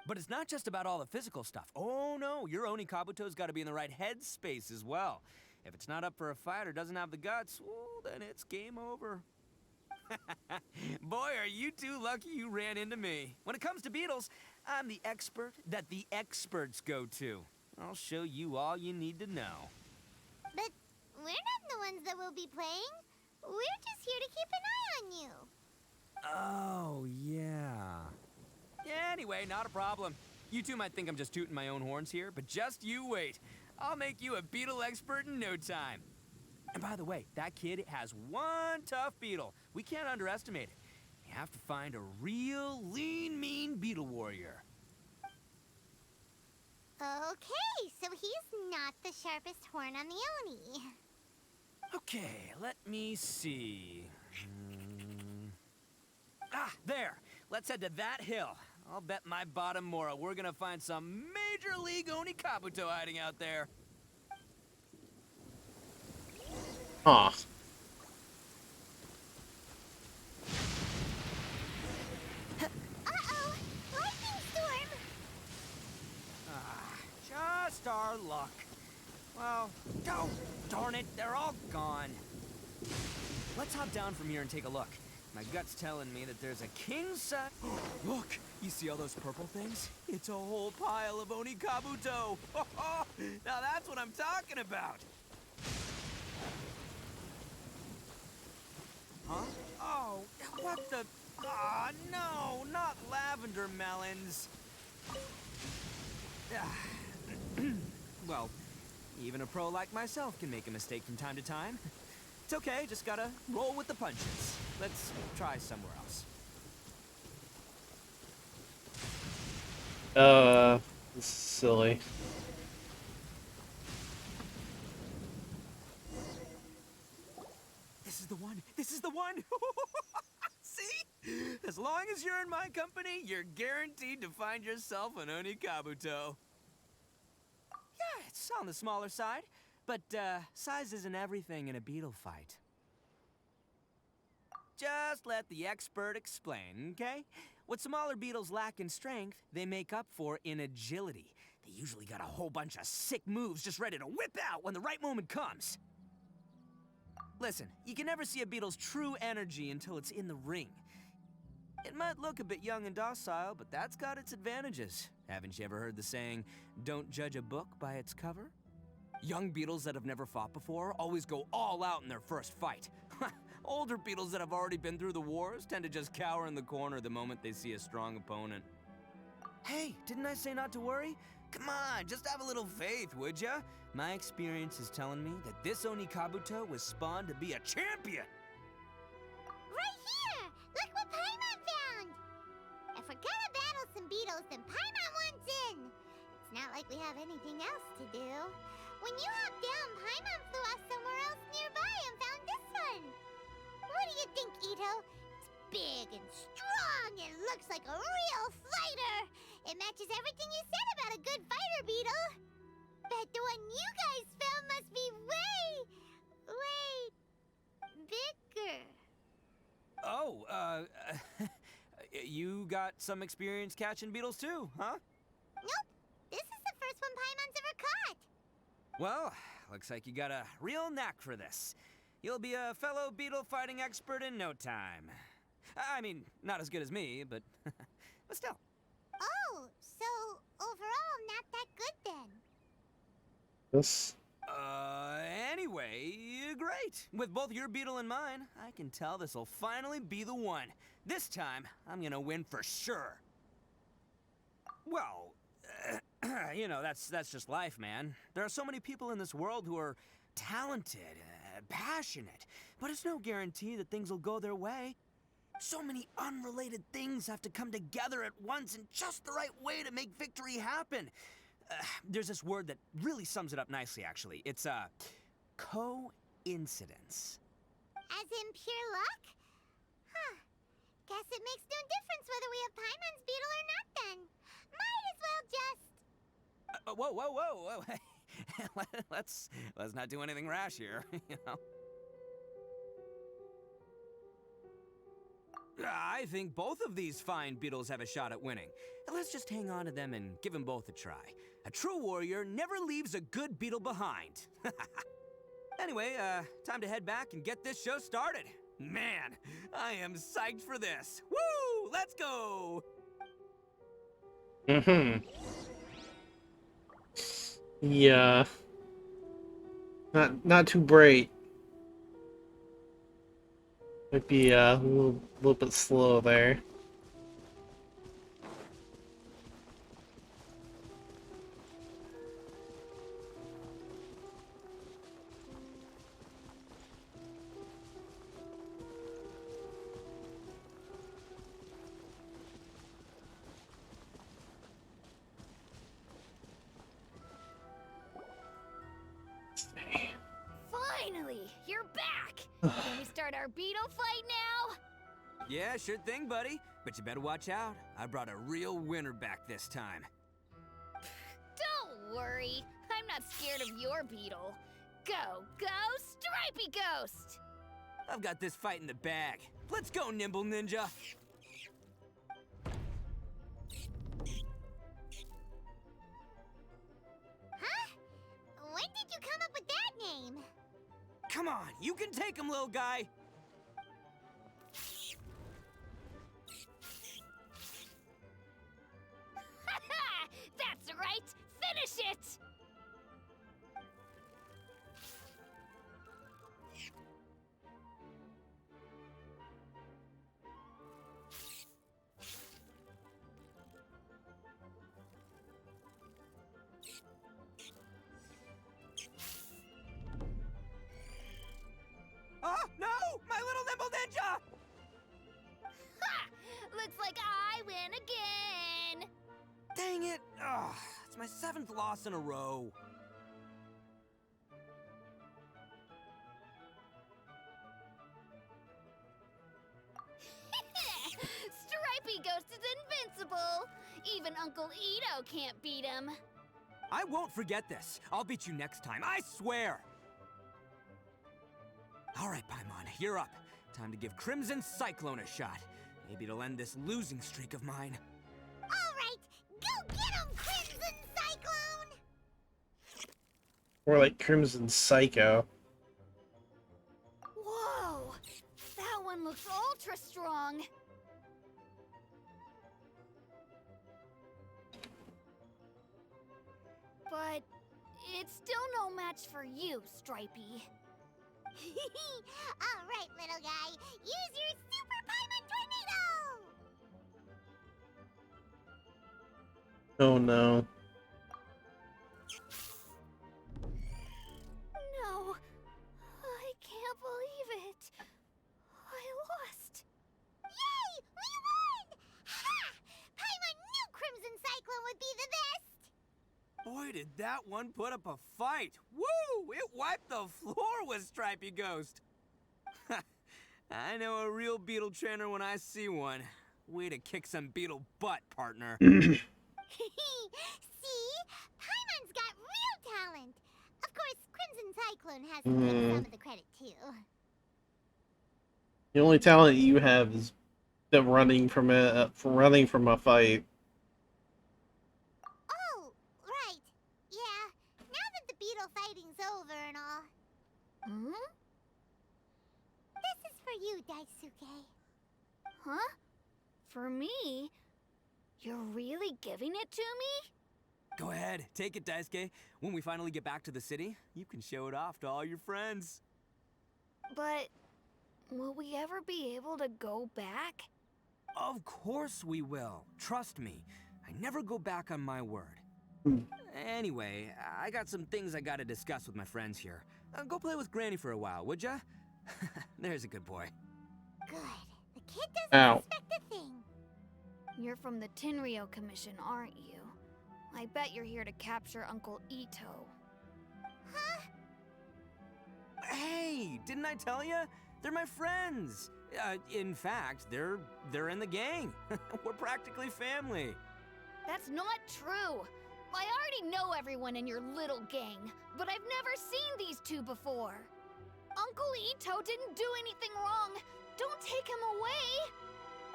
Speaker 8: But it's not just about all the physical stuff. Oh no, your Oni Kabuto's gotta be in the right headspace as well. If it's not up for a fight or doesn't have the guts, well, then it's game over. Boy, are you two lucky you ran into me. When it comes to beetles, I'm the expert that the experts go to. I'll show you all you need to know.
Speaker 2: But we're not the ones that will be playing. We're just here to keep an eye on you.
Speaker 8: Oh, yeah. Anyway, not a problem. You two might think I'm just tooting my own horns here, but just you wait. I'll make you a beetle expert in no time. And by the way, that kid has one tough beetle. We can't underestimate it. You have to find a real lean, mean beetle warrior.
Speaker 2: Okay, so he's not the sharpest horn on the Oni.
Speaker 8: Okay, let me see. Ah, there. Let's head to that hill. I'll bet my bottom Mora we're gonna find some major league Oni Kabuto hiding out there.
Speaker 1: Huh.
Speaker 2: Uh-oh! Lightning storm!
Speaker 8: Ah, just our luck. Well, oh, darn it, they're all gone. Let's hop down from here and take a look. My gut's telling me that there's a king-size... Look! You see all those purple things? It's a whole pile of Oni Kabuto! Now that's what I'm talking about! Huh? Oh, what the... Ah, no! Not lavender melons! Well, even a pro like myself can make a mistake from time to time. It's okay, just gotta roll with the punches. Let's try somewhere else.
Speaker 1: This is silly.
Speaker 8: This is the one! This is the one! See? As long as you're in my company, you're guaranteed to find yourself an Oni Kabuto. Yeah, it's on the smaller side, but size isn't everything in a beetle fight. Just let the expert explain, okay? What smaller beetles lack in strength, they make up for in agility. They usually got a whole bunch of sick moves just ready to whip out when the right moment comes. Listen, you can never see a beetle's true energy until it's in the ring. It might look a bit young and docile, but that's got its advantages. Haven't you ever heard the saying, don't judge a book by its cover? Young beetles that have never fought before always go all out in their first fight. Older beetles that have already been through the wars tend to just cower in the corner the moment they see a strong opponent. Hey, didn't I say not to worry? Come on, just have a little faith, would ya? My experience is telling me that this Oni Kabuto was spawned to be a champion!
Speaker 2: Right here! Look what Paimon found! If we're gonna battle some beetles, then Paimon wants in! It's not like we have anything else to do. When you hopped down, Paimon flew off somewhere else nearby and found this one! What do you think, Ito? It's big and strong and looks like a real fighter! It matches everything you said about a good fighter, Beetle! Bet the one you guys found must be way bigger.
Speaker 8: Oh, you got some experience catching beetles too, huh?
Speaker 2: Nope. This is the first one Paimon's ever caught.
Speaker 8: Well, looks like you got a real knack for this. You'll be a fellow beetle fighting expert in no time. I mean, not as good as me, but but still.
Speaker 2: Oh, so overall not that good then.
Speaker 1: This.
Speaker 8: Anyway, great. With both your beetle and mine, I can tell this'll finally be the one. This time, I'm gonna win for sure. Well, you know, that's just life, man. There are so many people in this world who are talented, passionate, but it's no guarantee that things will go their way. So many unrelated things have to come together at once in just the right way to make victory happen. There's this word that really sums it up nicely, actually. It's, coincidence.
Speaker 2: As in pure luck? Huh. Guess it makes no difference whether we have Paimon's beetle or not then. Might as well just...
Speaker 8: Whoa. Let's not do anything rash here, you know? I think both of these fine beetles have a shot at winning. Let's just hang on to them and give them both a try. A true warrior never leaves a good beetle behind. Anyway, time to head back and get this show started. Man, I am psyched for this. Woo! Let's go!
Speaker 1: Yeah. Not too bright. Might be a little bit slow there.
Speaker 22: Finally, you're back! Can we start our beetle fight now?
Speaker 8: Yeah, sure thing, buddy. But you better watch out. I brought a real winner back this time.
Speaker 22: Don't worry, I'm not scared of your beetle. Go, Stripey Ghost!
Speaker 8: I've got this fight in the bag. Let's go, Nimble Ninja!
Speaker 2: Huh? When did you come up with that name?
Speaker 8: Come on, you can take him, little guy!
Speaker 22: That's right! Finish it!
Speaker 8: Oh, no! My little Nimble Ninja!
Speaker 22: Ha! Looks like I win again!
Speaker 8: Dang it! Ugh, it's my 7th loss in a row.
Speaker 22: Stripey Ghost is invincible! Even Uncle Ito can't beat him.
Speaker 8: I won't forget this. I'll beat you next time, I swear! Alright, Paimon, you're up. Time to give Crimson Cyclone a shot. Maybe it'll end this losing streak of mine.
Speaker 2: Alright, go get him, Crimson Cyclone!
Speaker 1: Or like Crimson Psycho.
Speaker 22: Whoa! That one looks ultra strong! But it's still no match for you, Stripey.
Speaker 2: Alright, little guy, use your Super Paimon Tornado!
Speaker 1: Oh no.
Speaker 22: No, I can't believe it. I lost.
Speaker 2: Yay! We won! Ha! Paimon knew Crimson Cyclone would be the best!
Speaker 8: Boy, did that one put up a fight! Woo! It wiped the floor with Stripey Ghost! I know a real beetle trainer when I see one. Way to kick some beetle butt, partner.
Speaker 2: See? Paimon's got real talent! Of course, Crimson Cyclone has to take some of the credit, too.
Speaker 1: The only talent you have is the running from a fight.
Speaker 2: Oh, right. Yeah, now that the beetle fighting's over and all.
Speaker 22: Hmm?
Speaker 2: This is for you, Daisuke.
Speaker 22: Huh? For me? You're really giving it to me?
Speaker 8: Go ahead, take it, Daisuke. When we finally get back to the city, you can show it off to all your friends.
Speaker 22: But will we ever be able to go back?
Speaker 8: Of course we will. Trust me. I never go back on my word. Anyway, I got some things I gotta discuss with my friends here. Go play with Granny for a while, would ya? There's a good boy.
Speaker 2: Good. The kid doesn't expect a thing.
Speaker 22: You're from the Tenryou Commission, aren't you? I bet you're here to capture Uncle Ito.
Speaker 2: Huh?
Speaker 8: Hey, didn't I tell you? They're my friends. In fact, they're in the gang. We're practically family.
Speaker 22: That's not true. I already know everyone in your little gang, but I've never seen these two before. Uncle Ito didn't do anything wrong. Don't take him away.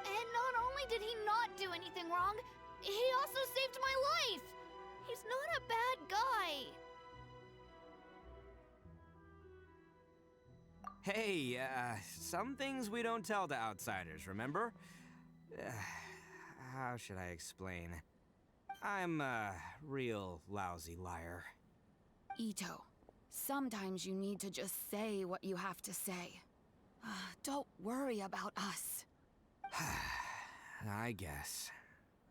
Speaker 22: And not only did he not do anything wrong, he also saved my life! He's not a bad guy!
Speaker 8: Hey, some things we don't tell to outsiders, remember? How should I explain? I'm a real lousy liar.
Speaker 5: Ito, sometimes you need to just say what you have to say. Don't worry about us.
Speaker 8: I guess.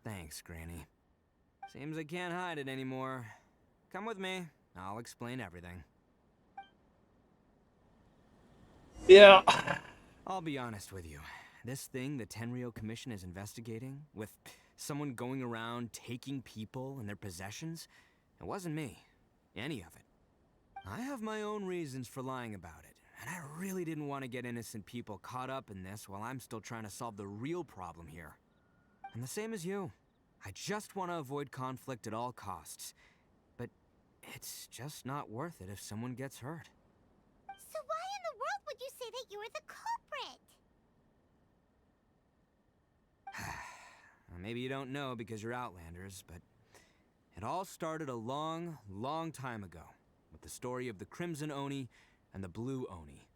Speaker 8: Thanks, Granny. Seems I can't hide it anymore. Come with me. I'll explain everything.
Speaker 1: Yeah.
Speaker 8: I'll be honest with you. This thing the Tenryo Commission is investigating, with someone going around taking people and their possessions, it wasn't me. Any of it. I have my own reasons for lying about it, and I really didn't want to get innocent people caught up in this while I'm still trying to solve the real problem here. I'm the same as you. I just want to avoid conflict at all costs. But it's just not worth it if someone gets hurt.
Speaker 2: So why in the world would you say that you're the culprit?
Speaker 8: Maybe you don't know because you're Outlanders, but it all started a long, long time ago with the story of the Crimson Oni and the Blue Oni.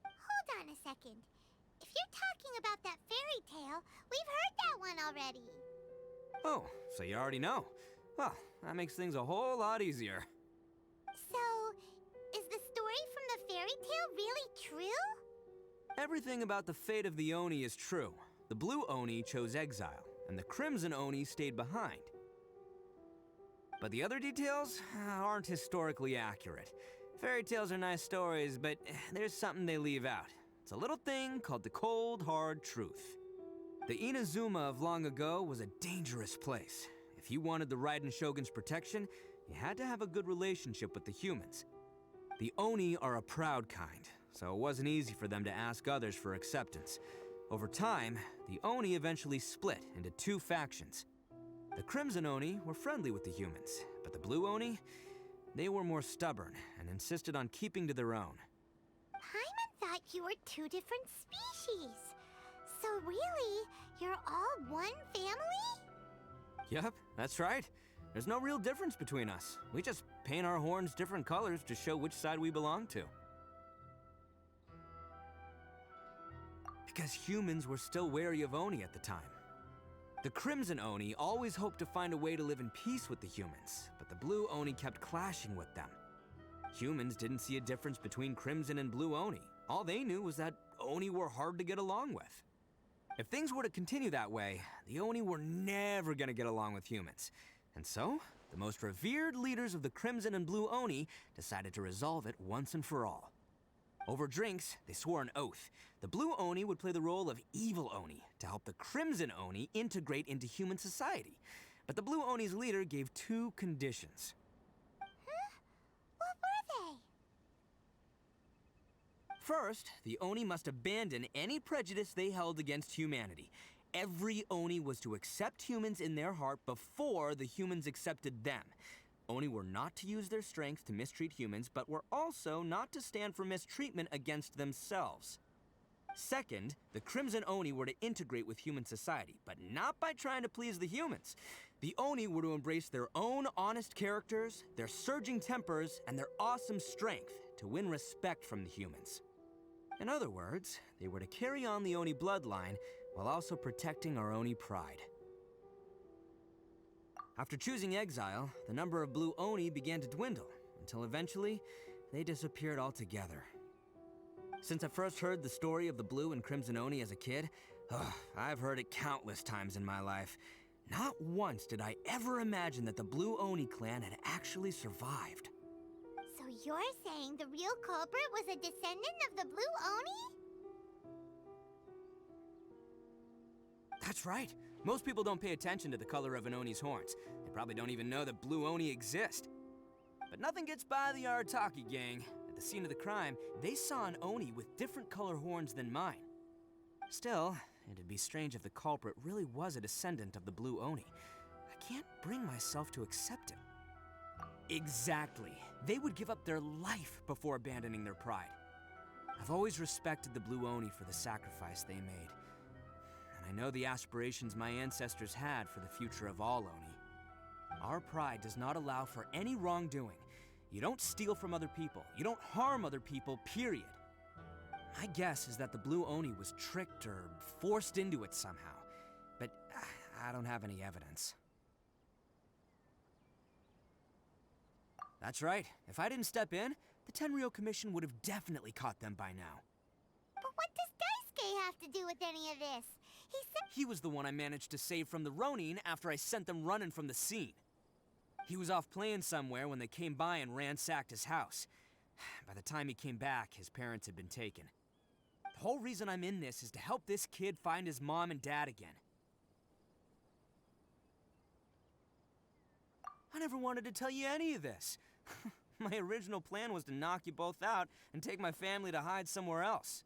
Speaker 2: Hold on a second. If you're talking about that fairy tale, we've heard that one already.
Speaker 8: Oh, so you already know. Well, that makes things a whole lot easier.
Speaker 2: So, is the story from the fairy tale really true?
Speaker 8: Everything about the fate of the Oni is true. The Blue Oni chose exile, and the Crimson Oni stayed behind. But the other details aren't historically accurate. Fairy tales are nice stories, but there's something they leave out. It's a little thing called the cold, hard truth. The Inazuma of long ago was a dangerous place. If you wanted the Raiden Shogun's protection, you had to have a good relationship with the humans. The Oni are a proud kind, so it wasn't easy for them to ask others for acceptance. Over time, the Oni eventually split into two factions. The Crimson Oni were friendly with the humans, but the Blue Oni, they were more stubborn and insisted on keeping to their own.
Speaker 2: Paimon thought you were two different species. So really, you're all one family?
Speaker 8: Yep, that's right. There's no real difference between us. We just paint our horns different colors to show which side we belong to. Because humans were still wary of Oni at the time. The Crimson Oni always hoped to find a way to live in peace with the humans, but the Blue Oni kept clashing with them. Humans didn't see a difference between Crimson and Blue Oni. All they knew was that Oni were hard to get along with. If things were to continue that way, the Oni were never gonna get along with humans. And so, the most revered leaders of the Crimson and Blue Oni decided to resolve it once and for all. Over drinks, they swore an oath. The Blue Oni would play the role of evil Oni to help the Crimson Oni integrate into human society. But the Blue Oni's leader gave two conditions.
Speaker 2: What were they?
Speaker 8: First, the Oni must abandon any prejudice they held against humanity. Every Oni was to accept humans in their heart before the humans accepted them. Oni were not to use their strength to mistreat humans, but were also not to stand for mistreatment against themselves. Second, the Crimson Oni were to integrate with human society, but not by trying to please the humans. The Oni were to embrace their own honest characters, their surging tempers, and their awesome strength to win respect from the humans. In other words, they were to carry on the Oni bloodline while also protecting our Oni pride. After choosing exile, the number of Blue Oni began to dwindle, until eventually, they disappeared altogether. Since I first heard the story of the Blue and Crimson Oni as a kid, I've heard it countless times in my life. Not once did I ever imagine that the Blue Oni clan had actually survived.
Speaker 2: So you're saying the real culprit was a descendant of the Blue Oni?
Speaker 8: That's right. Most people don't pay attention to the color of an Oni's horns. They probably don't even know that Blue Oni exist. But nothing gets by the Arataki gang. At the scene of the crime, they saw an Oni with different color horns than mine. Still, it'd be strange if the culprit really was a descendant of the Blue Oni. I can't bring myself to accept it. Exactly. They would give up their life before abandoning their pride. I've always respected the Blue Oni for the sacrifice they made. And and I know the aspirations my ancestors had for the future of all Oni. Our pride does not allow for any wrongdoing. You don't steal from other people. You don't harm other people, period. My guess is that the Blue Oni was tricked or forced into it somehow, but I don't have any evidence. That's right. If I didn't step in, the Tenryou Commission would have definitely caught them by now.
Speaker 2: But what does Daisuke have to do with any of this? He said
Speaker 8: He was the one I managed to save from the Ronin after I sent them running from the scene. He was off playing somewhere when they came by and ransacked his house. By the time he came back, his parents had been taken. The whole reason I'm in this is to help this kid find his mom and dad again. I never wanted to tell you any of this. My original plan was to knock you both out and take my family to hide somewhere else.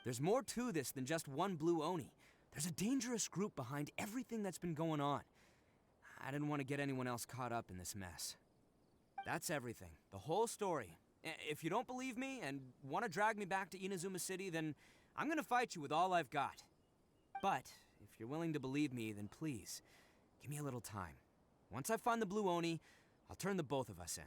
Speaker 8: There's more to this than just one Blue Oni. There's a dangerous group behind everything that's been going on. I didn't want to get anyone else caught up in this mess. That's everything. The whole story. If you don't believe me and want to drag me back to Inazuma City, then I'm gonna fight you with all I've got. But if you're willing to believe me, then please, give me a little time. Once I find the Blue Oni, I'll turn the both of us in.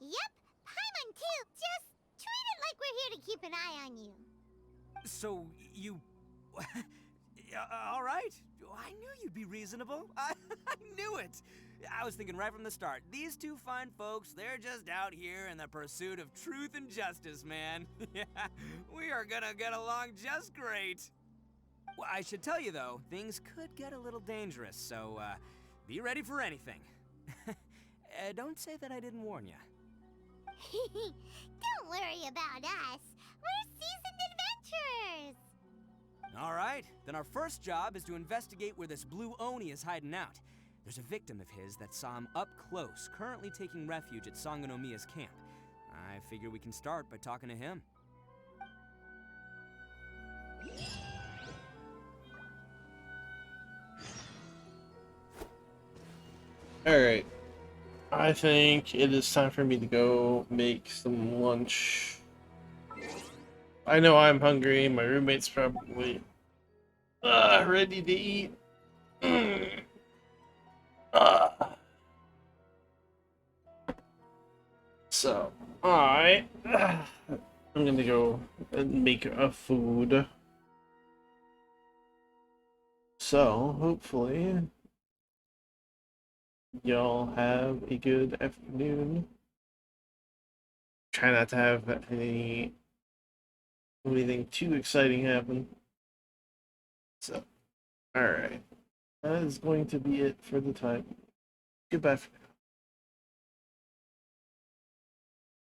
Speaker 2: Yep, Paimon too. Just treat it like we're here to keep an eye on you.
Speaker 8: So, you... all right. I knew you'd be reasonable. I knew it. I was thinking right from the start, these two fine folks, they're just out here in the pursuit of truth and justice, man. Yeah, we are gonna get along just great. Well, I should tell you, though, things could get a little dangerous, so, be ready for anything. Don't say that I didn't warn you.
Speaker 2: Don't worry about us. We're seasoned adventurers.
Speaker 8: All right, then our first job is to investigate where this Blue Oni is hiding out. There's a victim of his that saw him up close, currently taking refuge at Sangonomiya's camp. I figure we can start by talking to him.
Speaker 1: Alright. I think it is time for me to go make some lunch. I know I'm hungry. My roommate's probably ready to eat. So, I'm gonna go and make a food. So, hopefully, y'all have a good afternoon. Try not to have anything too exciting happen. So, alright. That is going to be it for the time. Goodbye.